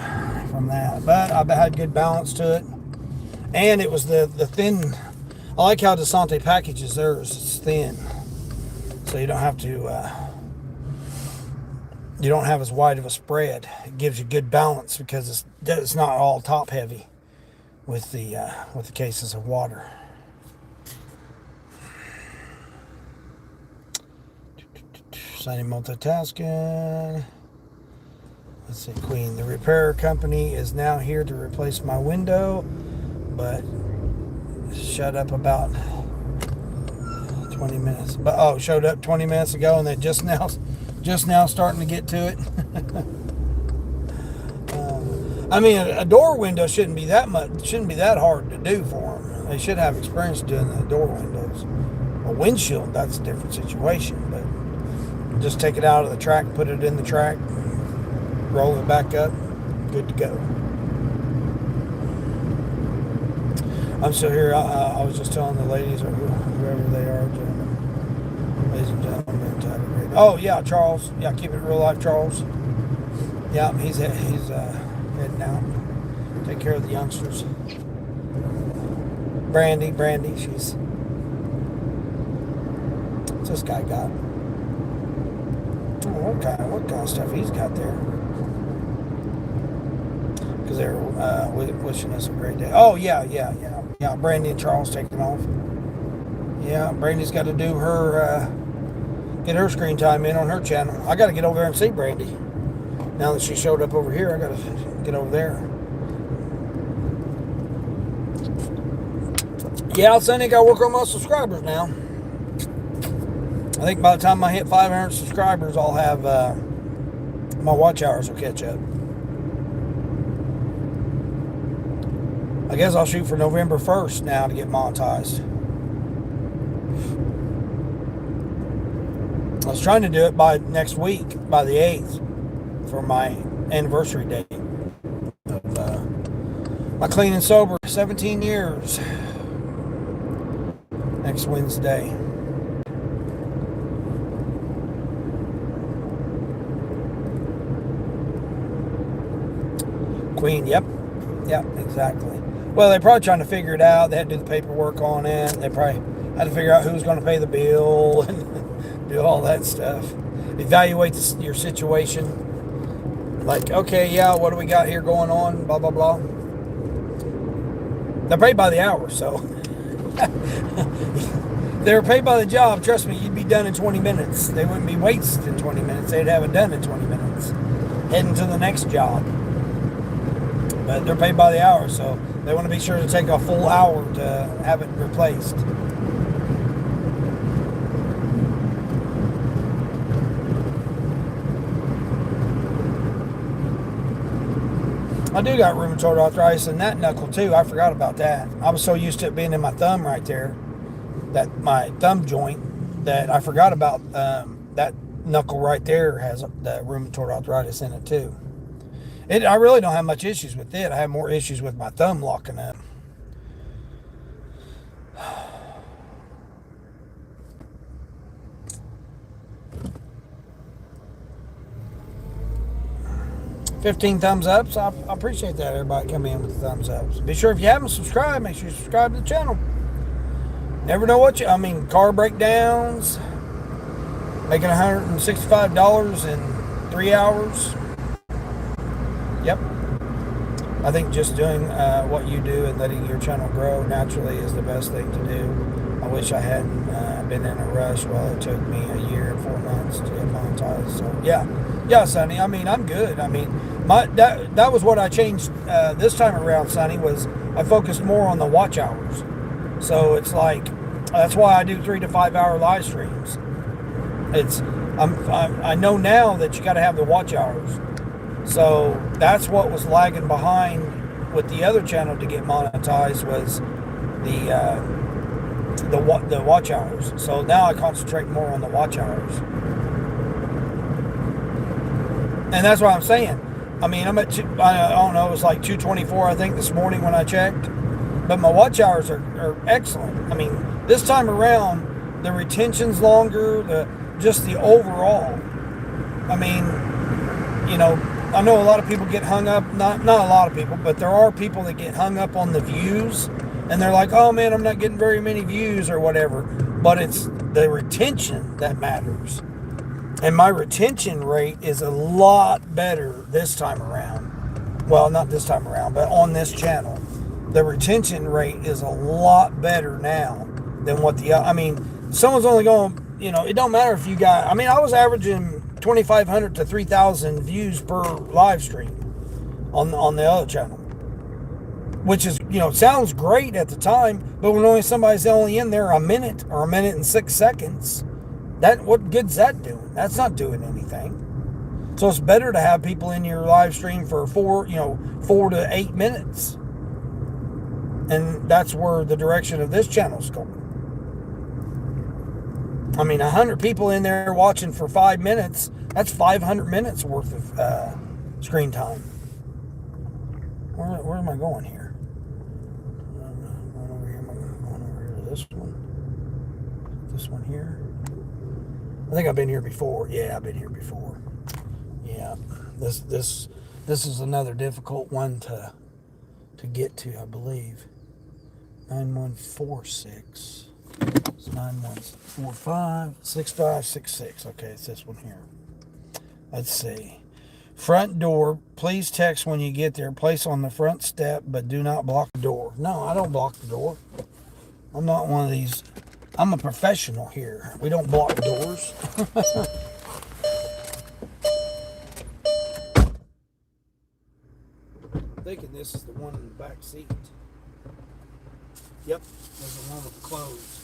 S1: from that, but I had good balance to it, and it was the thin. I like how Desante packages theirs. It's thin, so you don't have to. You don't have as wide of a spread. It gives you good balance because it's not all top heavy with the cases of water. Signing multitasking. Let's see, Queen. The repair company is now here to replace my window, but shut up about 20 minutes. But showed up 20 minutes ago, and they just now starting to get to it. I mean, a door window shouldn't be that hard to do for them. They should have experience doing the door windows. A windshield, that's a different situation, but just take it out of the track, put it in the track, roll it back up, good to go. I'm still here. I was just telling the ladies or whoever they are, gentlemen, ladies and gentlemen. Oh yeah, Charles. Yeah, keep it real life, Charles. Yeah, he's heading out. Take care of the youngsters. Brandy, what's this guy got? What kind of stuff he's got there? Because they're wishing us a great day. Oh yeah. Brandy and Charles taking off. Yeah, Brandy's got to do her get her screen time in on her channel. I got to get over there and see Brandy. Now that she showed up over here, I got to get over there. Yeah, I think I got to work on my subscribers now. I think by the time I hit 500 subscribers, I'll have my watch hours will catch up. I guess I'll shoot for November 1st now to get monetized. I was trying to do it by next week, by the 8th, for my anniversary date of my clean and sober 17 years. Next Wednesday. Queen, yep, exactly. Well, they're probably trying to figure it out. They had to do the paperwork on it. They probably had to figure out who's going to pay the bill and do all that stuff. Evaluate your situation. Like, okay, yeah, what do we got here going on? Blah, blah, blah. They're paid by the hour, so. They were paid by the job. Trust me, you'd be done in 20 minutes. They wouldn't be wasting 20 minutes. They'd have it done in 20 minutes. Heading to the next job. But they're paid by the hour, so they want to be sure to take a full hour to have it replaced. I do got rheumatoid arthritis in that knuckle too. I forgot about that. I was so used to it being in my thumb right there, that my thumb joint, that I forgot about that knuckle right there has the rheumatoid arthritis in it too. I really don't have much issues with it. I have more issues with my thumb locking up. 15 thumbs ups. I appreciate that. Everybody come in with the thumbs ups. Be sure if you haven't subscribed, make sure you subscribe to the channel. Never know what car breakdowns, making $165 in 3 hours. Yep. I think just doing what you do and letting your channel grow naturally is the best thing to do. I wish I hadn't been in a rush. Well, it took me a year and 4 months to get monetized. So yeah, Sonny. I mean, I'm good. I mean, that was what I changed this time around, Sonny. Was I focused more on the watch hours. So it's like that's why I do 3 to 5 hour live streams. I know now that you got to have the watch hours. So that's what was lagging behind with the other channel to get monetized was the watch hours. So now I concentrate more on the watch hours, and that's what I'm saying. I mean, I'm at I don't know, it was like 224 I think this morning when I checked, but my watch hours are excellent. I mean, this time around the retention's longer, just the overall. I mean, you know, I know a lot of people get hung up, not a lot of people, but there are people that get hung up on the views, and they're like, oh man, I'm not getting very many views or whatever, but it's the retention that matters. And my retention rate is a lot better this time around. Well, not this time around, but on this channel. The retention rate is a lot better now than what I mean, someone's only going, you know, it don't matter if you got, I mean, I was averaging 2,500 to 3,000 views per live stream on the other channel, which is, you know, sounds great at the time, but when somebody's only in there a minute or a minute and 6 seconds, what good's that doing? That's not doing anything. So it's better to have people in your live stream for 4 to 8 minutes, and that's where the direction of this channel's going. I mean, 100 people in there watching for 5 minutes, that's 500 minutes worth of screen time. Where am I going here? Going over here. Going over here to this one. This one here. I think I've been here before. Yeah, I've been here before. Yeah. This is another difficult one to get to, I believe. 9146. It's 9145 6566. Okay, it's this one here. Let's see. Front door, please text when you get there. Place on the front step, but do not block the door. No, I don't block the door. I'm not one of these. I'm a professional here. We don't block doors. I'm thinking this is the one in the back seat. Yep, there's the one with the clothes.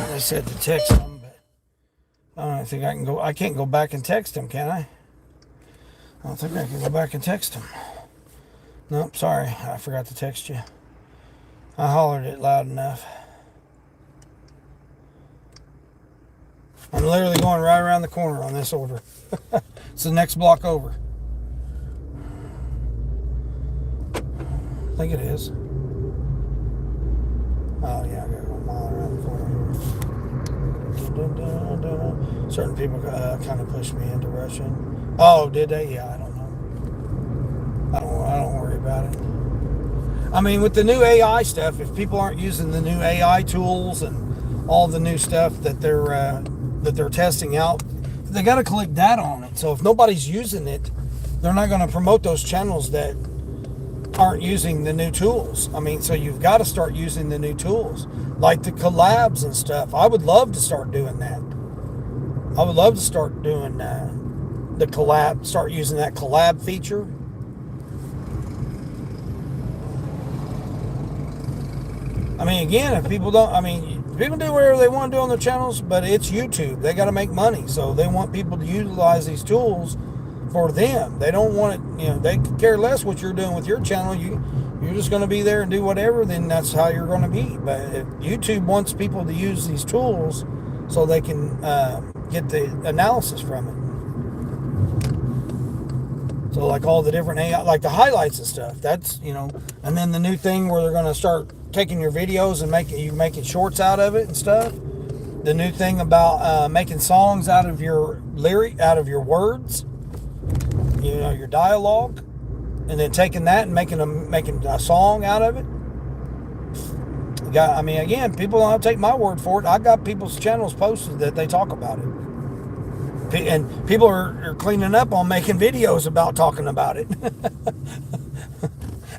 S1: I said to text him, but I don't think I can go. I can't go back and text him, can I? I don't think I can go back and text him. Nope, sorry. I forgot to text you. I hollered it loud enough. I'm literally going right around the corner on this order. It's the next block over. I think it is. Oh yeah, I gotta go a mile around the corner here. Dun, dun, dun, dun. Certain people kind of pushed me into rushing. Oh, did they? Yeah, I don't know. I don't worry about it. I mean, with the new AI stuff, if people aren't using the new AI tools and all the new stuff that they're testing out, they got to collect data on it. So if nobody's using it, they're not going to promote those channels that aren't using the new tools. I mean, so you've got to start using the new tools, like the collabs and stuff. I would love to start doing that. I would love to start doing the collab, start using that collab feature. I mean, again, if people don't, I mean, people do whatever they want to do on their channels, but it's YouTube. They got to make money, so they want people to utilize these tools for them. They don't want it, they could care less what you're doing with your channel. You're just going to be there and do whatever. Then that's how you're going to be. But if YouTube wants people to use these tools so they can get the analysis from it. So like all the different AI, like the highlights and stuff. That's and then the new thing where they're going to start taking your videos and making shorts out of it and stuff. The new thing about making songs out of your out of your words, your dialogue, and then taking that and making a song out of it. I mean, again, people don't take my word for it. I got people's channels posted that they talk about it. And people are cleaning up on making videos about talking about it.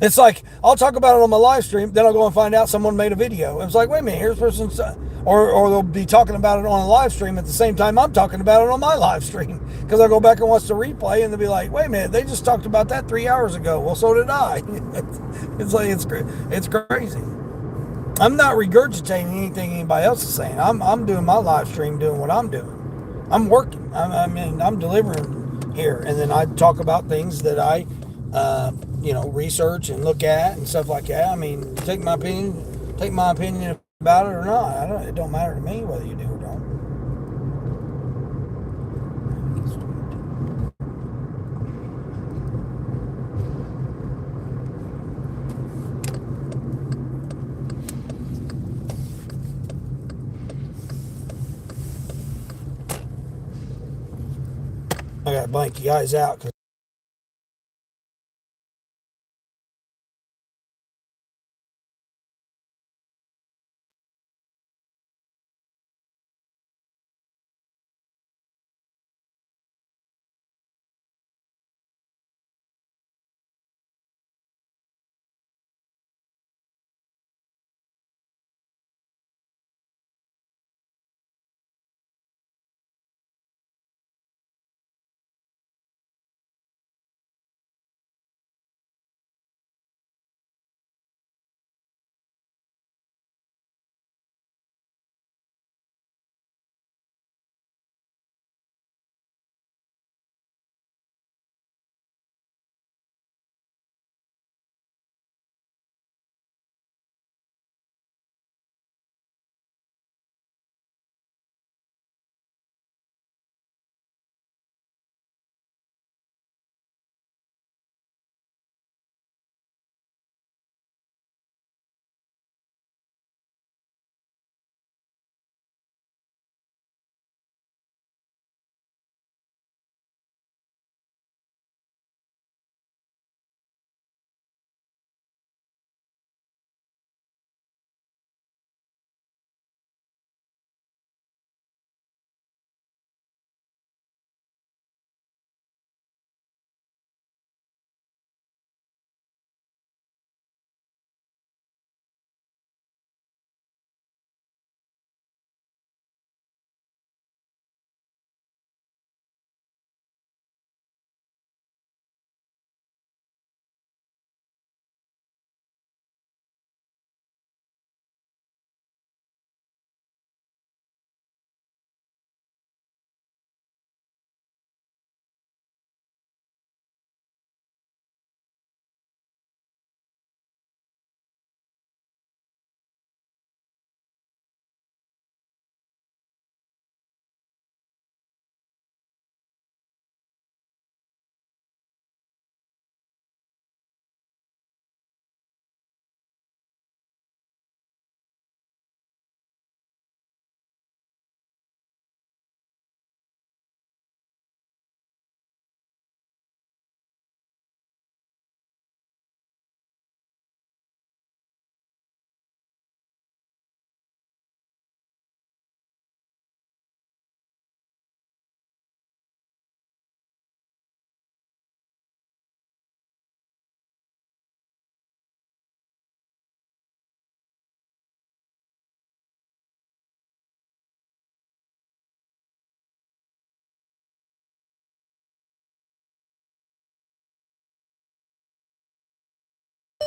S1: It's like I'll talk about it on my live stream, then I'll go and find out someone made a video. It's like, wait a minute, here's person's, or they'll be talking about it on a live stream at the same time I'm talking about it on my live stream because I go back and watch the replay and they'll be like, wait a minute, they just talked about that 3 hours ago. Well, so did I. It's like it's crazy. I'm not regurgitating anything anybody else is saying. I'm doing my live stream, doing what I'm doing. I'm working. I'm delivering here, and then I talk about things that I, research and look at and stuff like that. I mean, take my opinion about it or not. It don't matter to me whether you do or don't. I got to blank you guys out because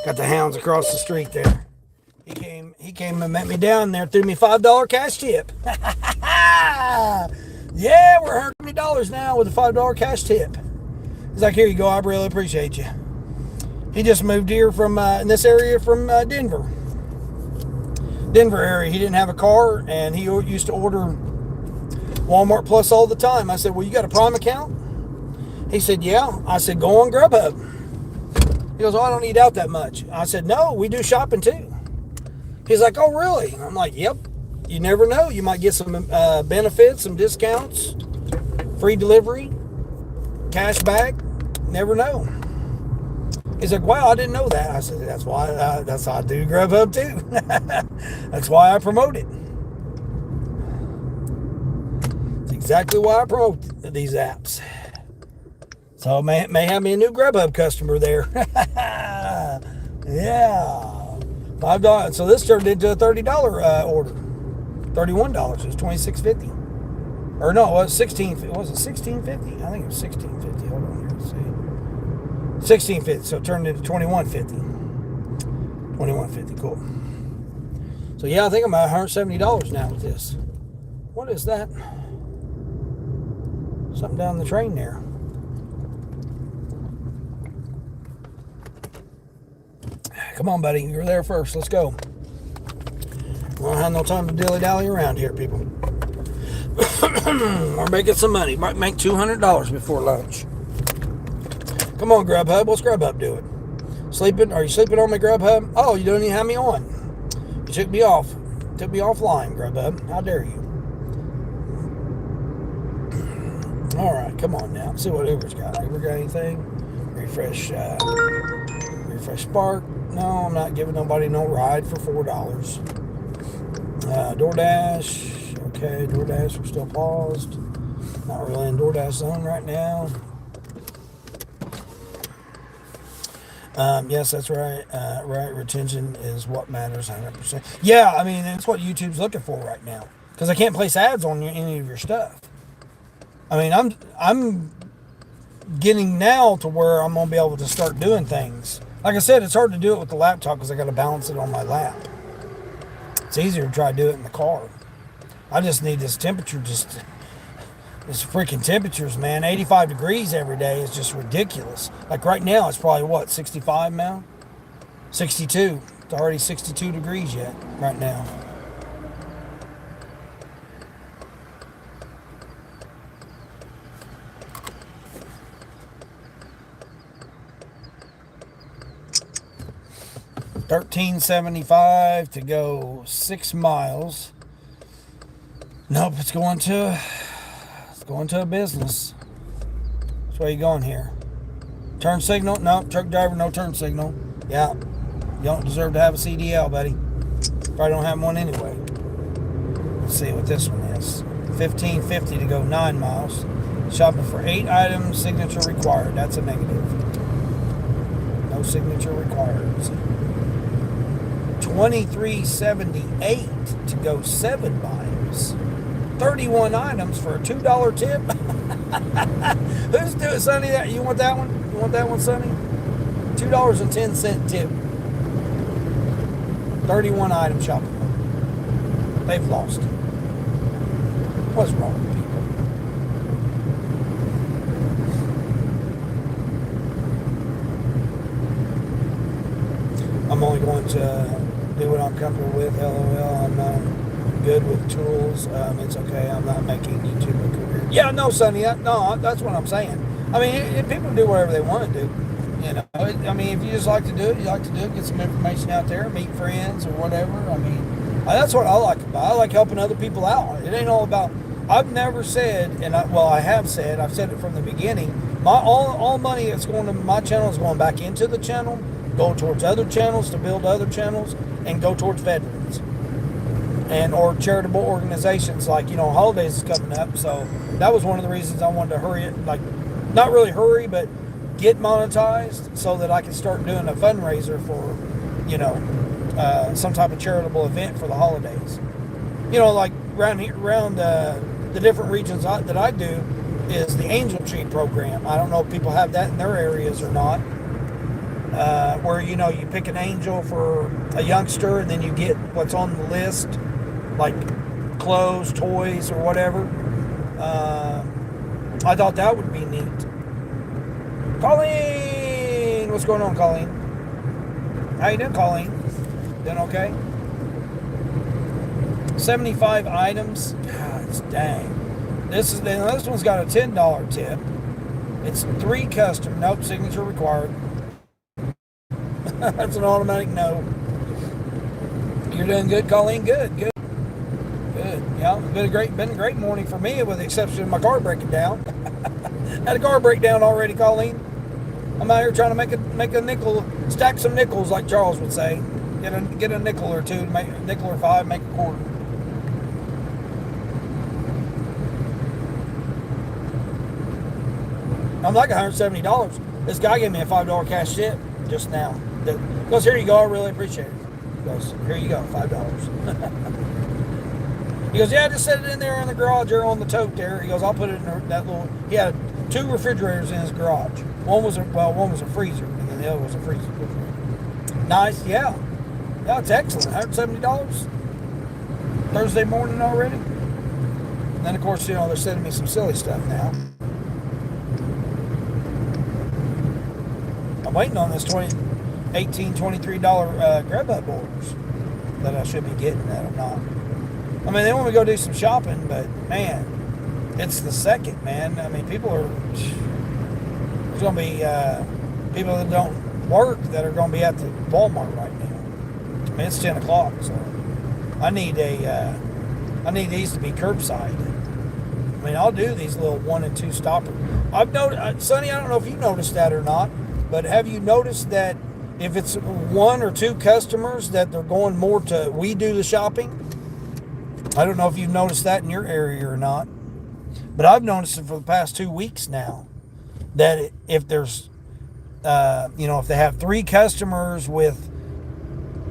S1: Got the hounds across the street there. He came and met me down there, threw me $5 cash tip. Yeah, we're $100 now with a $5 cash tip. He's like, here you go, I really appreciate you. He just moved here from in this area from Denver area. He didn't have a car, and he used to order Walmart Plus all the time. I said, well, you got a Prime account? He said, yeah. I said, go on Grubhub. He goes, oh, I don't eat out that much. I said, no, we do shopping too. He's like, oh, really? I'm like, yep. You never know. You might get some benefits, some discounts, free delivery, cash back. Never know. He's like, wow, I didn't know that. I said, that's why I do Grubhub too. That's why I promote it. It's exactly why I promote these apps. So may have me a new Grubhub customer there. Yeah. $5. So this turned into a $30 order. $31. It was $26.50. Or no, it was $16. Was it $16.50? I think it was $16.50. Hold on here. Let's see. $16.50. So it turned into $21.50. $21.50. Cool. So yeah, I think I'm at $170 now with this. What is that? Something down the train there. Come on, buddy. You're there first. Let's go. I don't have no time to dilly-dally around here, people. We're making some money. Might make $200 before lunch. Come on, Grubhub. What's Grubhub doing? Sleeping? Are you sleeping on my Grubhub? Oh, you don't even have me on. You took me off. Took me offline, Grubhub. How dare you? All right, come on now. Let's see what Uber's got. Uber got anything? Refresh Spark. No, I'm not giving nobody no ride for $4. Doordash. Okay, Doordash, we're still paused. Not really in Doordash zone right now. Yes, that's right. Right, retention is what matters 100%. Yeah, I mean, that's what YouTube's looking for right now. Because I can't place ads on any of your stuff. I mean, I'm getting now to where I'm going to be able to start doing things. Like I said, it's hard to do it with the laptop because I got to balance it on my lap. It's easier to try to do it in the car. I just need this temperature, this freaking temperatures, man. 85 degrees every day is just ridiculous. Like right now, it's probably what, 65 now? 62. It's already 62 degrees yet, right now. $13.75 to go 6 miles. Nope, it's going to a business. That's where you going here. Turn signal? Nope, truck driver, no turn signal. Yeah, you don't deserve to have a CDL, buddy. Probably don't have one anyway. Let's see what this one is. $15.50 to go 9 miles. Shopping for 8 items, signature required. That's a negative. No signature required. $23.78 to go 7 miles. 31 items for a $2 tip. Who's doing, Sonny? You want that one? You want that one, Sonny? $2.10 tip. 31 item shopping. They've lost. What's wrong with people? I'm only going to do what I'm comfortable with. LOL. I'm not good with tools. It's okay. I'm not making YouTube a career. Yeah, no, Sonny. No, that's what I'm saying. I mean, people do whatever they want to do. You know, I mean, if you just like to do it, you like to do it. Get some information out there, meet friends or whatever. I mean, that's what I like about it. I like helping other people out. It ain't all about. I've never said, I have said. I've said it from the beginning. All money that's going to my channel is going back into the channel, go towards other channels to build other channels, and go towards veterans and or charitable organizations. Like, holidays is coming up, so that was one of the reasons I wanted to hurry it, like not really hurry, but get monetized so that I can start doing a fundraiser for some type of charitable event for the holidays. Like around the different regions that I do is the Angel Tree program. I don't know if people have that in their areas or not. where you pick an angel for a youngster, and then you get what's on the list, like clothes, toys, or whatever. I thought that would be neat. Colleen, what's going on, Colleen? How you doing, Colleen? Doing okay? 75 items. God dang. This one's got a $10 tip. It's 3 custom. Nope, signature required. That's an automatic no. You're doing good, Colleen. Good. Yeah, been a great morning for me, with the exception of my car breaking down. Had a car breakdown already, Colleen. I'm out here trying to make a nickel, stack some nickels, like Charles would say. Get a nickel or two, make a nickel or 5, make a quarter. I'm like $170. This guy gave me a $5 cash tip just now. Goes, here you go, I really appreciate it. Goes, here you go, $5. He goes, yeah, just set it in there in the garage or on the tote there. He goes, I'll put it in that little. He had 2 refrigerators in his garage. One was a freezer, and then the other was a freezer. Nice, yeah. Yeah, it's excellent. $170 Thursday morning already. And then of course, they're sending me some silly stuff now. I'm waiting on this $23 Grubhub orders that I should be getting that I'm not. I mean, they want me to go do some shopping, but man, it's the second, man. I mean, there's going to be people that don't work that are going to be at the Walmart right now. I mean, it's 10 o'clock, so I need these to be curbside. I mean, I'll do these little 1 and 2 stoppers. I've noticed, Sonny, I don't know if you noticed that or not, but have you noticed that if it's 1 or 2 customers that they're going more to we do the shopping? I don't know if you've noticed that in your area or not, but I've noticed it for the past 2 weeks now, that if there's, if they have 3 customers with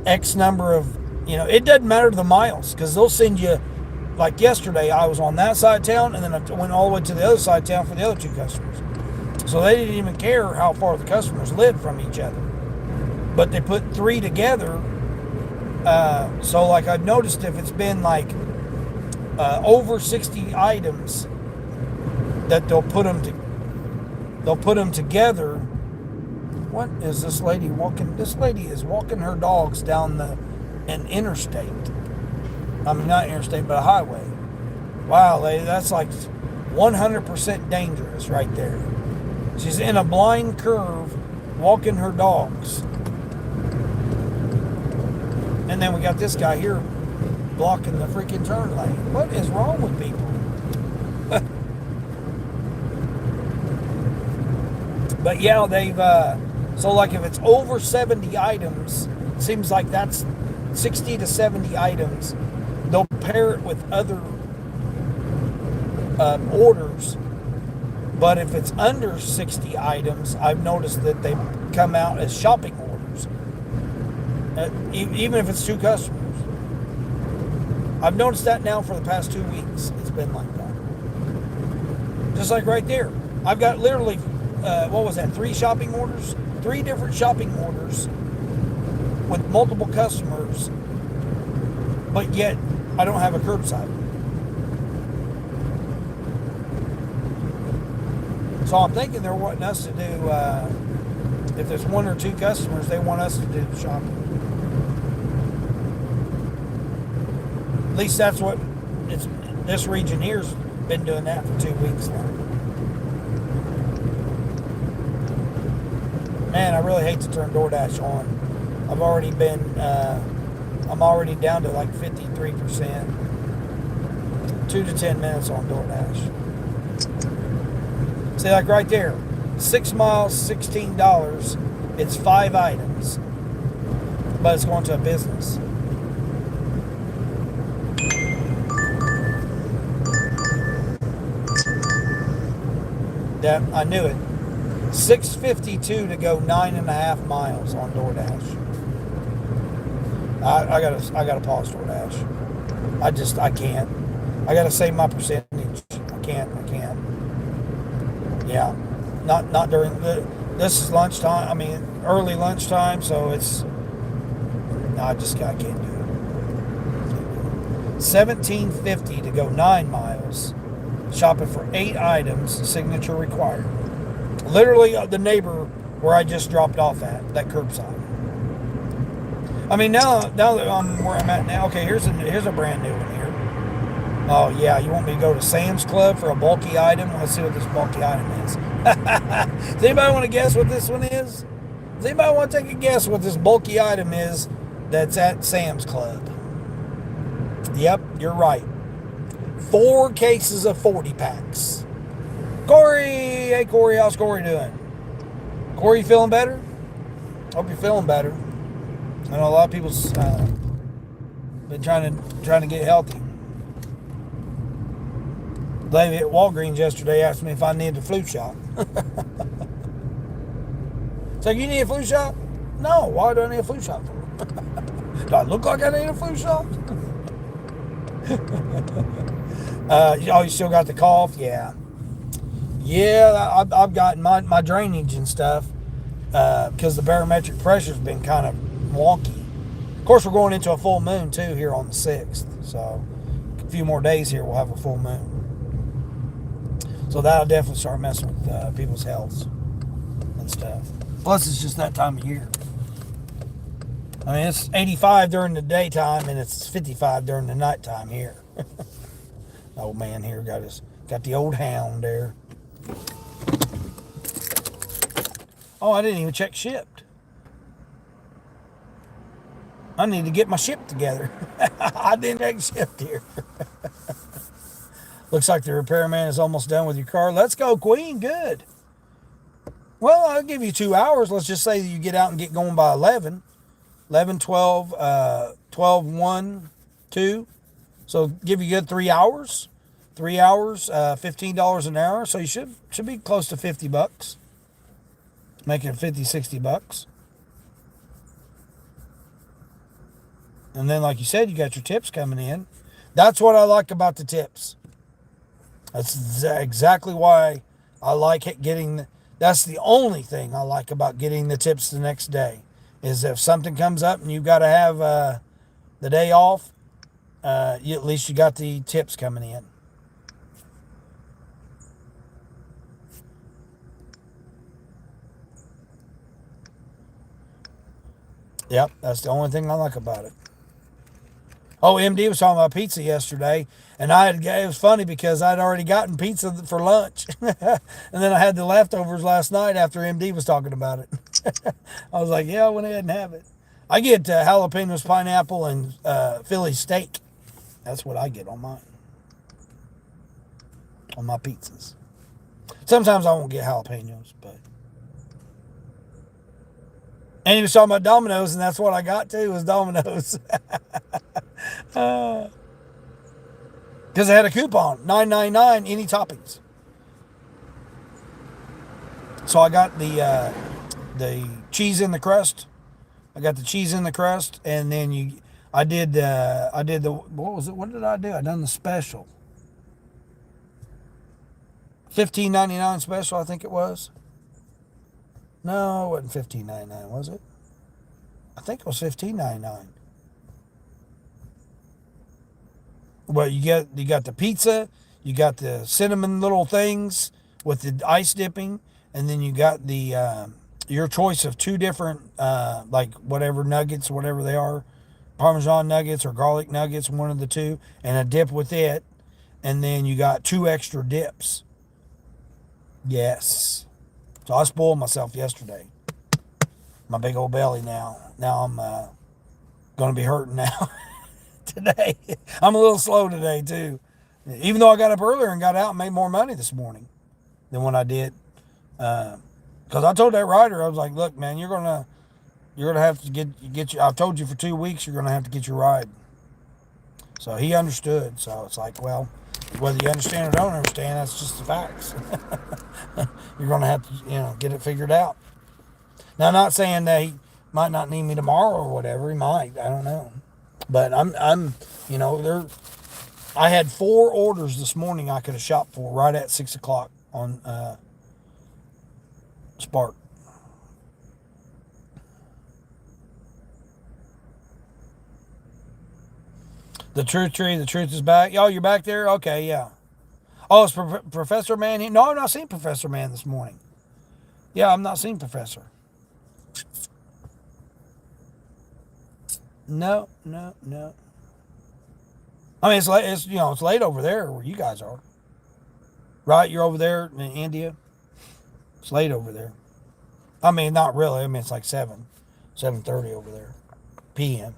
S1: X number of, it doesn't matter the miles, because they'll send you, like yesterday, I was on that side of town, and then I went all the way to the other side of town for the other 2 customers. So they didn't even care how far the customers lived from each other. But they put 3 together. So like I've noticed, if it's been like over 60 items, that they'll put them together. What is this lady walking? This lady is walking her dogs down an interstate. I mean, not interstate, but a highway. Wow, lady, that's like 100% dangerous right there. She's in a blind curve walking her dogs. And then we got this guy here blocking the freaking turn lane. What is wrong with people? But yeah, they've so like if it's over 70 items, it seems like that's 60 to 70 items, they'll pair it with other orders. But if it's under 60 items, I've noticed that they come out as shopping orders, even if it's 2 customers. I've noticed that now for the past 2 weeks. It's been like that. Just like right there. I've got literally, 3 shopping orders? 3 different shopping orders with multiple customers, but yet I don't have a curbside. So I'm thinking they're wanting us to do, if there's 1 or 2 customers, they want us to do the shopping. At least that's what this region here's been doing that for 2 weeks now. Man, I really hate to turn Doordash on. I'm already down to like 53%. 2 to 10 minutes on Doordash. See, like right there, 6 miles, $16. It's 5 items, but it's going to a business. That I knew it. $6.52 to go 9.5 miles on Doordash. I gotta pause Doordash. I can't. I gotta save my percentage. I can't. Yeah. Not during the This is lunchtime. I mean, early lunchtime, so it's. No, I can't do it. 1750 to go 9 miles. Shopping for 8 items. Signature required. Literally, the neighbor where I just dropped off at that curbside. I mean, now that I'm where I'm at now. Okay, here's a brand new one here. Oh yeah, you want me to go to Sam's Club for a bulky item? Let's see what this bulky item is. Does anybody want to guess what this one is? Does anybody want to take a guess what this bulky item is that's at Sam's Club? Yep, you're right. 4 cases of 40 packs. Corey, hey Corey, how's Corey doing? Corey, you feeling better? Hope you're feeling better. I know a lot of people's been trying to get healthy. Lady at Walgreens yesterday asked me if I needed a flu shot. So you need a flu shot? No. Why do I need a flu shot for? Do I look like I need a flu shot? Oh, you still got the cough? Yeah. Yeah, I've gotten my drainage and stuff because the barometric pressure's been kind of wonky. Of course, we're going into a full moon too here on the 6th. So a few more days here, we'll have a full moon. So that'll definitely start messing with people's health and stuff. Plus, it's just that time of year. I mean, it's 85 during the daytime and it's 55 during the nighttime here. Old man here got the old hound there. Oh, I didn't even check shipped. I need to get my ship together. I didn't check shipped here. Looks like the repairman is almost done with your car. Let's go, Queen. Good. Well, I'll give you 2 hours. Let's just say that you get out and get going by 11. 11, 12, 12, 1, 2. So give you a good 3 hours. 3 hours, $15 an hour. So you should be close to $50. Making it $50, $60. And then, like you said, you got your tips coming in. That's what I like about the tips. That's exactly why I like getting. That's the only thing I like about getting the tips the next day. Is if something comes up and you've got to have the day off, at least you got the tips coming in. Yep, that's the only thing I like about it. Oh, MD was talking about pizza yesterday, and it was funny because I'd already gotten pizza for lunch, and then I had the leftovers last night after MD was talking about it. I was like, yeah, I went ahead and have it. I get jalapenos, pineapple, and Philly steak. That's what I get on my pizzas. Sometimes I won't get jalapenos, but. And he was talking about Domino's, and that's what I got too, was Domino's. Because I had a coupon, $9.99 any toppings. So I got the cheese in the crust. I got the cheese in the crust, and then I did the what was it? What did I do? I done the special, $15.99 special, I think it was. No, it wasn't $15.99, was it? I think it was $15.99. Well, you got the pizza, you got the cinnamon little things with the ice dipping, and then you got the your choice of 2 different like whatever nuggets, whatever they are, Parmesan nuggets or garlic nuggets, one of the 2, and a dip with it, and then you got 2 extra dips. Yes. So I spoiled myself yesterday. My big old belly now. Now I'm going to be hurting now today. I'm a little slow today too. Even though I got up earlier and got out and made more money this morning than when I did. Because I told that rider, I was like, look, man, you're gonna have to get I've told you for 2 weeks you're gonna have to get your ride. So he understood. So it's like, well, whether you understand or don't understand, that's just the facts. You're going to have to, get it figured out. Now, I'm not saying that he might not need me tomorrow or whatever. He might. I don't know. But I had 4 orders this morning I could have shopped for right at 6 o'clock on Spark. The truth tree, the truth is back. Oh, you're back there? Okay, yeah. Oh, it's Professor Man here? No, I've not seen Professor Man this morning. Yeah, I've not seen Professor. No, no, no. I mean, it's late. It's late over there where you guys are, right? You're over there in India. It's late over there. I mean, not really. I mean, it's like 7:30 over there, p.m.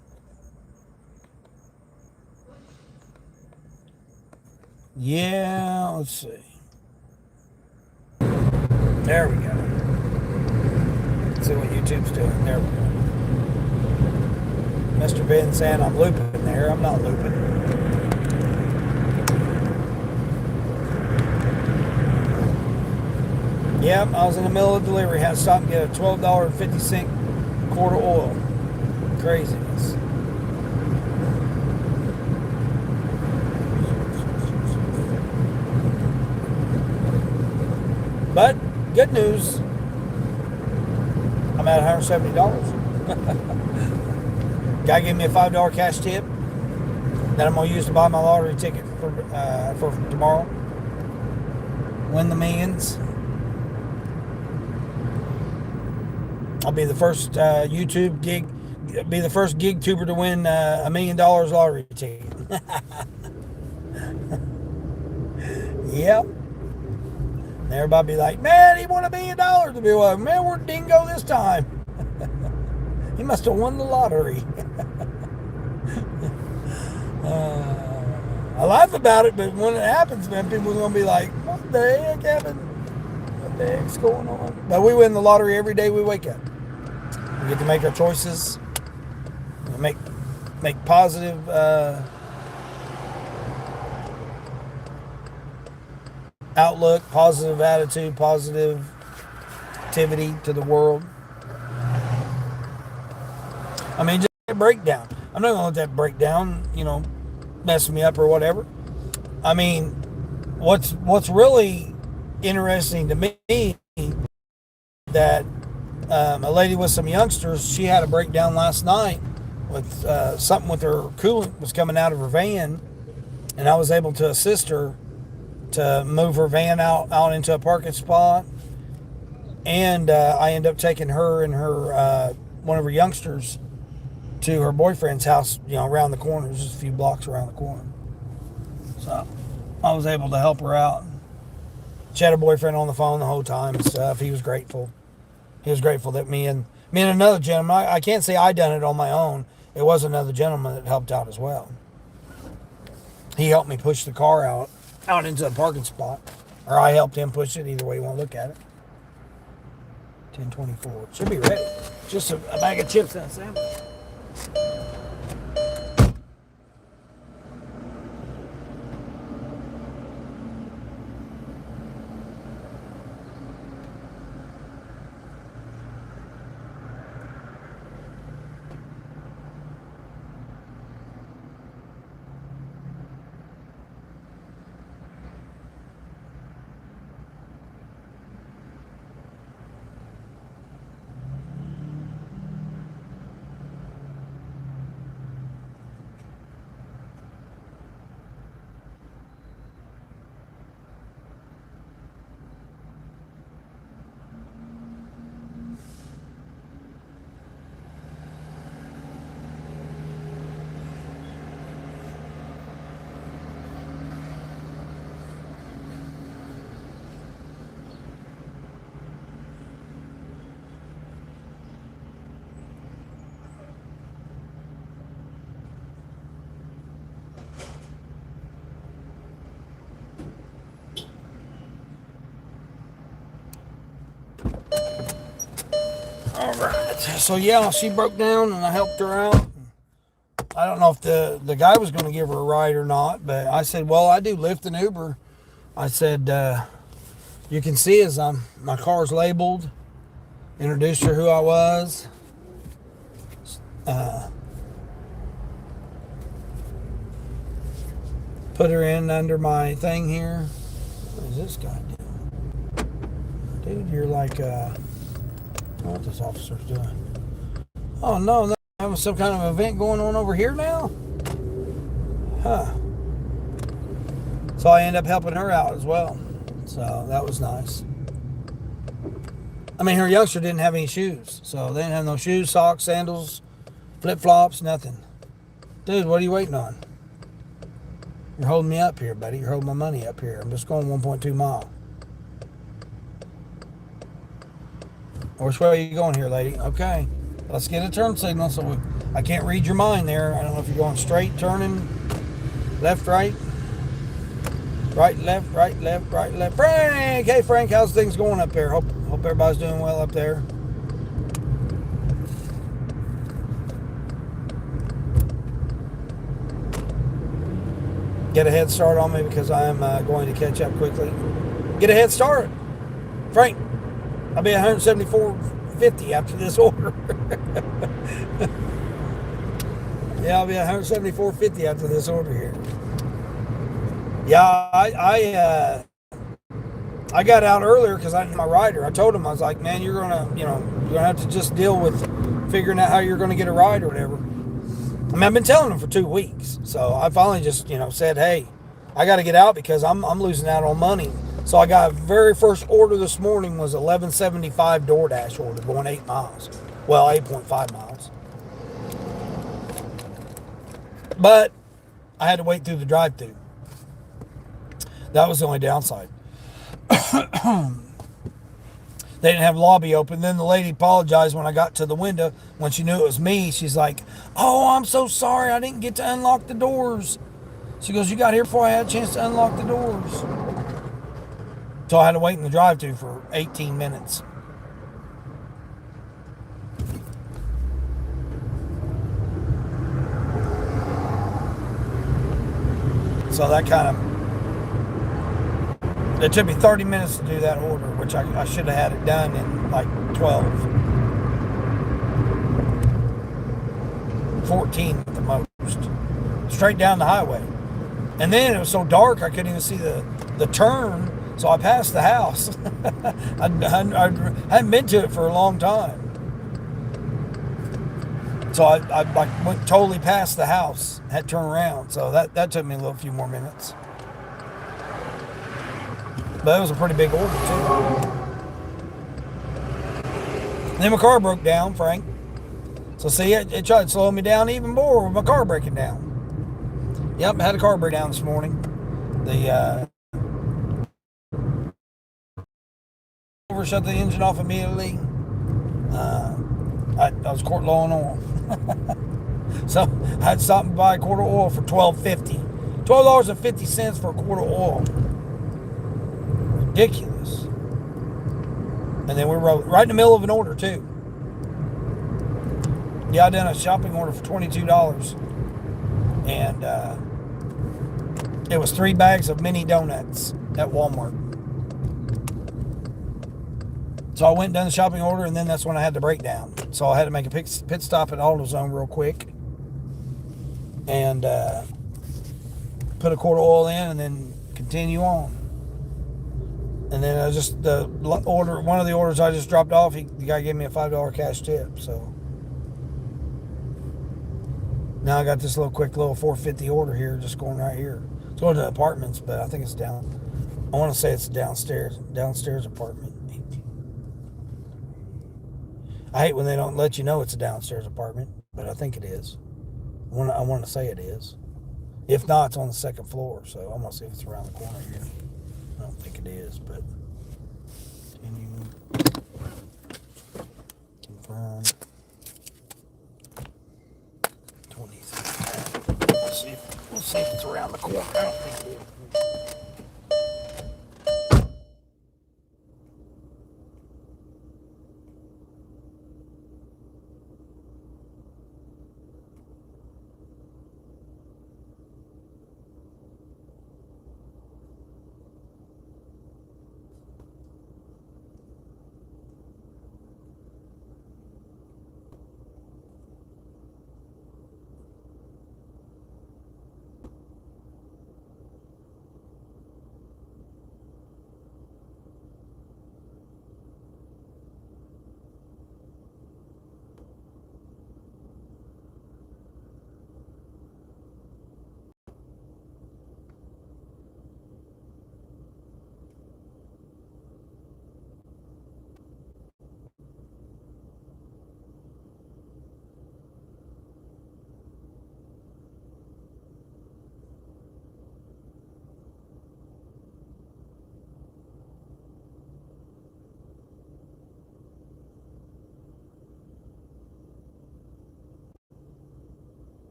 S1: Yeah, let's see. There we go. Let's see what YouTube's doing. There we go. Mr. Ben saying I'm looping there. I'm not looping. Yep, I was in the middle of delivery. Had to stop and get a $12.50 quart of oil. Craziness. But good news, I'm at $170. Guy gave me a $5 cash tip that I'm gonna use to buy my lottery ticket for tomorrow. Win the millions. I'll be the first YouTube gig. Be the first gig tuber to win $1 million lottery ticket. Yep. And everybody be like, man, he won $1 million. To be like, man, where'd Dingo this time? He must have won the lottery. I laugh about it, but when it happens, man, people are going to be like, what the heck happened? What the heck's going on? But we win the lottery every day we wake up. We get to make our choices. We make positive outlook, positive attitude, positive activity to the world. I mean, just a breakdown. I'm not going to let that breakdown, mess me up or whatever. I mean, what's really interesting to me that a lady with some youngsters, she had a breakdown last night with something with her coolant was coming out of her van, and I was able to assist her to move her van out into a parking spot, and I ended up taking her and her one of her youngsters to her boyfriend's house, around the corner. It was just a few blocks around the corner. So I was able to help her out. She had her boyfriend on the phone the whole time and stuff. He was grateful. He was grateful that me and another gentleman, I can't say I done it on my own. It was another gentleman that helped out as well. He helped me push the car out into the parking spot. Or I helped him push it, either way you want to look at it. 10:24. Should be ready. Just a bag of chips and a sandwich. All right. So yeah, she broke down and I helped her out. I don't know if the guy was going to give her a ride or not, but I said, well, I do Lyft and Uber. I said, you can see as my car's labeled. Introduced her who I was. Put her in under my thing here. What is this guy doing? Dude, you're like, what this officer's doing? Oh no, they're having some kind of event going on over here now? Huh. So I ended up helping her out as well. So that was nice. I mean, her youngster didn't have any shoes. So they didn't have no shoes, socks, sandals, flip-flops, nothing. Dude, what are you waiting on? You're holding me up here, buddy. You're holding my money up here. I'm just going 1.2 mile. Which way are you going here, lady? Okay. Let's get a turn signal. I can't read your mind there. I don't know if you're going straight, turning, left, right. Right, left, right, left, right, left. Frank! Hey, Frank, how's things going up there? Hope everybody's doing well up there. Get a head start on me because I am going to catch up quickly. Get a head start. Frank, I'll be 174.50 after this order. Yeah, I'll be 174.50 after this order here. Yeah, I got out earlier because I need my rider. I told him, I was like, man, you're gonna have to just deal with figuring out how you're gonna get a ride or whatever. I mean, I've been telling him for 2 weeks, so I finally just said, hey, I got to get out because I'm losing out on money. So I got very first order this morning was 1175 Doordash order going 8 miles. Well, 8.5 miles. But I had to wait through the drive-thru. That was the only downside. They didn't have lobby open. Then the lady apologized when I got to the window. When she knew it was me, she's like, oh, I'm so sorry. I didn't get to unlock the doors. She goes, you got here before I had a chance to unlock the doors. So I had to wait in the drive-thru for 18 minutes. So that kind of... It took me 30 minutes to do that order, which I should have had it done in like 12. 14 at the most. Straight down the highway. And then it was so dark I couldn't even see the turn, so I passed the house. I hadn't been to it for a long time. So I went totally past the house, had to turn around. So that took me a few more minutes. But it was a pretty big order, too. And then my car broke down, Frank. So, see, it tried to slow me down even more with my car breaking down. Yep, I had a car breakdown this morning. The shut the engine off immediately. I was low on oil. So, I had to stop and buy a quart of oil for $12.50. $12.50 for a quart of oil. Ridiculous. And then we were right in the middle of an order too. Yeah, I done a shopping order for $22, and it was 3 bags of mini donuts at Walmart. So I went and done the shopping order, and then that's when I had the breakdown. So I had to make a pit stop at AutoZone real quick, and put a quart of oil in, and then continue on. And then one of the orders I just dropped off, the guy gave me a $5 cash tip. So now I got this quick little $4.50 order here, just going right here. It's going to the apartments, but I think it's down. I want to say it's a downstairs apartment. I hate when they don't let you know it's a downstairs apartment, but I think it is. I want to say it is. If not, it's on the 2nd floor. So I'm gonna see if it's around the corner here. I don't think it is, but continue. Confirm. 23. We'll see if it's around the corner. I don't think it is.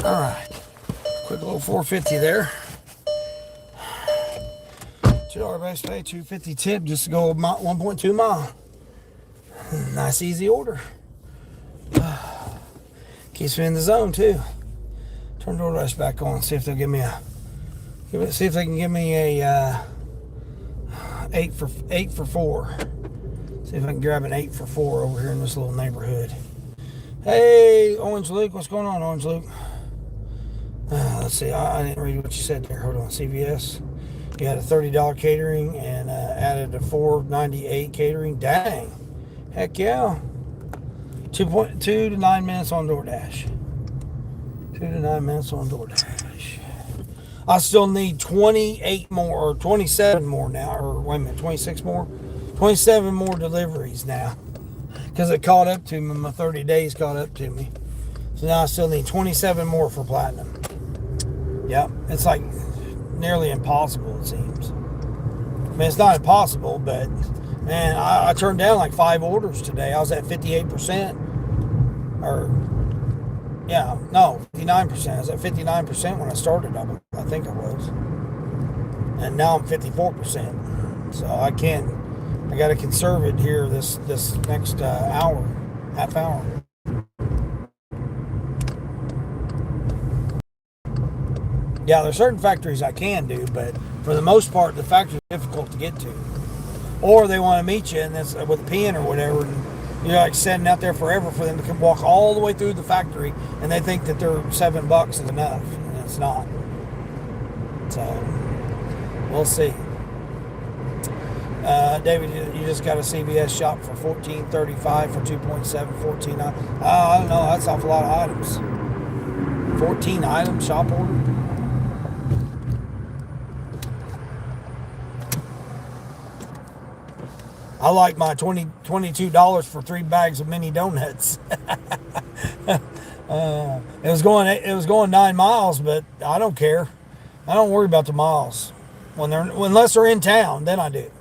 S1: All right. Quick little 450 there. $2 base pay, 250 tip just to go 1.2 mile. Nice easy order. Keeps me in the zone too. Turn Doordash back on. See if they'll give me see if they can give me a 8 for 4. See if I can grab an 8 for 4 over here in this little neighborhood. Hey, Orange Luke, what's going on, Orange Luke? Let's see. I didn't read what you said there. Hold on, CVS. You had a $30 catering and added a $4.98 catering. Dang. Heck yeah. 2 to 9 minutes on Doordash. 2 to 9 minutes on Doordash. I still need 28 more, or 27 more now, or wait a minute, 26 more? 27 more deliveries now. Because it caught up to me, my 30 days caught up to me. So now I still need 27 more for platinum. Yep, it's like nearly impossible, it seems. I mean, it's not impossible, but man, I turned down like 5 orders today. I was at 58%. Or, yeah, no, 59%. I was at 59% when I started, I think I was. And now I'm 54%. So I got to conserve it here this next hour, half hour. Yeah, there's certain factories I can do, but for the most part, the factories are difficult to get to. Or they want to meet you and that's with a pin or whatever, and you're like sitting out there forever for them to come walk all the way through the factory, and they think that their $7 is enough, and it's not. So we'll see. David, you just got a CVS shop for $14.35 for 2.7, 14. I don't know. That's an awful lot of items. 14 items shop order. I like my $22 for 3 bags of mini donuts. It was going 9 miles, but I don't care. I don't worry about the miles unless they're in town. Then I do.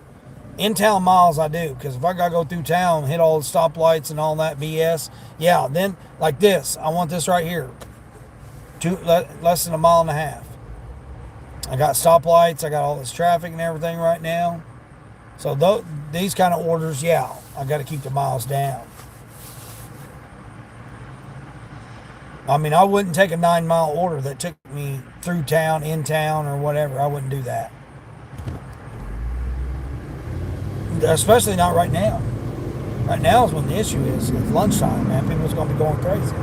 S1: In town miles I do, because if I gotta go through town, hit all the stoplights and all that BS, yeah. Then like this, I want this right here. Less than a mile and a half. I got stoplights. I got all this traffic and everything right now. So these kind of orders, yeah, I got to keep the miles down. I mean, I wouldn't take a 9-mile order that took me through town, in town, or whatever. I wouldn't do that. Especially not right now. Right now is when the issue is. It's lunchtime, man. People's going to be going crazy.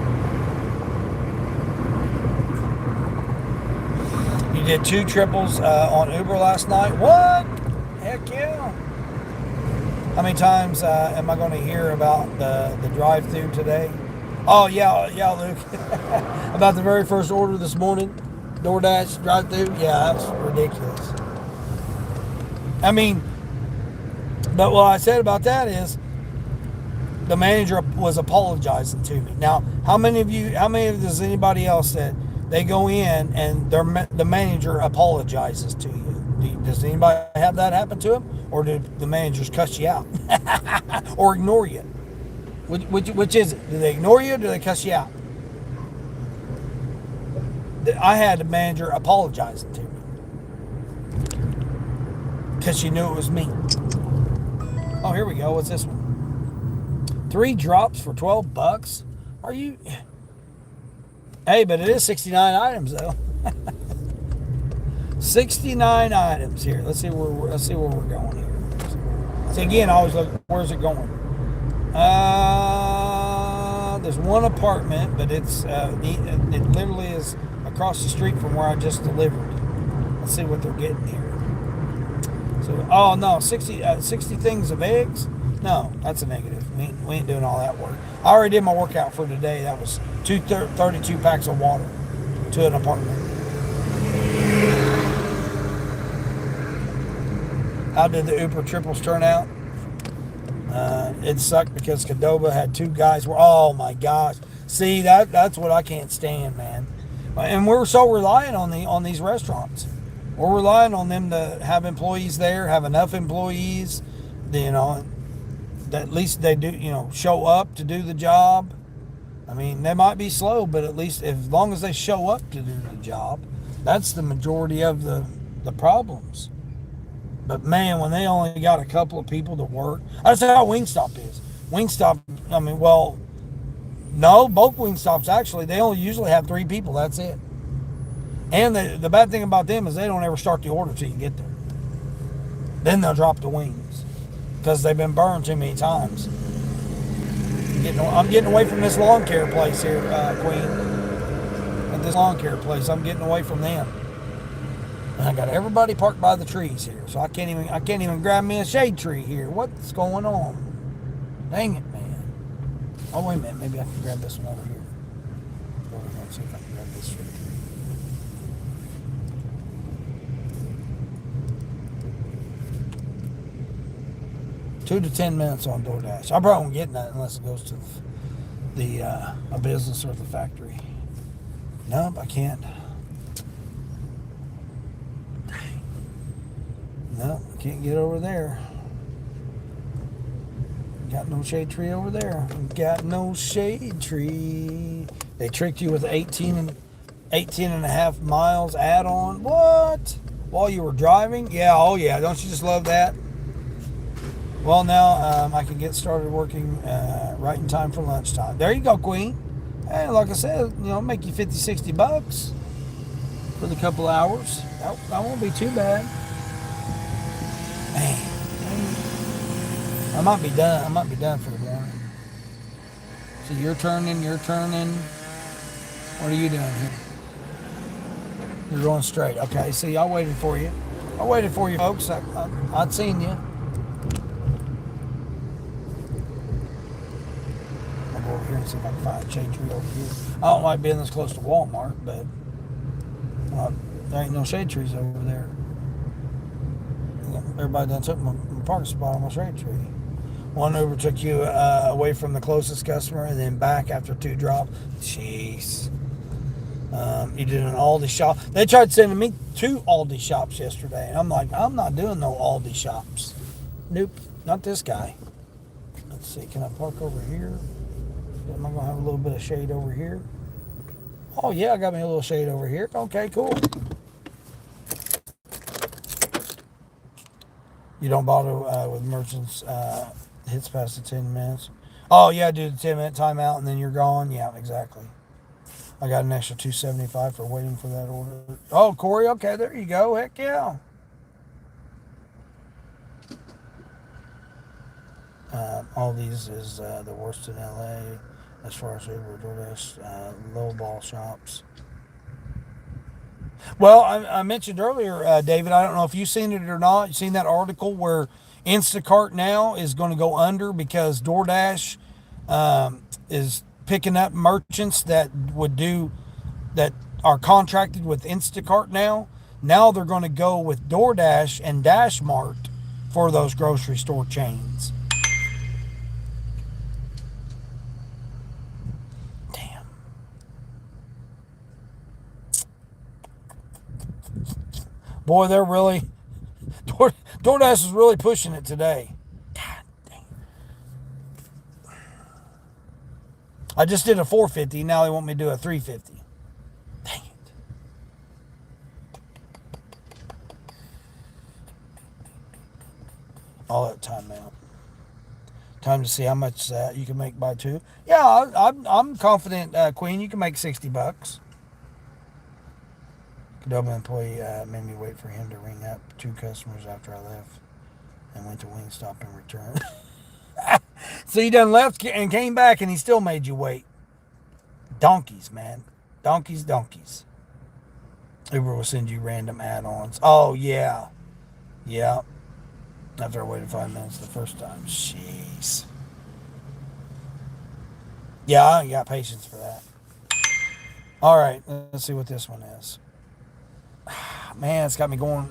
S1: You did 2 triples on Uber last night. What? Heck yeah. How many times am I going to hear about the drive-thru today? Oh, yeah, Luke. About the very first order this morning. Doordash drive-thru. Yeah, that's ridiculous. I mean, but what I said about that is the manager was apologizing to me. Now, how many of does anybody else that they go in and the manager apologizes to you? Does anybody have that happen to them? Or do the managers cuss you out? Or ignore you? Which is it? Do they ignore you or do they cuss you out? I had the manager apologizing to me. Because she knew it was me. Oh, here we go. What's this one? 3 drops for $12? Are you... Hey, but it is 69 items, though. 69 items here. Let's see where we're going here. See, again, I always look, where's it going? There's one apartment, but it literally is across the street from where I just delivered. Let's see what they're getting here. So, oh no, 60 things of eggs? No, that's a negative. We ain't doing all that work. I already did my workout for today. That was 32 packs of water to an apartment. How did the Uber triples turn out? It sucked because Cadova had 2 guys. Oh my gosh! See, that's what I can't stand, man. And we're so reliant on these restaurants. We're relying on them to have employees there, have enough employees, that at least they do, show up to do the job. I mean, they might be slow, but at least as long as they show up to do the job, that's the majority of the problems. But man, when they only got a couple of people to work, that's how Wingstop is. Wingstop, I mean, well, no, both Wingstops actually, they only usually have 3 people. That's it. And the bad thing about them is they don't ever start the order till you get there. Then they'll drop the wings because they've been burned too many times. I'm getting away from this lawn care place here, Queen. At this lawn care place, I'm getting away from them. And I got everybody parked by the trees here, so I can't even grab me a shade tree here. What's going on? Dang it, man. Oh, wait a minute. Maybe I can grab this one over here. Let's see if I can grab this shade tree. 2 to 10 minutes on Doordash. I probably won't get that unless it goes to a business or the factory. Nope, I can't. No, I can't get over there. Got no shade tree over there. Got no shade tree. They tricked you with 18 and a half miles add-on. What? While you were driving? Yeah, oh yeah. Don't you just love that? Well, now I can get started working right in time for lunchtime. There you go, Queen. Hey, like I said, make you 50, 60 bucks for the couple hours. That won't be too bad. Man, I might be done. I might be done for the morning. So you're turning. What are you doing here? You're going straight. Okay, see, I waited for you. Folks. I'd seen you. I'll go over here and see if I can find a shade tree over here. I don't like being this close to Walmart, but there ain't no shade trees over there. Everybody done took my parking spot on my shade tree. One Uber took you away from the closest customer and then back after 2 drops. Jeez. You did an Aldi shop. They tried sending me 2 Aldi shops yesterday. And I'm like, I'm not doing no Aldi shops. Nope, not this guy. Let's see, can I park over here? Am I going to have a little bit of shade over here? Oh, yeah, I got me a little shade over here. Okay, cool. You don't bother with merchants. Hits past the 10 minutes. Oh, yeah, do the 10-minute timeout and then you're gone. Yeah, exactly. I got an extra $2.75 for waiting for that order. Oh, Corey, okay, there you go. Heck yeah. All these is the worst in LA as far as Uber, DoorDash, low ball shops. Well, I mentioned earlier, David, I don't know if you've seen it or not. You seen that article where Instacart now is going to go under because DoorDash is picking up merchants that are contracted with Instacart now. Now they're going to go with DoorDash and DashMart for those grocery store chains. Damn. Boy, they're really... DoorDash is really pushing it today. God dang. I just did a $4.50. Now they want me to do a $3.50. Dang it. All that time out. Time to see how much you can make by 2. Yeah, I'm confident, Queen, you can make 60 bucks. Qdoba employee made me wait for him to ring up 2 customers after I left and went to Wingstop and returned. So he done left and came back and he still made you wait. Donkeys, man. Donkeys. Uber will send you random add-ons. Oh, yeah. Yeah. After I waited 5 minutes the first time. Jeez. Yeah, I ain't got patience for that. All right, let's see what this one is. Man, it's got me going.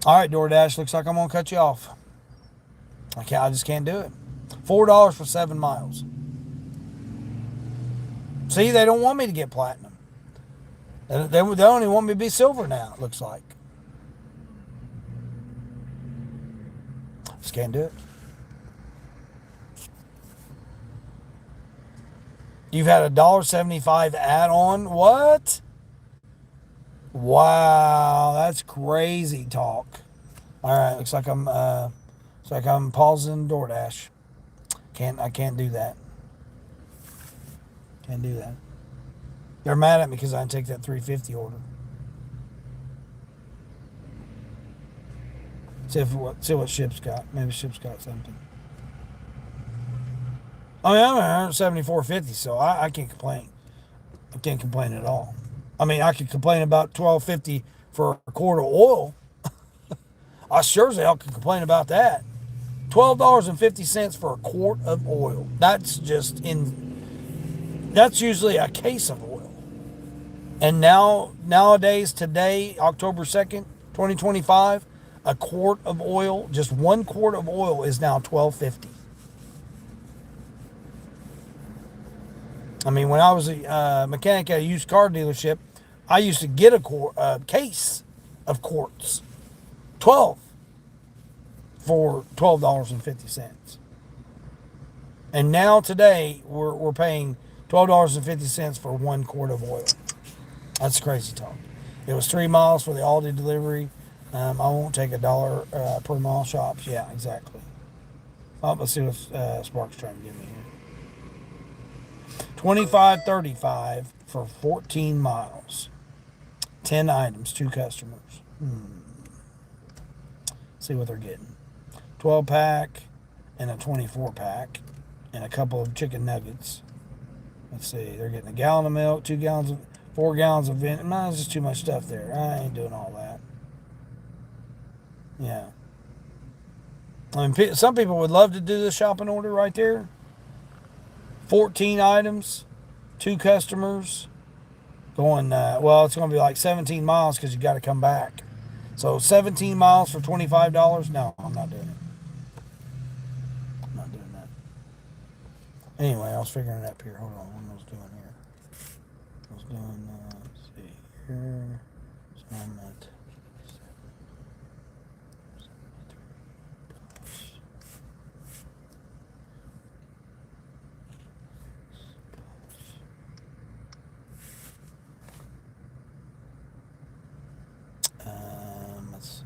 S1: All right, DoorDash, looks like I'm going to cut you off. I just can't do it. $4 for 7 miles. See, they don't want me to get platinum. They only want me to be silver now, it looks like. Just can't do it. You've had $1.75 add-on. What? Wow, that's crazy talk. All right, looks like I'm pausing Doordash. I can't do that. Can't do that. They're mad at me because I didn't take that 350 order. See what Ship's got. Maybe Ship's got something. I mean, I'm at 174.50, so I can't complain. I can't complain at all. I mean, I could complain about 12.50 for a quart of oil. I sure as hell could complain about that. $12.50 for a quart of oil. That's that's usually a case of oil. And nowadays, today, October 2nd, 2025, a quart of oil, just 1 quart of oil is now $12.50. I mean, when I was a mechanic at a used car dealership, I used to get a case of quarts, 12 for $12.50. And now today we're paying $12.50 for 1 quart of oil. That's crazy talk. It was 3 miles for the Aldi delivery. I won't take $1 per mile shops. Yeah, exactly. Let's see what Spark's trying to give me here. $25.35 for 14 miles. 10 items, 2 customers. See what they're getting. 12-pack and a 24-pack and a couple of chicken nuggets. Let's see. They're getting a gallon of milk, 4 gallons of vinegar. No, there's just too much stuff there. I ain't doing all that. Yeah. I mean, some people would love to do the shopping order right there. 14 items, 2 customers, going, it's going to be like 17 miles because you got to come back. So 17 miles for $25? No, I'm not doing it. I'm not doing that. Anyway, I was figuring it up here. Hold on, what I was doing here. I was doing, let's see here. So I'm at let's see.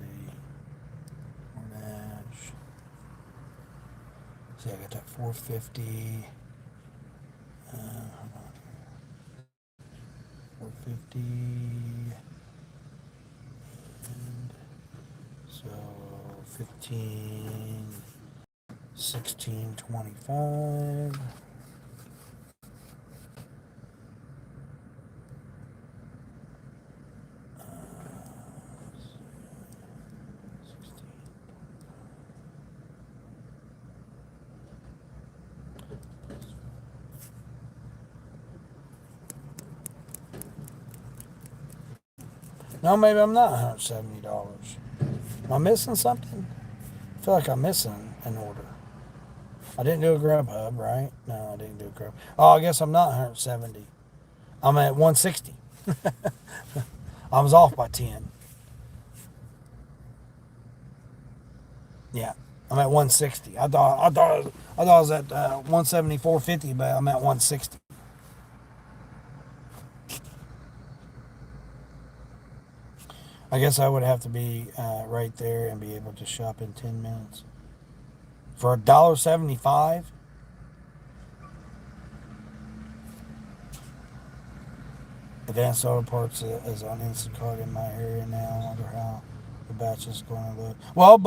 S1: Doordash. See, I got that 450. Hold on. 450. And so 15, 16.25. No, maybe I'm not $170. Am I missing something? I feel like I'm missing an order. I didn't do a Grubhub, right? No, I didn't do a Grubhub. Oh, I guess I'm not 170. I'm at 160. I was off by 10. Yeah, I'm at 160. I thought I was at 174.50, but I'm at 160. I guess I would have to be right there and be able to shop in 10 minutes. For $1.75? Advanced Auto Parts is on Instacart in my area now. I wonder how the batch is going to look. Well,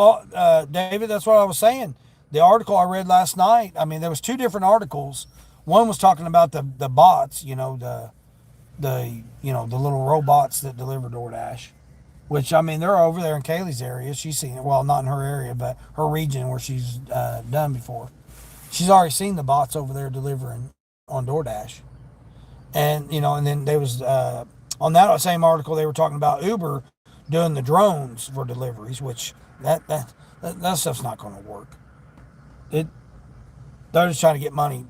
S1: David, that's what I was saying. The article I read last night, I mean, there was 2 different articles. One was talking about the bots, the little robots that deliver DoorDash. Which, I mean, they're over there in Kaylee's area. She's seen it. Well, not in her area, but her region where she's done before. She's already seen the bots over there delivering on DoorDash. And, and then there was, on that same article, they were talking about Uber doing the drones for deliveries, which that stuff's not going to work. They're just trying to get money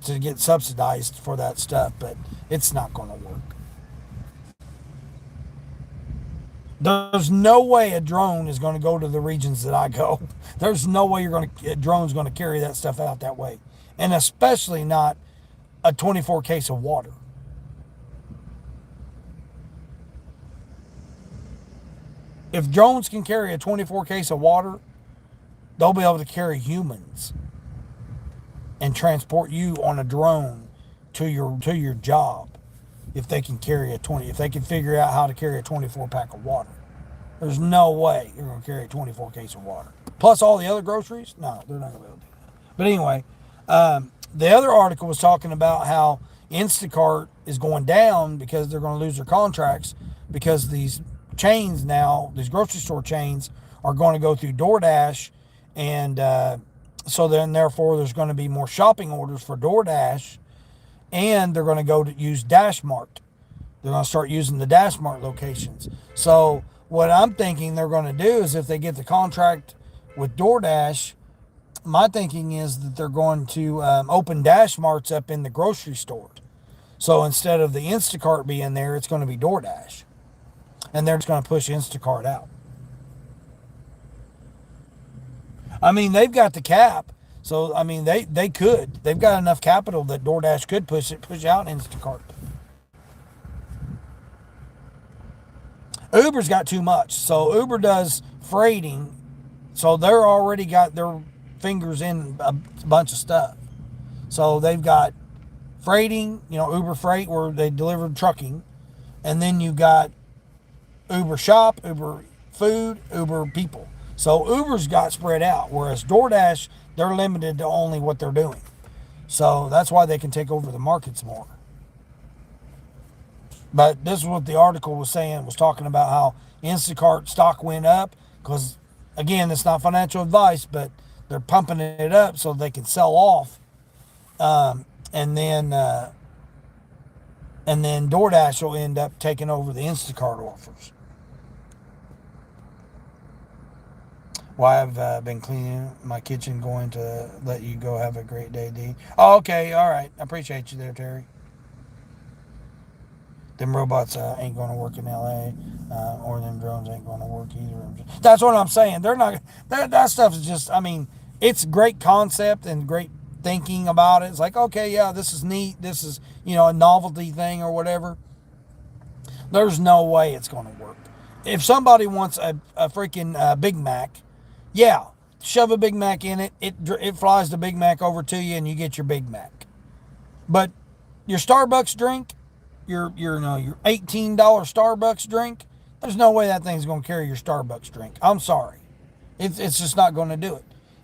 S1: to get subsidized for that stuff, but it's not going to work. There's no way a drone is going to go to the regions that I go. There's no way a drone's going to carry that stuff out that way. And especially not a 24 case of water. If drones can carry a 24 case of water, they'll be able to carry humans and transport you on a drone to your job. If they can carry if they can figure out how to carry a 24 pack of water, there's no way you're going to carry a 24 case of water. Plus all the other groceries, no, they're not going to be able to do that. But anyway, the other article was talking about how Instacart is going down because they're going to lose their contracts because these chains now, these grocery store chains, are going to go through Doordash, and so then therefore there's going to be more shopping orders for Doordash, and they're going to go to use DashMart. They're going to start using the DashMart locations. So what I'm thinking they're going to do is, if they get the contract with Doordash, my thinking is that they're going to open DashMarts up in the grocery stores. So instead of the Instacart being there, it's going to be Doordash. And they're just going to push Instacart out. I mean, they've got the cap. So, I mean, they could. They've got enough capital that DoorDash could push out Instacart. Uber's got too much. So, Uber does freighting. So, they're already got their fingers in a bunch of stuff. So, they've got freighting, Uber Freight, where they deliver trucking. And then you got Uber Shop, Uber Food, Uber People. So Uber's got spread out, whereas DoorDash, they're limited to only what they're doing. So that's why they can take over the markets more. But this is what the article was saying, was talking about how Instacart stock went up because, again, it's not financial advice, but they're pumping it up so they can sell off. And then DoorDash will end up taking over the Instacart offers. Well, I've been cleaning my kitchen, going to let you go. Have a great day, D. Oh, okay, all right. I appreciate you there, Terry. Them robots ain't going to work in L.A., or them drones ain't going to work either. That's what I'm saying. They're not. That stuff is just, I mean, it's great concept and great thinking about it. It's like, okay, yeah, this is neat. This is, a novelty thing or whatever. There's no way it's going to work. If somebody wants a freaking Big Mac, yeah, shove a Big Mac in it. It flies the Big Mac over to you, and you get your Big Mac. But your Starbucks drink, your $18 Starbucks drink, there's no way that thing's going to carry your Starbucks drink. I'm sorry, it's just not going to do it.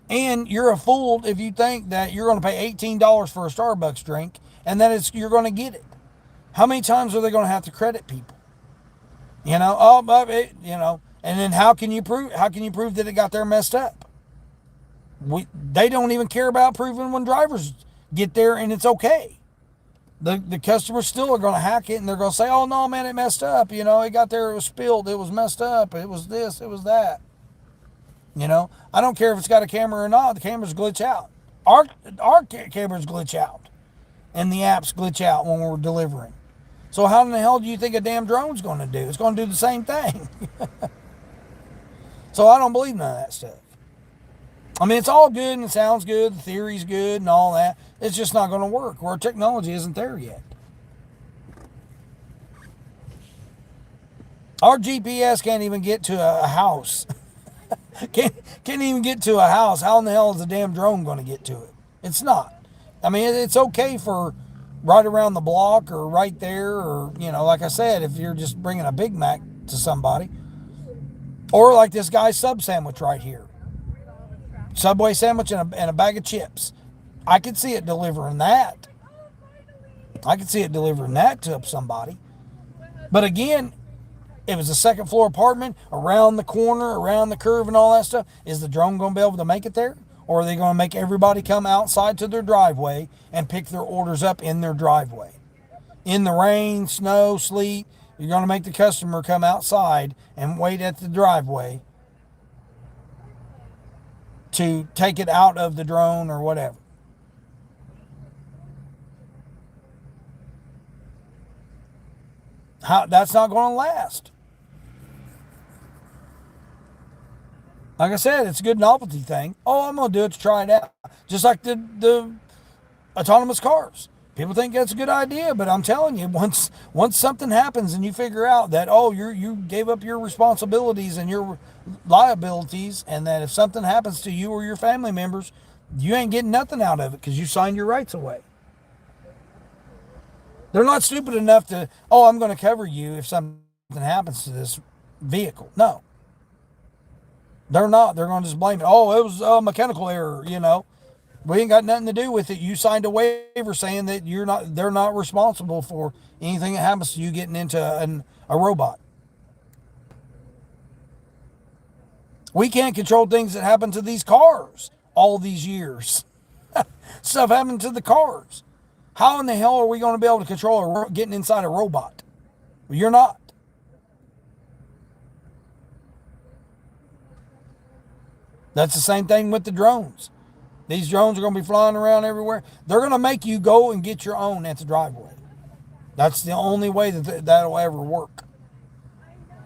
S1: And you're a fool if you think that you're going to pay $18 for a Starbucks drink and that you're going to get it. How many times are they going to have to credit people? And then how can you prove that it got there messed up? They don't even care about proving when drivers get there and it's okay. The customers still are going to hack it, and they're going to say, oh no, man, it messed up. It got there, it was spilled, it was messed up, it was this, it was that. I don't care if it's got a camera or not, the cameras glitch out. Our cameras glitch out, and the apps glitch out when we're delivering. So how in the hell do you think a damn drone's going to do? It's going to do the same thing. So I don't believe none of that stuff. I mean, it's all good and it sounds good, the theory's good and all that. It's just not going to work. Our technology isn't there yet. Our GPS can't even get to a house. Can't even get to a house. How in the hell is a damn drone going to get to it? It's not. I mean, it's okay for right around the block or right there, or, like I said, if you're just bringing a Big Mac to somebody. Or like this guy's sub sandwich right here. Subway sandwich and a bag of chips. I could see it delivering that. I could see it delivering that to somebody. But again, it was a second floor apartment, around the corner, around the curve and all that stuff. Is the drone going to be able to make it there? Or are they going to make everybody come outside to their driveway and pick their orders up in their driveway? In the rain, snow, sleet, you're going to make the customer come outside and wait at the driveway to take it out of the drone or whatever. That's not going to last. Like I said, it's a good novelty thing. Oh, I'm going to do it to try it out. Just like the autonomous cars. People think that's a good idea, but I'm telling you, once something happens and you figure out that, oh, you gave up your responsibilities and your liabilities, and that if something happens to you or your family members, you ain't getting nothing out of it because you signed your rights away. They're not stupid enough to, oh, I'm going to cover you if something happens to this vehicle. No, they're not. They're going to just blame it. Oh, it was a mechanical error, We ain't got nothing to do with it. You signed a waiver saying that they're not responsible for anything that happens to you getting into a robot. We can't control things that happen to these cars all these years. Stuff happened to the cars. How in the hell are we going to be able to control getting inside a robot? Well, you're not. That's the same thing with the drones. These drones are going to be flying around everywhere. They're going to make you go and get your own at the driveway. That's the only way that'll ever work.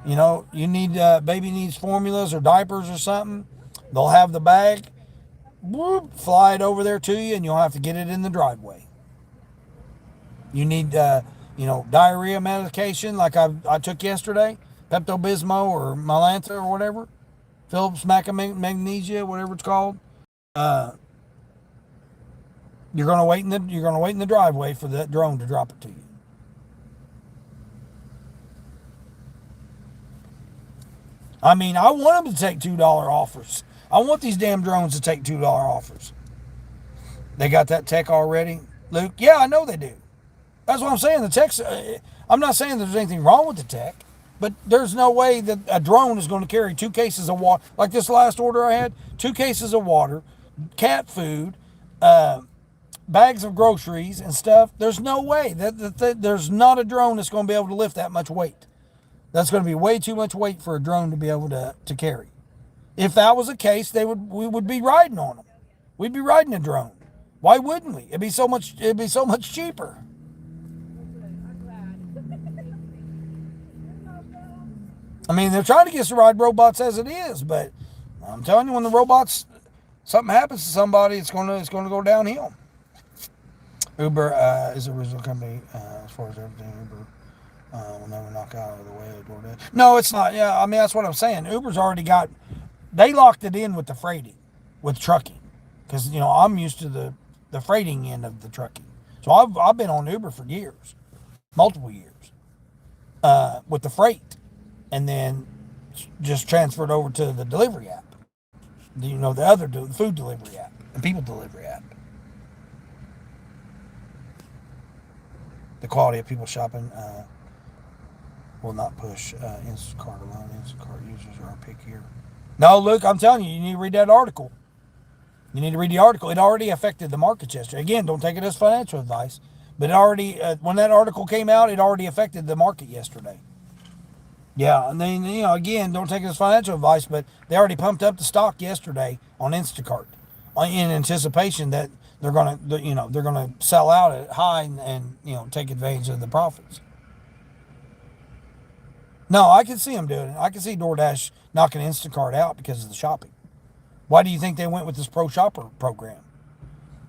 S1: You need, baby needs formulas or diapers or something. They'll have the bag, whoop, fly it over there to you, and you'll have to get it in the driveway. You need, diarrhea medication like I took yesterday, Pepto-Bismol or Mylanta or whatever, Phillips Magnesia, whatever it's called. You're gonna wait in the driveway for that drone to drop it to you. I mean, I want them to take $2 offers. I want these damn drones to take $2 offers. They got that tech already, Luke? Yeah, I know they do. That's what I'm saying. The tech's. I'm not saying there's anything wrong with the tech, but there's no way that a drone is going to carry 2 cases of water. Like this last order I had, 2 cases of water, cat food, bags of groceries and stuff. There's no way that there's not a drone that's going to be able to lift that much weight. That's going to be way too much weight for a drone to be able to carry. If that was the case, we would be riding on them. We'd be riding a drone. Why wouldn't we? It'd be so much cheaper. I mean, they're trying to get us to ride robots as it is, but I'm telling you, when the robots, something happens to somebody, it's going to go downhill. Uber is a original company as far as everything. Uber will never knock out of the way of Doordash. No, it's not. Yeah, I mean, that's what I'm saying. Uber's already they locked it in with the freighting, with trucking, because I'm used to the freighting end of the trucking. So I've been on Uber for years, multiple years, with the freight. And then just transferred over to the delivery app. The other food delivery app and people delivery app. The quality of people shopping will not push Instacart alone. Instacart users are pickier. No, Luke, I'm telling you, you need to read that article. You need to read the article. It already affected the market yesterday. Again, don't take it as financial advice, but it already, when that article came out, it already affected the market yesterday. Yeah, and then, again, don't take it as financial advice, but they already pumped up the stock yesterday on Instacart in anticipation that they're going to sell out at high and take advantage of the profits. No, I can see them doing it. I can see DoorDash knocking Instacart out because of the shopping. Why do you think they went with this Pro Shopper program?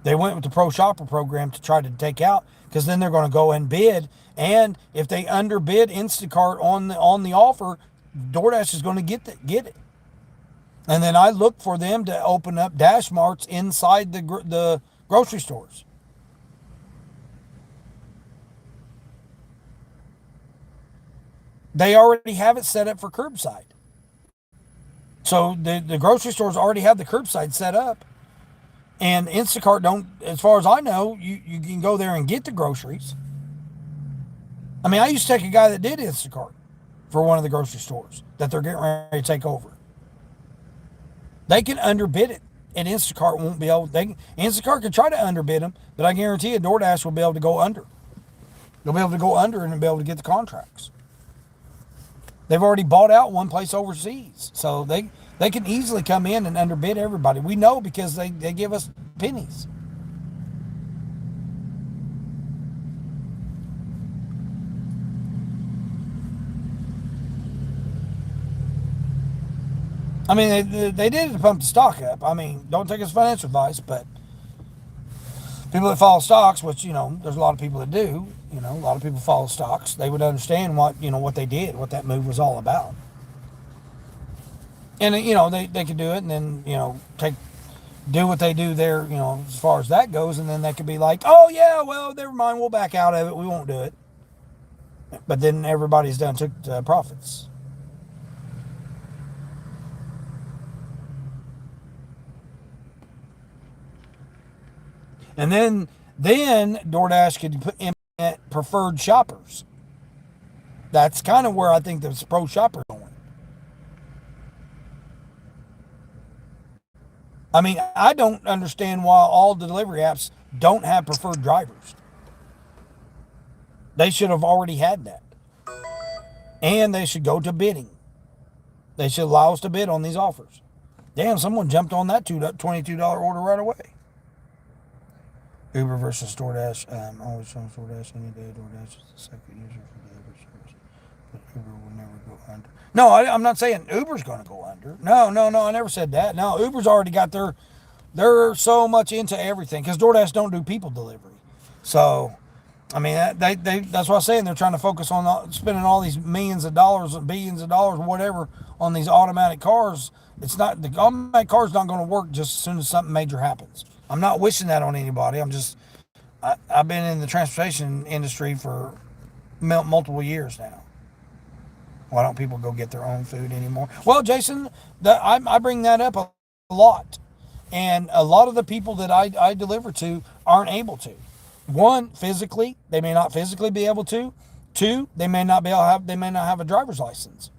S1: They went with the Pro Shopper program to try to take out, because then they're going to go and bid, and if they underbid Instacart on the offer, DoorDash is going to get it. And then I look for them to open up Dash Marts inside the grocery stores. They already have it set up for curbside. So the grocery stores already have the curbside set up. And Instacart don't, as far as I know, you can go there and get the groceries. I mean, I used to take a guy that did Instacart for one of the grocery stores that they're getting ready to take over. They can underbid it, and Instacart won't be able. Instacart can try to underbid them, but I guarantee you, DoorDash will be able to go under. They'll be able to go under and be able to get the contracts. They've already bought out one place overseas, so they can easily come in and underbid everybody. We know because they give us pennies. I mean, they did it to pump the stock up. I mean, don't take us financial advice, but People that follow stocks, which, there's a lot of people that do, a lot of people follow stocks, they would understand what they did, what that move was all about. And, they could do it and then, do what they do there, as far as that goes. And then they could be like, oh, yeah, well, never mind, we'll back out of it. We won't do it. But then everybody's done took profits. And then DoorDash could implement preferred shoppers. That's kind of where I think the pro shopper is going. I mean, I don't understand why all the delivery apps don't have preferred drivers. They should have already had that. And they should go to bidding. They should allow us to bid on these offers. Damn, someone jumped on that $22 order right away. Uber versus DoorDash. Always on DoorDash any day. DoorDash is the second user for delivery service. But Uber will never go under. No, I'm not saying Uber's going to go under. No, I never said that. No, Uber's already got they're so much into everything because DoorDash don't do people delivery. So, I mean, that's what I'm saying. They're trying to focus on spending all these millions of dollars, billions of dollars, whatever, on these automatic cars. The automatic car's not going to work just as soon as something major happens. I'm not wishing that on anybody. I've been in the transportation industry for multiple years now. Why don't people go get their own food anymore? Well, Jason, I bring that up a lot. And a lot of the people that I deliver to aren't able to. One, physically, they may not physically be able to. Two, they may not have a driver's license.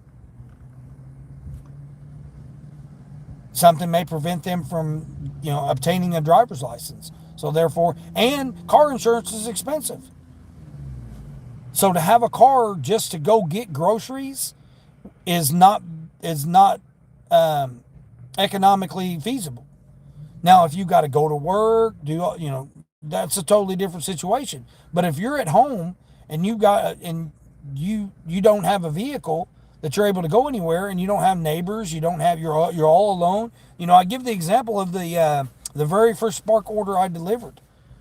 S1: Something may prevent them from, obtaining a driver's license. So therefore, and car insurance is expensive. So to have a car just to go get groceries is not economically feasible. Now, if you got to go to work, that's a totally different situation. But if you're at home and you don't have a vehicle that you're able to go anywhere, and you don't have neighbors, you're all alone. I give the example of the very first Spark order I delivered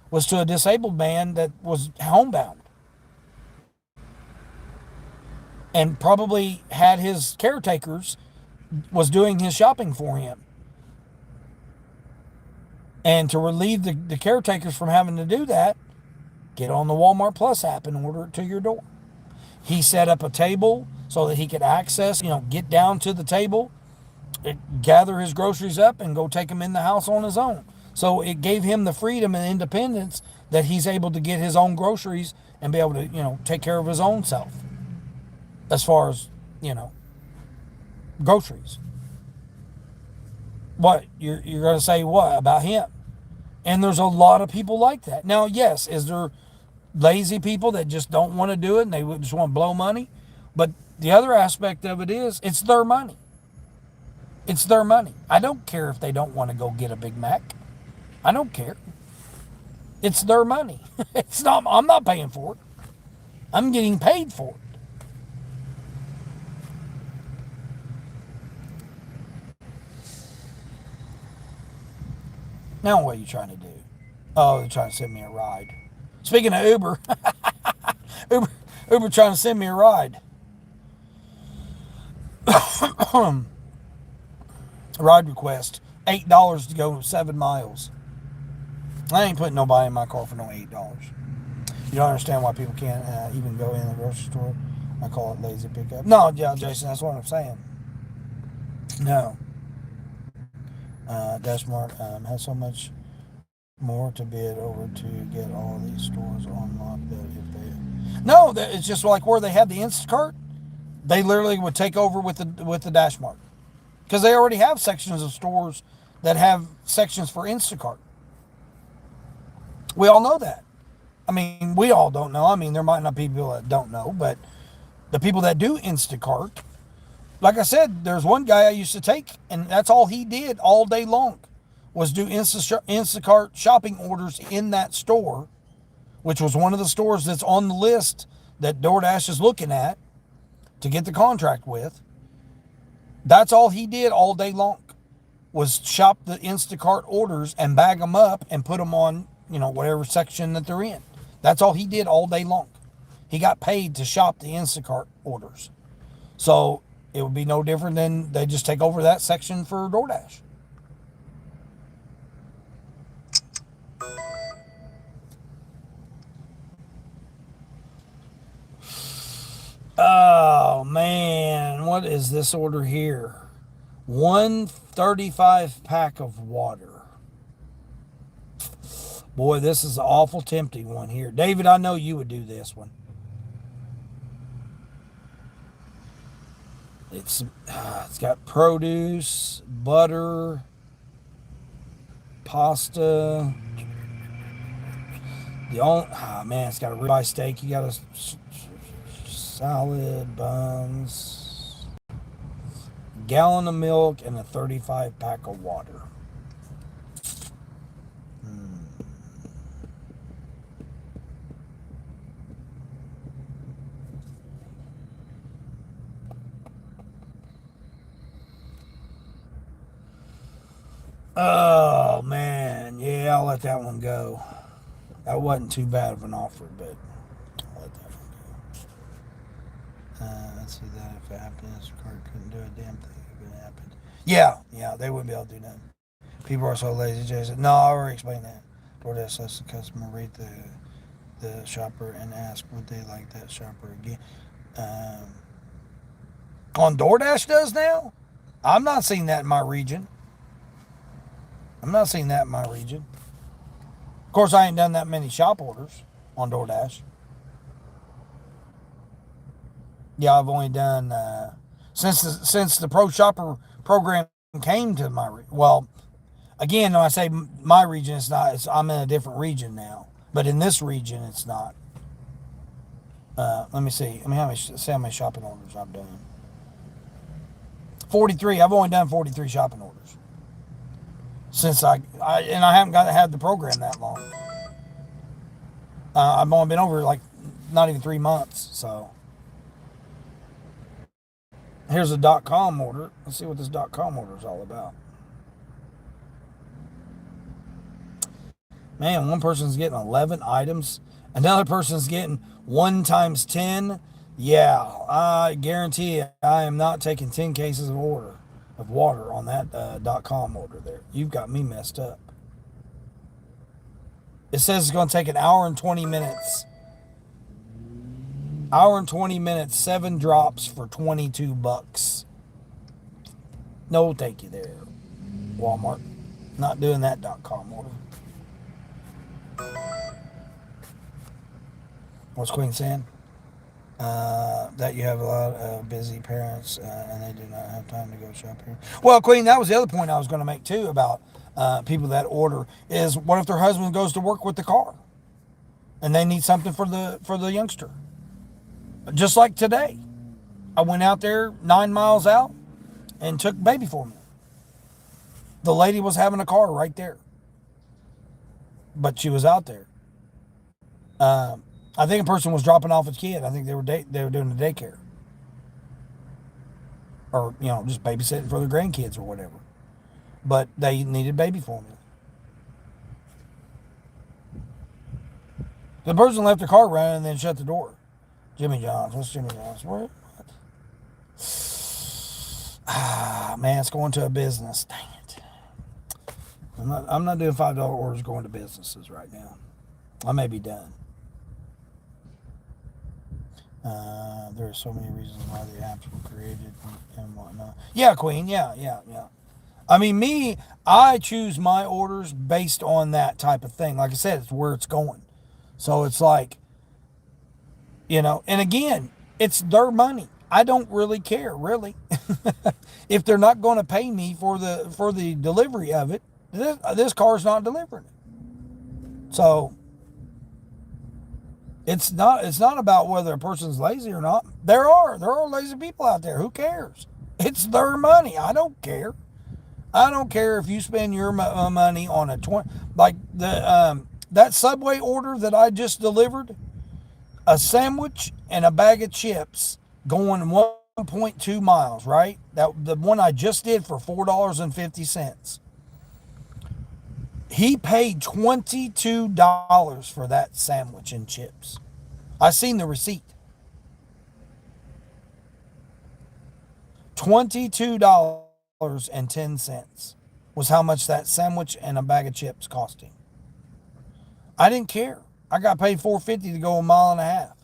S1: was to a disabled man that was homebound and probably had his caretakers was doing his shopping for him. And to relieve the caretakers from having to do that, get on the Walmart Plus app and order it to your door. He set up a table so that he could access, get down to the table, gather his groceries up, and go take them in the house on his own. So it gave him the freedom and independence that he's able to get his own groceries and be able to, take care of his own self. As far as, groceries. What? You're going to say what about him? And there's a lot of people like that. Now, yes, is there lazy people that just don't want to do it and they just want to blow money? But the other aspect of it is it's their money. It's their money. I don't care if they don't want to go get a Big Mac. I don't care. It's their money. I'm not paying for it. I'm getting paid for it. Now what are you trying to do? Oh, they're trying to send me a ride. Speaking of Uber, Uber trying to send me a ride. Ride request, $8 to go 7 miles. I ain't putting nobody in my car for no $8. You don't understand why people can't even go in the grocery store. I call it lazy pickup. No, yeah, Jason, that's what I'm saying. No. Dashmart has so much more to bid over to get all these stores on lock that if they... No, it's just like where they had the Instacart, they literally would take over with the Dashmart. Because they already have sections of stores that have sections for Instacart. We all know that. I mean, we all don't know. I mean, there might not be people that don't know, but the people that do Instacart, like I said, there's one guy I used to take, and that's all he did all day long, was do Instacart shopping orders in that store, which was one of the stores that's on the list that DoorDash is looking at to get the contract with. That's all he did all day long, was shop the Instacart orders and bag them up and put them on, whatever section that they're in. That's all he did all day long. He got paid to shop the Instacart orders. So it would be no different than they just take over that section for DoorDash. Oh, man. What is this order here? 135 pack of water. Boy, this is an awful tempting one here. David, I know you would do this one. It's got produce, butter, pasta. It's got a ribeye steak. You got a salad, buns, gallon of milk, and a 35 pack of water. Oh, man. Yeah, I'll let that one go. That wasn't too bad of an offer, but I'll let that one go. Let's see that if it happened. This card couldn't do a damn thing if it happened. Yeah, they wouldn't be able to do nothing. People are so lazy. Jay said, no, I already explained that. DoorDash lets the customer rate the shopper and ask would they like that shopper again. On DoorDash does now? I'm not seeing that in my region. Of course, I ain't done that many shop orders on DoorDash. Yeah, I've only done since the Pro Shopper program came to my again, when I say my region, it's not. I'm in a different region now, but in this region, it's not. Let me see. See how many shopping orders I've done. 43. I've only done 43 shopping orders since I haven't had the program that long. I've only been over like not even 3 months. So here's a .com order. Let's see what this .com order is all about. Man, one person's getting 11 items. Another person's getting 1 times 10. Yeah, I guarantee you, I am not taking 10 cases of water on that .com order there. You've got me messed up. It says it's going to take an hour and 20 minutes. 7 drops for $22. No, thank you there, Walmart. Not doing that .com order. What's Queen saying? That you have a lot of busy parents and they do not have time to go shopping. Well, Queen, that was the other point I was going to make too about people that order is what if their husband goes to work with the car and they need something for the youngster? Just like today, I went out there 9 miles out and took baby for me. The lady was having a car right there, but she was out there. I think a person was dropping off his kid. I think they were doing the daycare, or just babysitting for their grandkids or whatever. But they needed baby formula. The person left their car running and then shut the door. Jimmy John's. What's Jimmy John's? What? Man, it's going to a business. Dang it. I'm not doing $5 orders going to businesses right now. I may be done. There are so many reasons why the apps were created and whatnot. Yeah, Queen. Yeah. I mean, I choose my orders based on that type of thing. Like I said, it's where it's going. So it's like, and again, it's their money. I don't really care, really. If they're not going to pay me for the delivery of it, this car's not delivering it. So it's not about whether a person's lazy or not. There are lazy people out there. Who cares? It's their money. I don't care. I don't care if you spend your money on that Subway order that I just delivered, a sandwich and a bag of chips going 1.2 miles, right? The one I just did for $4.50. He paid $22 for that sandwich and chips. I seen the receipt. $22.10 was how much that sandwich and a bag of chips cost him. I didn't care. I got paid $4.50 to go a mile and a half.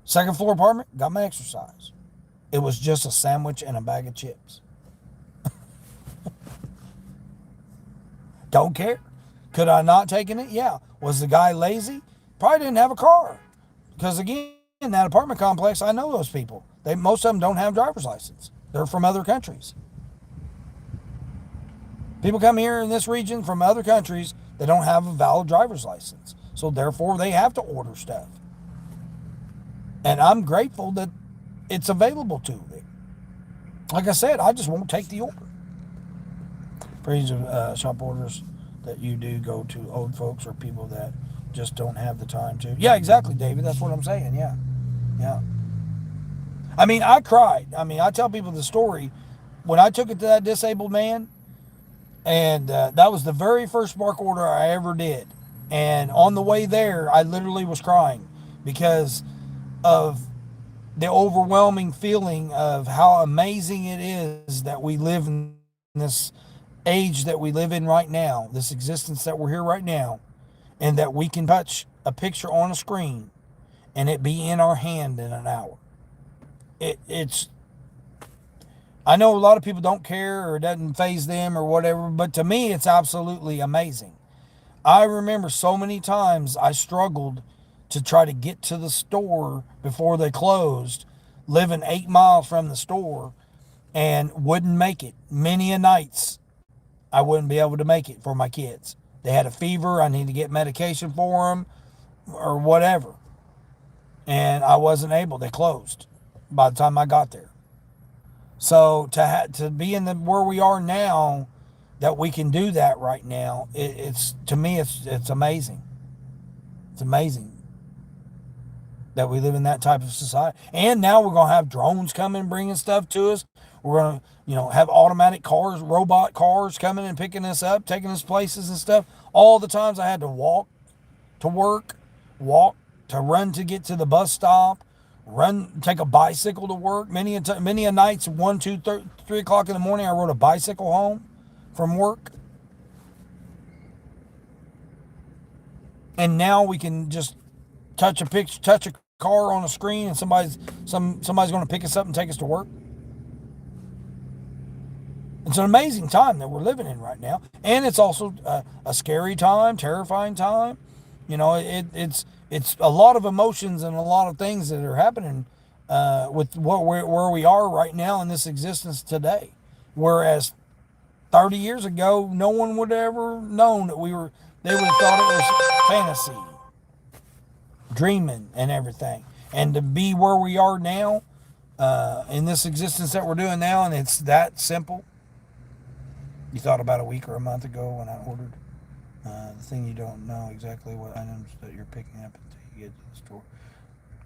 S1: Second floor apartment, got my exercise. It was just a sandwich and a bag of chips. Don't care. Could I not taken it? Yeah. Was the guy lazy? Probably didn't have a car. Because again, in that apartment complex, I know those people. Most of them don't have driver's license. They're from other countries. People come here in this region from other countries that don't have a valid driver's license. So therefore, they have to order stuff. And I'm grateful that it's available to them. Like I said, I just won't take the order. Praise of shop orders that you do go to old folks or people that just don't have the time to. Yeah, exactly, David. That's what I'm saying. Yeah. Yeah. I mean, I cried. I mean, I tell people the story. When I took it to that disabled man, and that was the very first bark order I ever did. And on the way there, I literally was crying because of the overwhelming feeling of how amazing it is that we live in this age that we live in right now, this existence that we're here right now, and that we can touch a picture on a screen and it be in our hand in an hour. It's I know a lot of people don't care or it doesn't faze them or whatever, but to me it's absolutely amazing. I remember so many times I struggled to try to get to the store before they closed, living 8 miles from the store, and wouldn't make it. Many a nights I wouldn't be able to make it for my kids. They had a fever, I need to get medication for them or whatever. And I wasn't able. They closed by the time I got there. So to be in the where we are now, that we can do that right now, it's to me it's amazing. It's amazing that we live in that type of society. And now we're gonna have drones coming bringing stuff to us. We're gonna have automatic cars, robot cars coming and picking us up, taking us places and stuff. All the times I had to walk to work, walk to run to get to the bus stop, run, take a bicycle to work. Many a nights, 1, 2, 3 o'clock in the morning, I rode a bicycle home from work. And now we can just touch a car on a screen, and somebody's going to pick us up and take us to work. It's an amazing time that we're living in right now, and it's also a scary time, terrifying time. It's a lot of emotions and a lot of things that are happening with where we are right now in this existence today. Whereas 30 years ago, no one would have ever known that they would have thought it was fantasy, dreaming and everything. And to be where we are now, in this existence that we're doing now, and it's that simple. You thought about a week or a month ago when I ordered the thing you don't know exactly what items that you're picking up until you get to the store.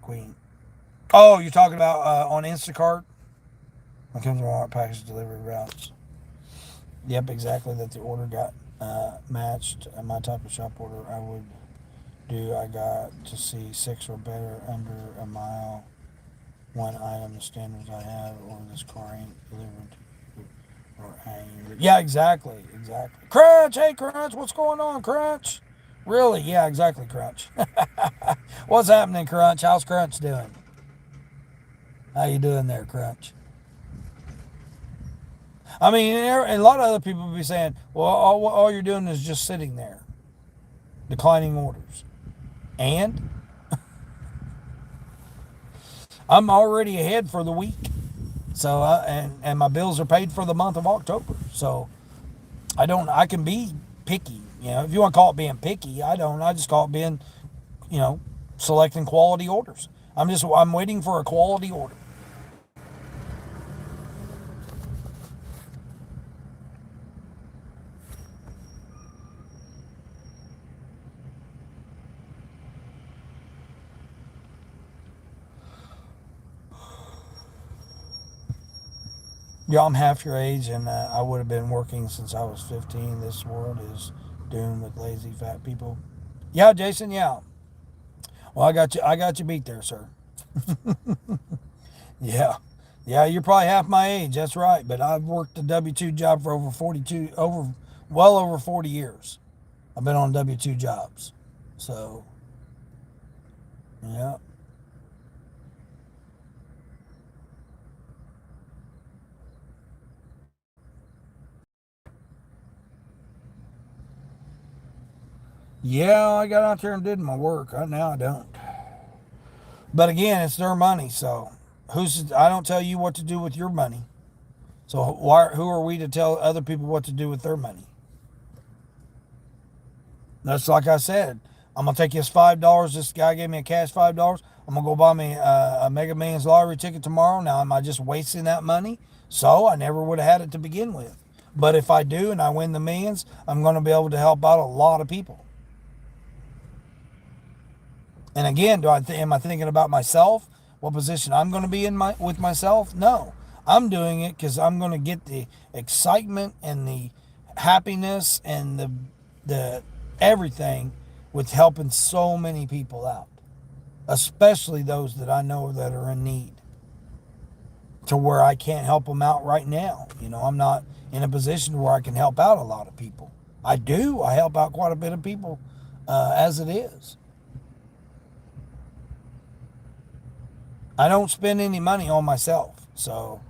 S1: Queen. Oh, you're talking about on Instacart? When it comes to Walmart package delivery routes. Yep, exactly. That the order got matched. My type of shop order I would do. I got to see 6 or better under a mile. One item, the standards I have, or this car ain't delivered to you. Or yeah, exactly. Crunch, hey Crunch, what's going on, Crunch? Really? Yeah, exactly, Crunch. What's happening, Crunch? How's Crunch doing? How you doing there, Crunch? I mean, a lot of other people will be saying, well, all you're doing is just sitting there, declining orders. And I'm already ahead for the week. So, and my bills are paid for the month of October. So I can be picky. If you want to call it being picky, I don't. I just call it being, selecting quality orders. I'm waiting for a quality order. Yeah, I'm half your age, and I would have been working since I was 15. This world is doomed with lazy fat people. Yeah, Jason. Yeah. Well, I got you. I got you beat there, sir. Yeah. Yeah, you're probably half my age. That's right. But I've worked a W-2 job for well over 40 years. I've been on W-2 jobs. So, yeah. Yeah, I got out there and did my work. Now I don't. But again, it's their money. So, I don't tell you what to do with your money. So, who are we to tell other people what to do with their money? That's like I said. I'm gonna take this $5. This guy gave me a cash $5. I'm gonna go buy me a Mega Millions lottery ticket tomorrow. Now, am I just wasting that money? So I never would have had it to begin with. But if I do and I win the millions, I'm gonna be able to help out a lot of people. And again, am I thinking about myself? What position I'm going to be in with myself? No, I'm doing it because I'm going to get the excitement and the happiness and the everything with helping so many people out, especially those that I know that are in need. To where I can't help them out right now. I'm not in a position where I can help out a lot of people. I do. I help out quite a bit of people as it is. I don't spend any money on myself, so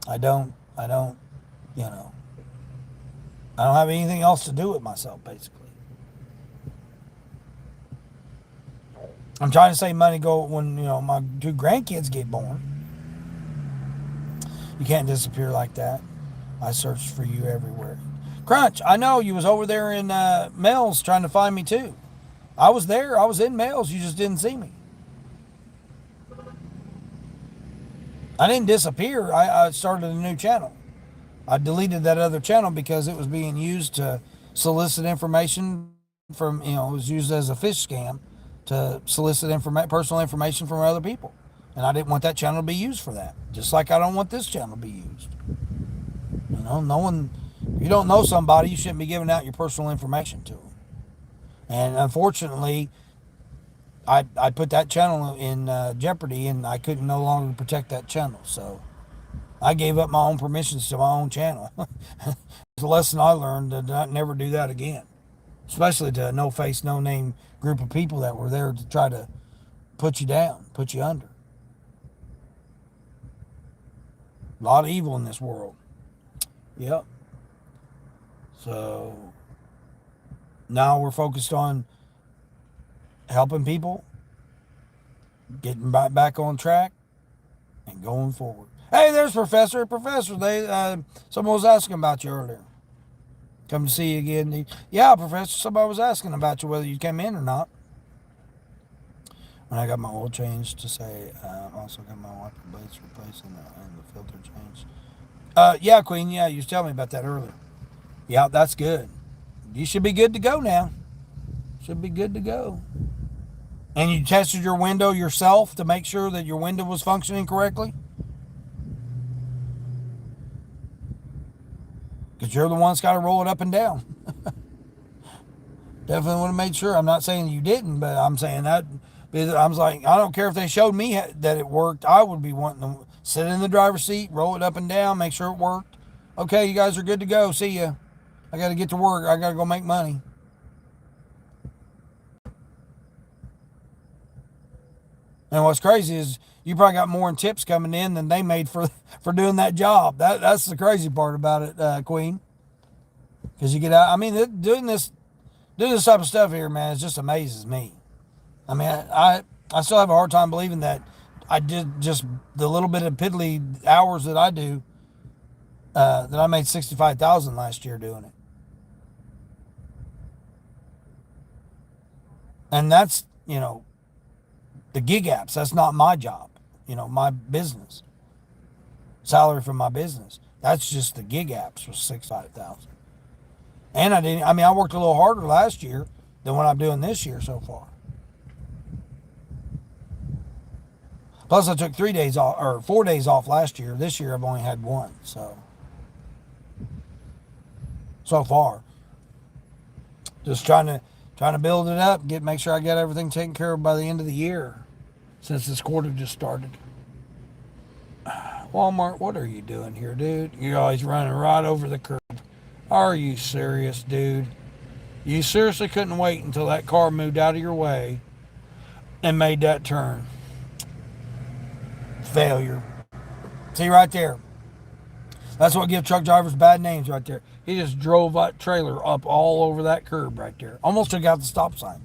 S1: I don't, you know, I don't have anything else to do with myself, basically. I'm trying to save money go when, my two grandkids get born. You can't disappear like that. I searched for you everywhere. Crunch, I know you was over there in Mel's trying to find me too. I was there. I was in Mel's. You just didn't see me. I didn't disappear. I started a new channel. I deleted that other channel because it was being used to solicit information from, it was used as a fish scam to solicit personal information from other people. And I didn't want that channel to be used for that. Just like I don't want this channel to be used. No one, if you don't know somebody, you shouldn't be giving out your personal information to them. And unfortunately, I put that channel in jeopardy, and I couldn't no longer protect that channel. So I gave up my own permissions to my own channel. It's a lesson I learned to not never do that again, especially to a no face, no name group of people that were there to try to put you down, put you under. A lot of evil in this world. Yep. So now we're focused on helping people, getting back on track, and going forward. Hey, there's Professor. Professor, someone was asking about you earlier. Come to see you again. Yeah, Professor, somebody was asking about you whether you came in or not. When I got my oil changed to say, also got my wiper blades replaced and the filter changed. Yeah, Queen, yeah, you was telling me about that earlier. Yeah, that's good. You should be good to go now. Should be good to go. And you tested your window yourself to make sure that your window was functioning correctly? Because you're the one that's got to roll it up and down. Definitely would have made sure. I'm not saying you didn't, but I'm saying that. I was like, I don't care if they showed me that it worked. I would be wanting to sit in the driver's seat, roll it up and down, make sure it worked. Okay, you guys are good to go. See ya. I got to get to work. I got to go make money. And what's crazy is you probably got more in tips coming in than they made for doing that job. That's the crazy part about it, Queen. Because you get out. I mean, doing this type of stuff here, man, it just amazes me. I mean, I still have a hard time believing that I did just the little bit of piddly hours that I do. That I made 65,000 last year doing it. And that's the gig apps. That's not my job. My business salary from my business. That's just the gig apps was 65,000. And I worked a little harder last year than what I'm doing this year so far. Plus, I took 3 days off or 4 days off last year. This year, I've only had one. So so far. Just trying to build it up, make sure I get everything taken care of by the end of the year, since this quarter just started. Walmart, what are you doing here, dude? You're always running right over the curb. Are you serious, dude? You seriously couldn't wait until that car moved out of your way and made that turn. Failure. See right there. That's what gives truck drivers bad names right there. He just drove that trailer up all over that curb right there. Almost took out the stop sign.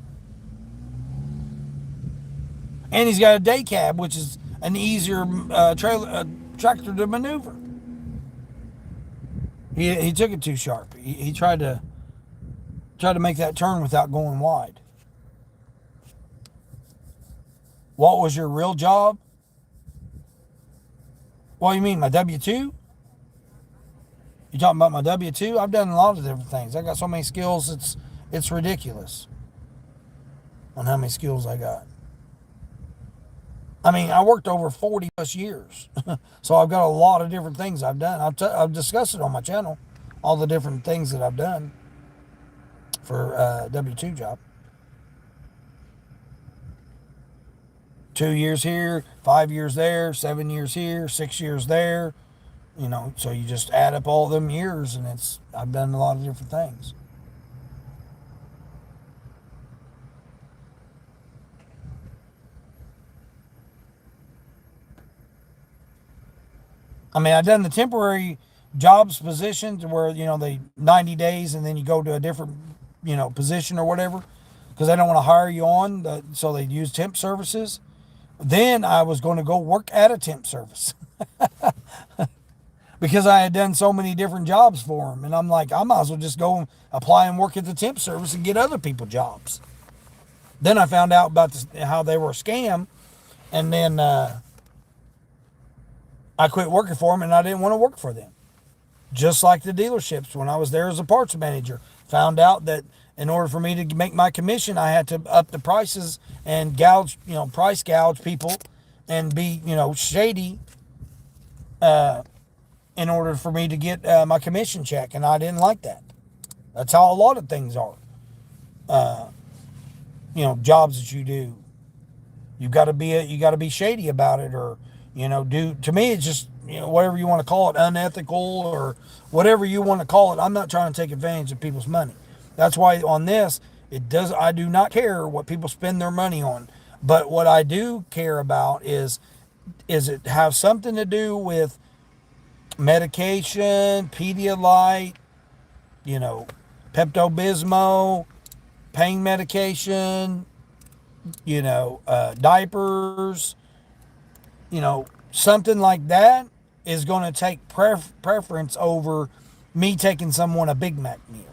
S1: And he's got a day cab, which is an easier tractor to maneuver. He took it too sharp. He tried to make that turn without going wide. What was your real job? What do you mean, my W-2? You talking about my W-2? I've done a lot of different things. I got so many skills, it's ridiculous on how many skills I got. I mean, I worked over 40 plus years. So I've got a lot of different things I've done. I've discussed it on my channel, all the different things that I've done for a W-2 job. 2 years here, 5 years there, 7 years here, 6 years there. So you just add up all them years, and I've done a lot of different things. I mean, I've done the temporary jobs positions where, they 90 days and then you go to a different, position or whatever, because they don't want to hire you on, so they use temp services. Then I was going to go work at a temp service because I had done so many different jobs for them. And I'm like, I might as well just go and apply and work at the temp service and get other people jobs. Then I found out about how they were a scam, and then I quit working for them, and I didn't want to work for them. Just like the dealerships, when I was there as a parts manager, found out that in order for me to make my commission, I had to up the prices and price gouge people and be, shady in order for me to get my commission check. And I didn't like that. That's how a lot of things are. Jobs that you do. You got to be shady about it, or to me it's just whatever you want to call it, unethical or whatever you want to call it. I'm not trying to take advantage of people's money. That's why on this I do not care what people spend their money on, but what I do care about is it have something to do with medication, Pedialyte, Pepto-Bismol, pain medication, diapers, something like that is going to take preference over me taking someone a Big Mac meal.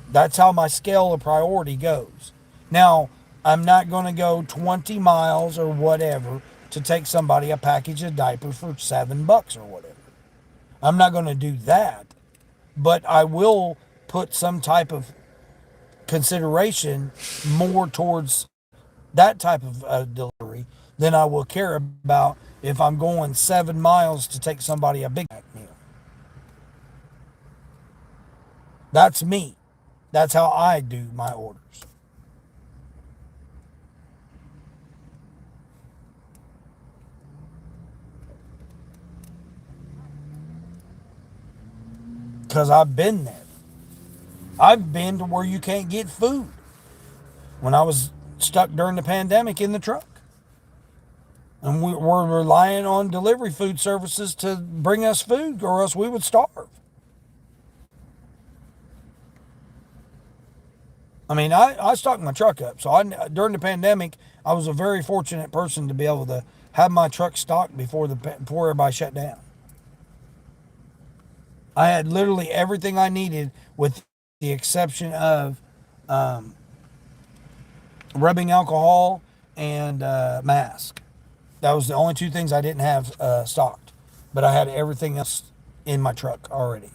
S1: That's how my scale of priority goes. Now, I'm not going to go 20 miles or whatever to take somebody a package of diapers for $7 or whatever. I'm not going to do that, but I will put some type of consideration more towards that type of delivery than I will care about if I'm going 7 miles to take somebody a Big Mac meal. That's me. That's how I do my orders. Because I've been there. I've been to where you can't get food. When I was stuck during the pandemic in the truck. And we were relying on delivery food services to bring us food, or else we would starve. I mean, I stocked my truck up. So during the pandemic, I was a very fortunate person to be able to have my truck stocked before everybody shut down. I had literally everything I needed, with the exception of rubbing alcohol and mask. That was the only two things I didn't have stocked. But I had everything else in my truck already.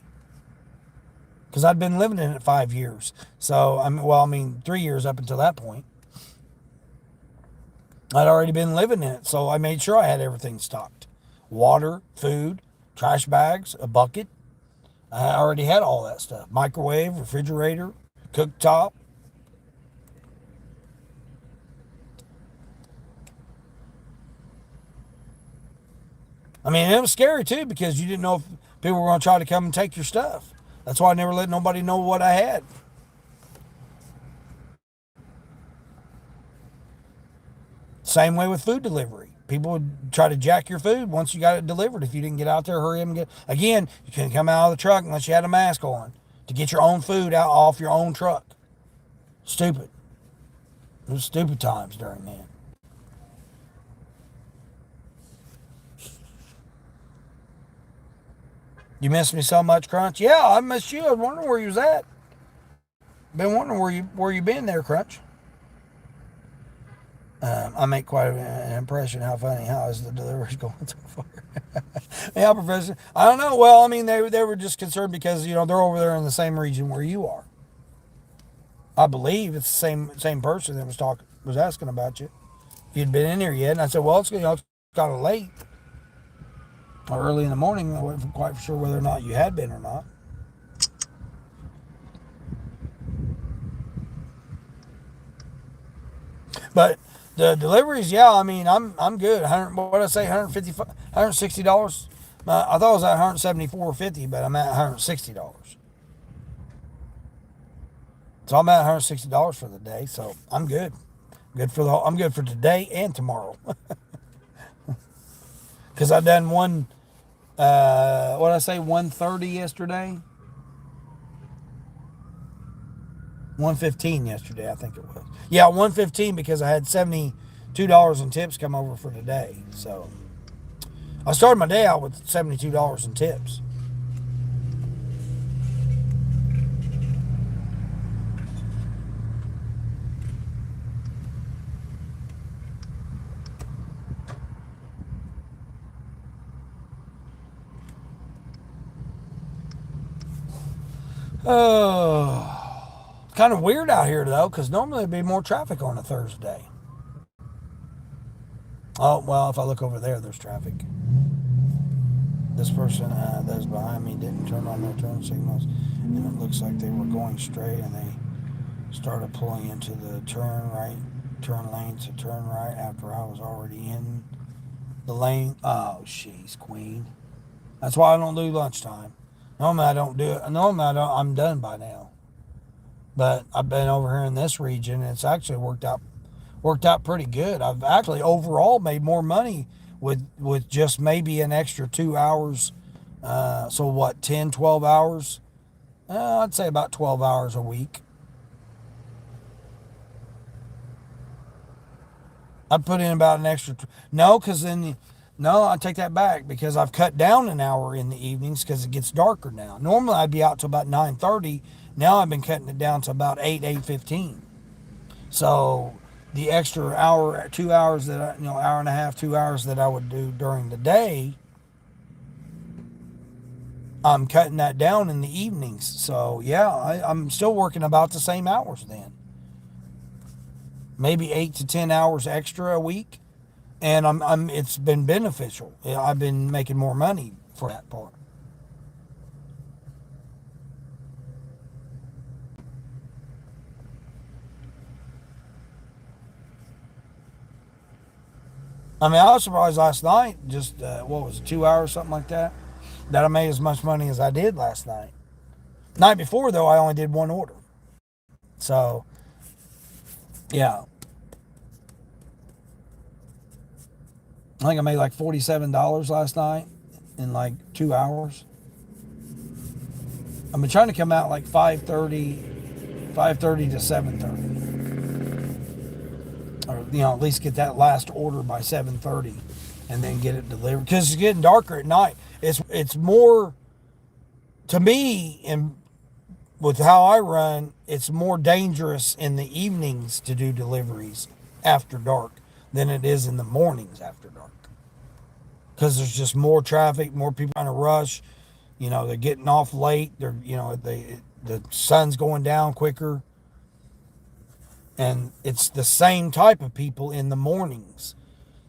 S1: Because I'd been living in it 5 years. So, 3 years up until that point. I'd already been living in it. So I made sure I had everything stocked. Water, food, trash bags, a bucket, I already had all that stuff: microwave, refrigerator, cooktop. I mean, it was scary too because you didn't know if people were going to try to come and take your stuff. That's why I never let nobody know what I had. Same way with food delivery. People would try to jack your food once you got it delivered. If you didn't get out there, hurry up and get. Again, you couldn't come out of the truck unless you had a mask on to get your own food out off your own truck. Stupid. It was stupid times during that. You missed me so much, Crunch. Yeah, I missed you. I was wondering where you was at. Been wondering where you been there, Crunch. I make quite an impression. How funny. How is the deliveries going so far? Yeah, Professor. I don't know. Well, I mean, they were just concerned because they're over there in the same region where you are. I believe it's the same person that was asking about you. If you'd been in here yet, and I said, well, it's kind of late or early in the morning. I wasn't quite sure whether or not you had been or not. But the deliveries, yeah, I mean, I'm good. 100, what did I say? 150, $160. I thought it was at 174.50, but I'm at $160. So I'm at $160 for the day. So I'm good. I'm good for today and tomorrow. Because I done one. What did I say? 130 yesterday. 115 yesterday, I think it was. Yeah, 115 because I had $72 in tips come over for today. So I started my day out with $72 in tips. Oh, kind of weird out here though, because normally there'd be more traffic on a Thursday. Oh well, if I look over there, there's traffic. This person that's behind me didn't turn on their turn signals, and it looks like they were going straight, and they started pulling into the turn lane to turn right after I was already in the lane. Oh, she's queen. That's why I don't do lunchtime. Normally I don't do it. Normally I'm done by now. But I've been over here in this region, and it's actually worked out pretty good. I've actually overall made more money with just maybe an extra 2 hours. So what, 10, 12 hours? I'd say about 12 hours a week. I put in about an extra. No, because then. No, I take that back because I've cut down an hour in the evenings because it gets darker now. Normally I'd be out till about 9:30. Now I've been cutting it down to about 8:15. So the extra hour, 2 hours hour and a half, 2 hours that I would do during the day, I'm cutting that down in the evenings. So yeah, I'm still working about the same hours then. Maybe 8 to 10 hours extra a week, and it's been beneficial. I've been making more money for that part. I mean, I was surprised last night. Just what was it, 2 hours, something like that, that I made as much money as I did last night. Night before though, I only did one order. So yeah, I think I made like $47 last night in like 2 hours. I've been trying to come out like 5:30, 5:30 to 7:30, or at least get that last order by 7:30, and then get it delivered because it's getting darker at night. It's more to me, and with how I run, it's more dangerous in the evenings to do deliveries after dark than it is in the mornings after dark because there's just more traffic, more people trying to rush. They're getting off late. The sun's going down quicker, and it's the same type of people in the mornings.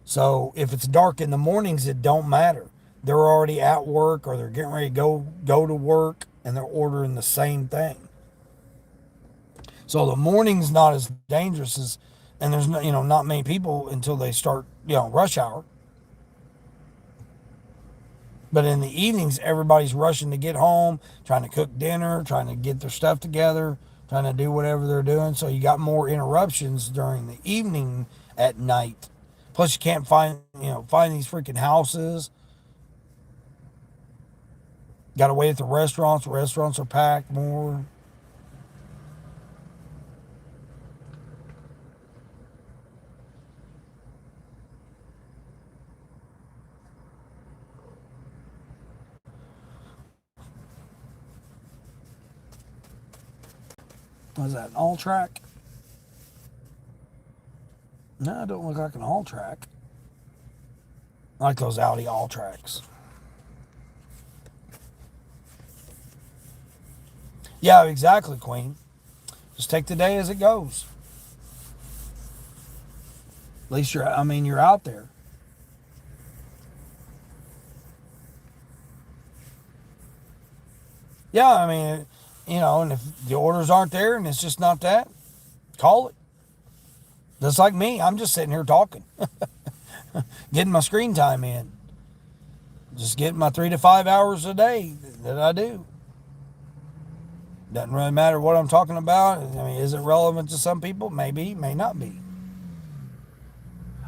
S1: So if it's dark in the mornings, it don't matter. They're already at work or they're getting ready to go to work. and they're ordering the same thing. So the morning's not as dangerous as, and there's no, not many people until they start, rush hour. But in the evenings, everybody's rushing to get home, trying to cook dinner, trying to get their stuff together, trying to do whatever they're doing. So you got more interruptions during the evening at night. Plus, you can't find these freaking houses. Got to wait at the restaurants. Restaurants are packed more. Was that an all track? No, it don't look like an all track. I like those Audi all tracks. Yeah, exactly, Queen. Just take the day as it goes. At least you're out there. Yeah, and if the orders aren't there and it's just not that, call it. Just like me, I'm just sitting here talking, getting my screen time in, just getting my 3 to 5 hours a day that I do. Doesn't really matter what I'm talking about. Is it relevant to some people? Maybe, may not be.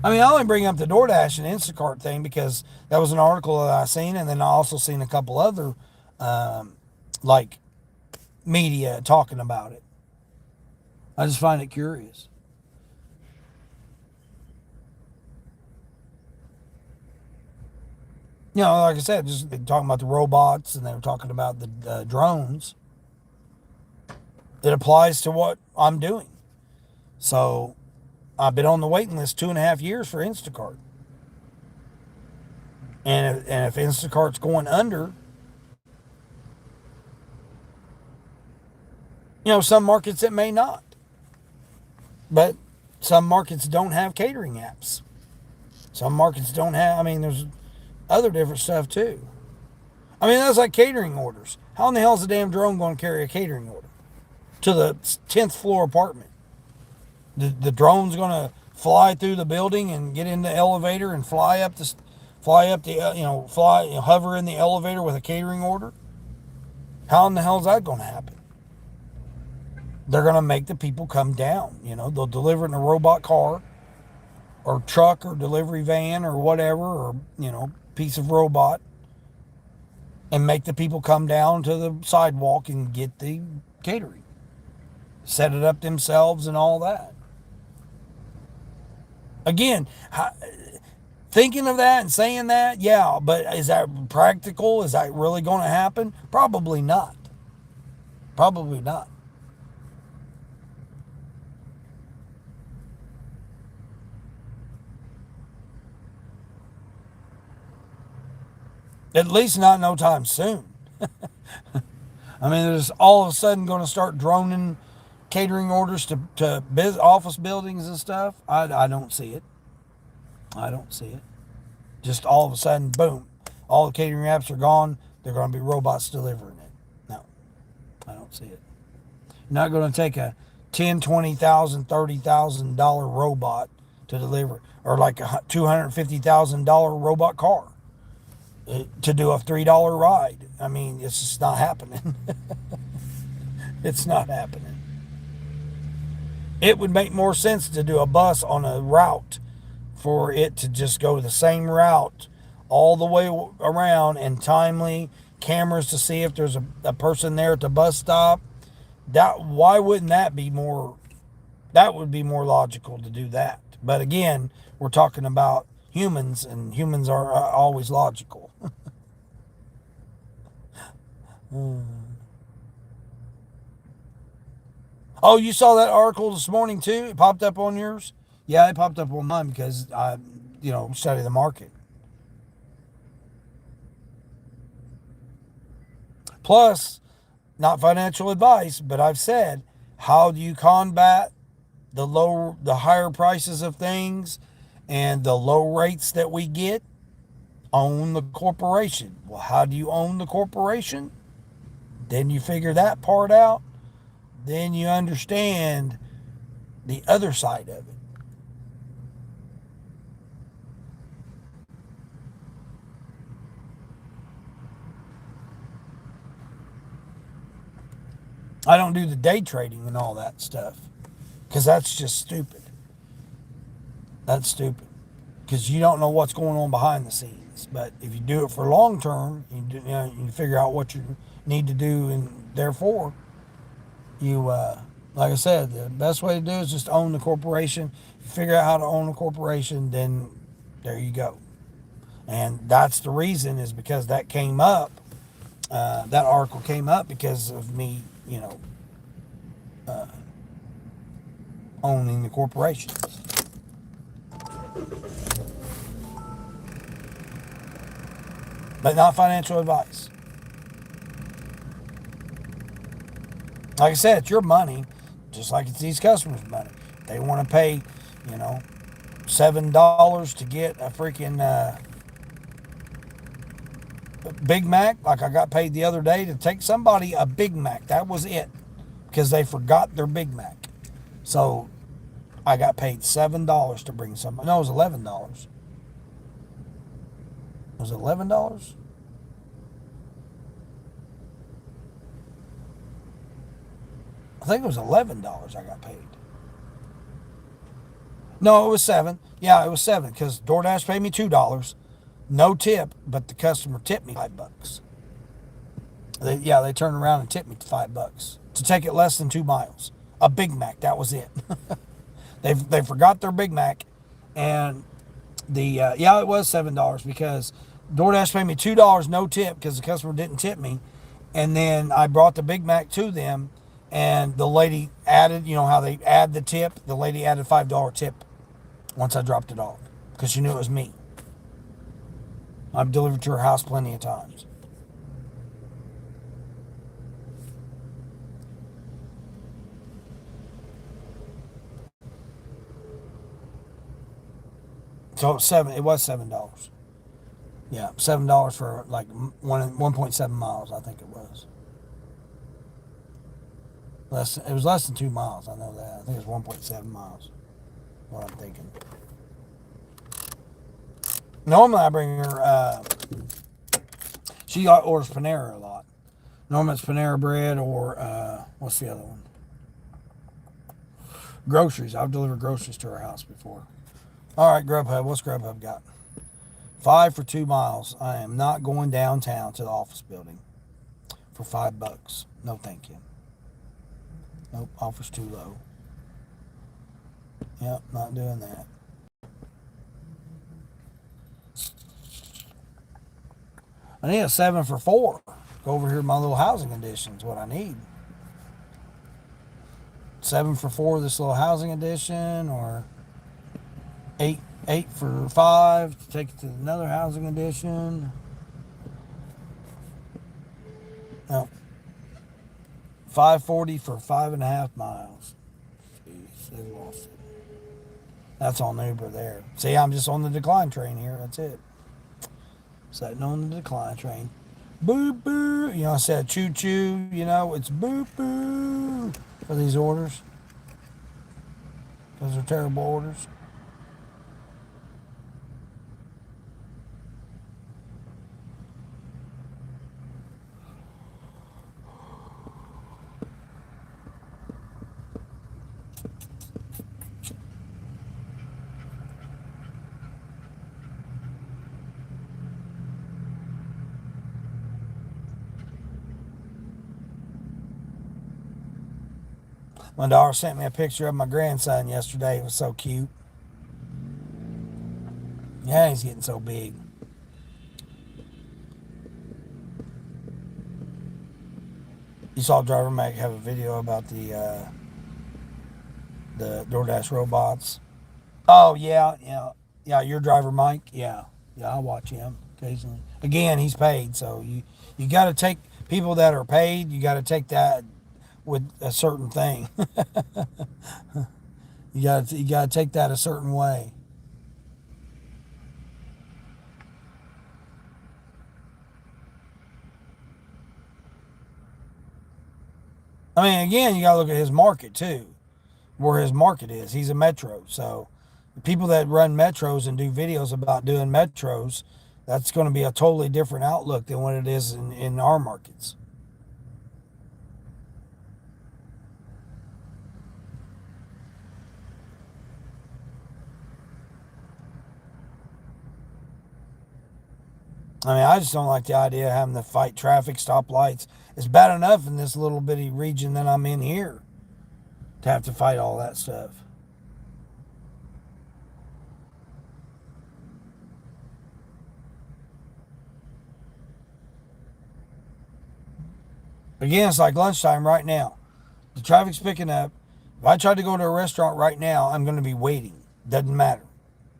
S1: I only bring up the Doordash and Instacart thing because that was an article that I seen, and then I also seen a couple other, like, media talking about it. I just find it curious. Like I said, just talking about the robots, and they were talking about the drones. It applies to what I'm doing. So I've been on the waiting list 2.5 years for Instacart. And if Instacart's going under, some markets it may not. But some markets don't have catering apps. Some markets don't have, there's other different stuff too. That's like catering orders. How in the hell is a damn drone going to carry a catering order to the 10th floor apartment? The drone's going to fly through the building and get in the elevator and hover in the elevator with a catering order? How in the hell is that going to happen? They're going to make the people come down. They'll deliver it in a robot car or truck or delivery van or whatever, or, piece of robot, and make the people come down to the sidewalk and get the catering. Set it up themselves and all that. Again, thinking of that and saying that, yeah, but is that practical? Is that really going to happen? Probably not. Probably not. At least not no time soon. There's all of a sudden going to start droning catering orders to office buildings and stuff. I don't see it. I don't see it. Just all of a sudden, boom, all the catering apps are gone. They're going to be robots delivering it. No, I don't see it. You're not going to take a $10,000, $20,000, $30,000 robot to deliver, or like a $250,000 robot car to do a $3 ride. It's just not happening. It's not happening. It would make more sense to do a bus on a route, for it to just go the same route all the way around, and timely cameras to see if there's a person there at the bus stop. Why wouldn't that be more? That would be more logical to do that. But again, we're talking about humans, and humans are always logical. Oh, you saw that article this morning too? It popped up on yours? Yeah, it popped up on mine because I, study the market. Plus, not financial advice, but I've said, how do you combat the higher prices of things and the low rates that we get? Own the corporation. Well, how do you own the corporation? Then you figure that part out, then you understand the other side of it. I don't do the day trading and all that stuff because that's just stupid. That's stupid because you don't know what's going on behind the scenes. But if you do it for long term, you figure out what you need to do, and therefore, like I said, the best way to do it is just own the corporation. If you figure out how to own a corporation, then there you go. And that's the reason is because that came up. That article came up because of me, owning the corporation. But not financial advice. Like I said, it's your money, just like it's these customers' money. They want to pay, you know, $7 to get a freaking Big Mac, like I got paid the other day to take somebody a Big Mac. That was it, because they forgot their Big Mac. So I got paid $7 to bring somebody. No, it was $11. Was it $11? I think it was $11 I got paid. No, it was seven. Yeah, it was seven because DoorDash paid me $2, no tip, but the customer tipped me $5. They turned around and tipped me $5 to take it less than 2 miles. A Big Mac, that was it. They forgot their Big Mac, and it was $7 because DoorDash paid me $2 no tip because the customer didn't tip me, and then I brought the Big Mac to them, and the lady added, you know how they add the tip, the lady added $5 tip once I dropped it off because she knew it was me. I've delivered to her house plenty of times. So it was $7. Yeah, $7 for like 1.7 miles, I think it was. It was less than 2 miles. I know that. I think it was 1.7 miles. What I'm thinking. Normally, I bring her. She orders Panera a lot. Normally, it's Panera bread or what's the other one? Groceries. I've delivered groceries to her house before. All right, Grubhub. What's Grubhub got? 5 for 2 miles. I am not going downtown to the office building for $5. No, thank you. Nope, offer's too low. Yep, not doing that. I need a 7 for 4. Go over here to my little housing edition is what I need. 7 for 4 this little housing edition, or 8 for 5 to take it to another housing edition. No. 540 for 5.5 miles. Jeez, they lost it. That's on Uber there. See, I'm just on the decline train here. That's it. Sitting on the decline train. Boo boo. I said choo choo. It's boo boo for these orders. Those are terrible orders. My daughter sent me a picture of my grandson yesterday. It was so cute. Yeah, he's getting so big. You saw Driver Mac have a video about the DoorDash robots. Oh yeah. Your driver Mike. Yeah, I watch him occasionally. Again, he's paid, so you got to take people that are paid. You got to take that with a certain thing. You got to take that a certain way. I mean, again, you got to look at his market too, where his market is. He's a metro. So the people that run metros and do videos about doing metros, that's going to be a totally different outlook than what it is in our markets. I mean, I just don't like the idea of having to fight traffic, stoplights. It's bad enough in this little bitty region that I'm in here to have to fight all that stuff. Again, it's like lunchtime right now. The traffic's picking up. If I try to go to a restaurant right now, I'm going to be waiting. Doesn't matter.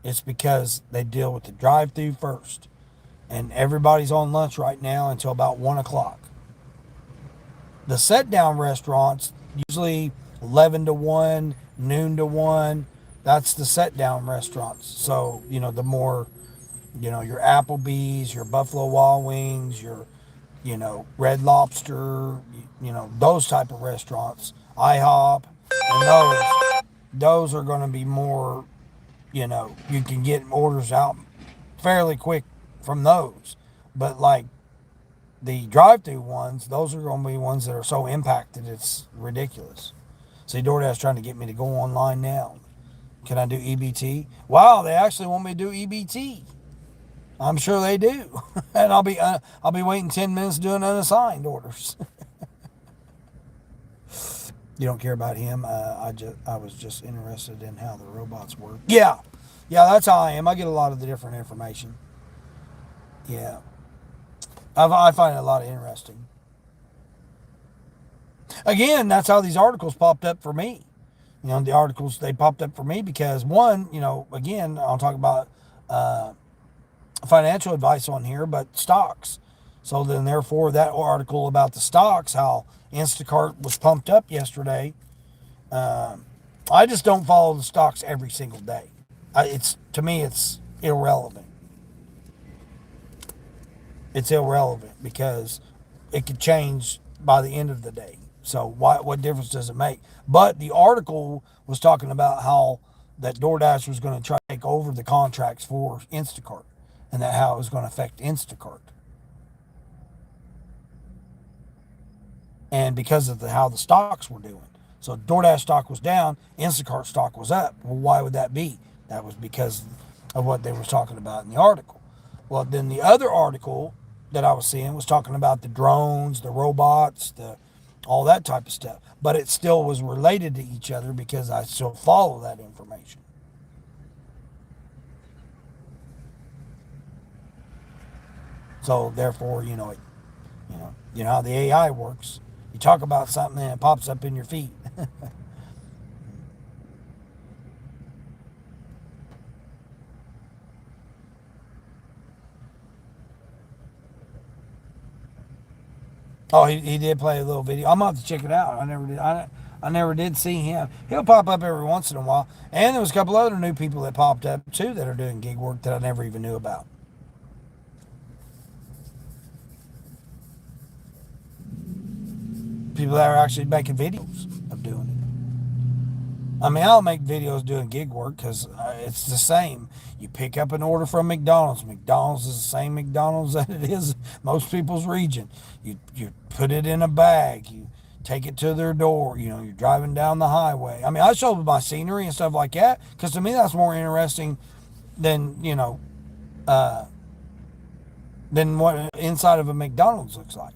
S1: It's because they deal with the drive through first. And everybody's on lunch right now until about 1 o'clock. The set down restaurants, usually 11 to 1, noon to 1, that's the set down restaurants. So, the more, your Applebee's, your Buffalo Wild Wings, your, Red Lobster, those type of restaurants, IHOP, and those are going to be more, you can get orders out fairly quick from those. But like the drive-through ones, those are going to be ones that are so impacted it's ridiculous. See, DoorDash trying to get me to go online now. Can I do EBT? Wow, they actually want me to do EBT. I'm sure they do, and I'll be waiting 10 minutes doing unassigned orders. You don't care about him. I was just interested in how the robots work. Yeah, yeah, that's how I am. I get a lot of the different information. Yeah, I find it a lot of interesting. Again, that's how these articles popped up for me. The articles they popped up for me because one, again, I'll talk about financial advice on here, but stocks. So then, therefore, that article about the stocks, how Instacart was pumped up yesterday. I just don't follow the stocks every single day. It's to me, it's irrelevant. It's irrelevant because it could change by the end of the day. So what difference does it make? But the article was talking about how that DoorDash was going to try to take over the contracts for Instacart, and that how it was going to affect Instacart. And because of how the stocks were doing. So DoorDash stock was down, Instacart stock was up. Well, why would that be? That was because of what they were talking about in the article. Well, then the other article that I was seeing was talking about the drones, the robots, all that type of stuff. But it still was related to each other because I still follow that information. So therefore, how the AI works. You talk about something and it pops up in your feed. Oh, he did play a little video. I'm gonna have to check it out. I never did see him. He'll pop up every once in a while. And there was a couple other new people that popped up too that are doing gig work that I never even knew about. People that are actually making videos of doing it. I mean, I'll make videos doing gig work because it's the same. You pick up an order from McDonald's. McDonald's is the same McDonald's that it is most people's region. You put it in a bag. You take it to their door. You're driving down the highway. I mean, I show my scenery and stuff like that because to me that's more interesting than uh, than what inside of a McDonald's looks like.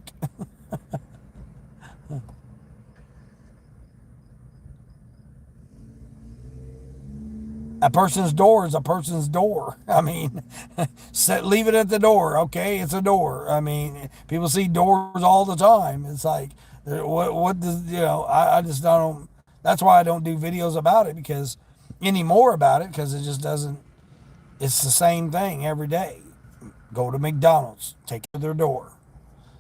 S1: A person's door is a person's door. I mean, leave it at the door. Okay, it's a door. I mean, people see doors all the time. It's like, what does, I just don't, that's why I don't do videos about it anymore about it, because it just doesn't, it's the same thing every day. Go to McDonald's, take it to their door.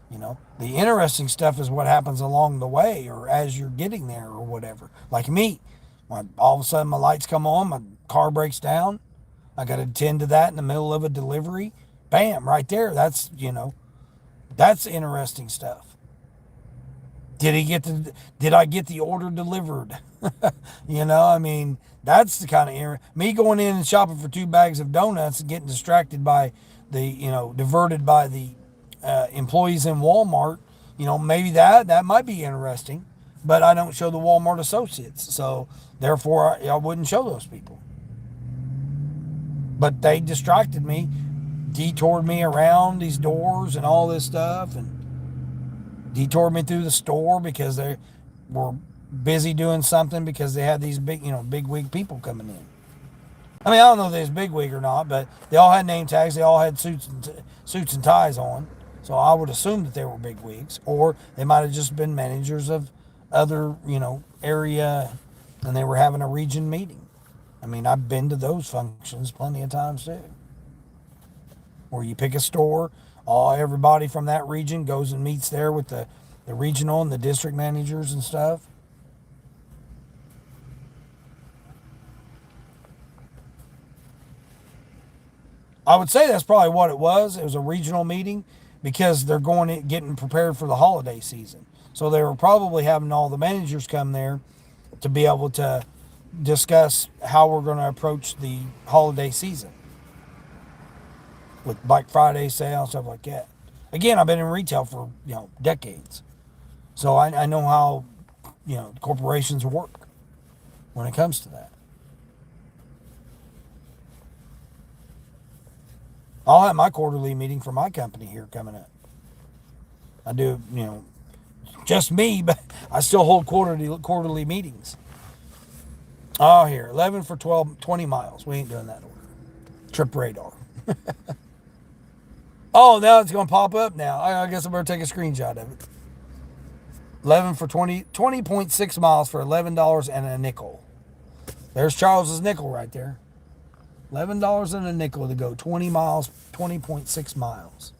S1: The interesting stuff is what happens along the way or as you're getting there or whatever. Like me, when all of a sudden my lights come on, my car breaks down, I got to attend to that in the middle of a delivery. Bam, right there. That's interesting stuff. Did I get the order delivered? I mean, that's the kind of me going in and shopping for 2 bags of donuts and getting distracted by diverted by the employees in Walmart. Maybe that might be interesting, but I don't show the Walmart associates, so therefore I wouldn't show those people. But they distracted me, detoured me around these doors and all this stuff, and detoured me through the store because they were busy doing something because they had these big wig people coming in. I mean, I don't know if they was big wig or not, but they all had name tags. They all had suits and ties on. So I would assume that they were big wigs, or they might have just been managers of other, area, and they were having a region meeting. I mean, I've been to those functions plenty of times too, where you pick a store, everybody from that region goes and meets there with the regional and the district managers and stuff. I would say that's probably what it was. It was a regional meeting because they're getting prepared for the holiday season. So they were probably having all the managers come there to be able to discuss how we're going to approach the holiday season with Black Friday sale and stuff like that. Again, I've been in retail for decades, so I know how corporations work when it comes to that. I'll have my quarterly meeting for my company here coming up. I do, just me, but I still hold quarterly meetings. Oh, here, 11 for 20 miles. We ain't doing that order. Trip radar. Oh, now it's going to pop up now. I guess I better take a screenshot of it. 11 for 20.6 miles for $11 and a nickel. There's Charles's nickel right there. $11 and a nickel to go 20 miles, 20.6 miles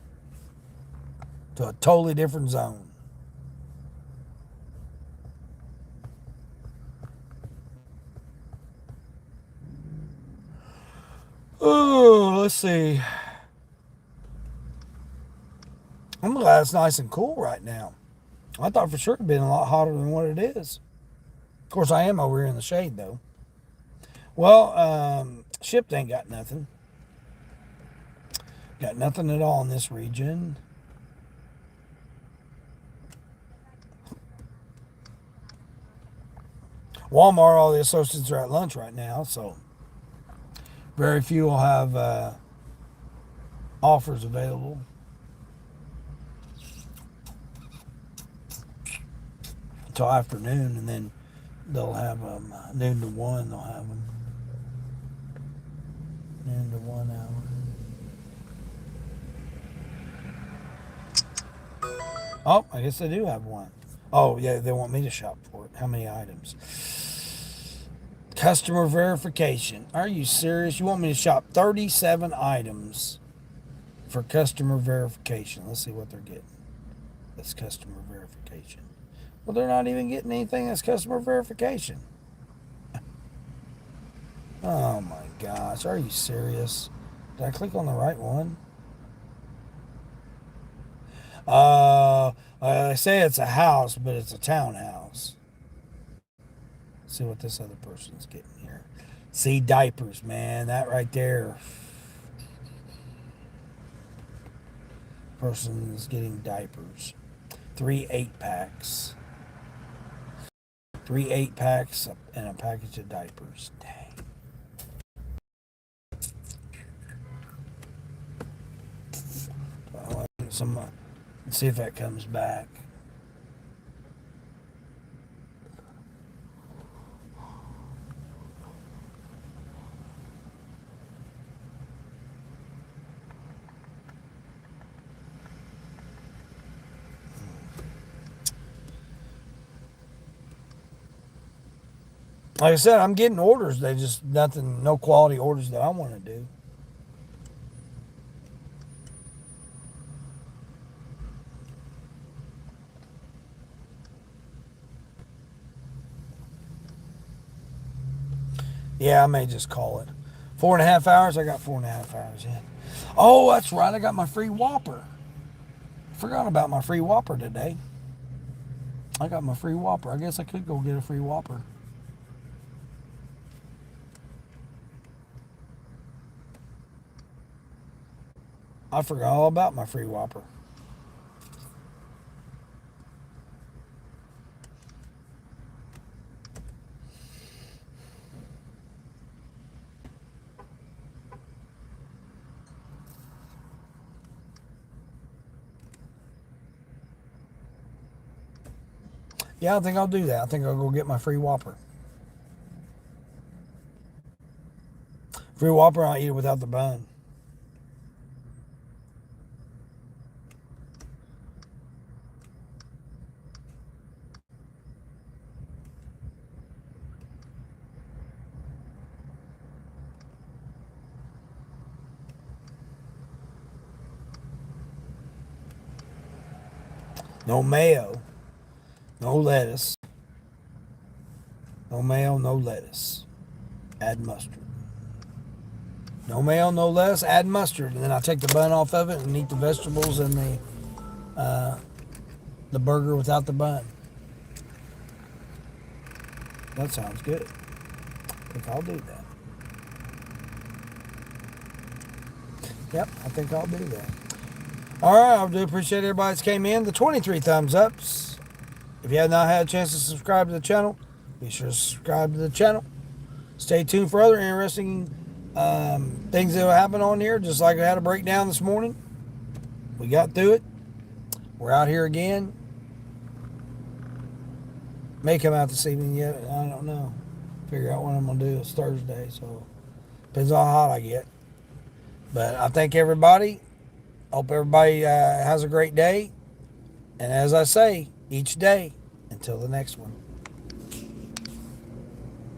S1: to a totally different zone. Oh, let's see. I'm glad it's nice and cool right now. I thought for sure it'd been a lot hotter than what it is. Of course, I am over here in the shade, though. Well, Shipped ain't got nothing. Got nothing at all in this region. Walmart, all the associates are at lunch right now, so very few will have offers available. Until afternoon, and then they'll have them noon to 1. They'll have them noon to 1 hour. Oh, I guess they do have one. Oh, yeah, they want me to shop for it. How many items? Customer verification. Are you serious? You want me to shop 37 items for customer verification? Let's see what they're getting. That's customer verification. Well, they're not even getting anything that's customer verification. Oh my gosh, are you serious? Did I click on the right one? I say it's a house, but it's a townhouse. Let's see what this other person's getting here. See, diapers, man, that right there. Person is getting diapers. 3 8-packs. 3 8-packs and a package of diapers. Dang. Let's see if that comes back. Like I said, I'm getting orders. They just no quality orders that I want to do. Yeah, I may just call it 4.5 hours. I got 4.5 hours in. Oh, that's right. I got my free Whopper. Forgot about my free Whopper today. I got my free Whopper. I guess I could go get a free Whopper. I forgot all about my free Whopper. Yeah, I think I'll do that. I think I'll go get my free Whopper. Free Whopper, I'll eat it without the bun. No mayo, no lettuce. No mayo, no lettuce. Add mustard. No mayo, no lettuce. Add mustard, and then I take the bun off of it and eat the vegetables and the burger without the bun. That sounds good. I think I'll do that. Yep, I think I'll do that. All right, I do appreciate everybody that came in. The 23 thumbs ups. If you have not had a chance to subscribe to the channel, be sure to subscribe to the channel. Stay tuned for other interesting things that will happen on here, just like I had a breakdown this morning. We got through it. We're out here again. May come out this evening yet. I don't know. Figure out when I'm going to do. It's Thursday, so depends on how hot I get. But I thank everybody. Hope everybody has a great day. And as I say, each day until the next one.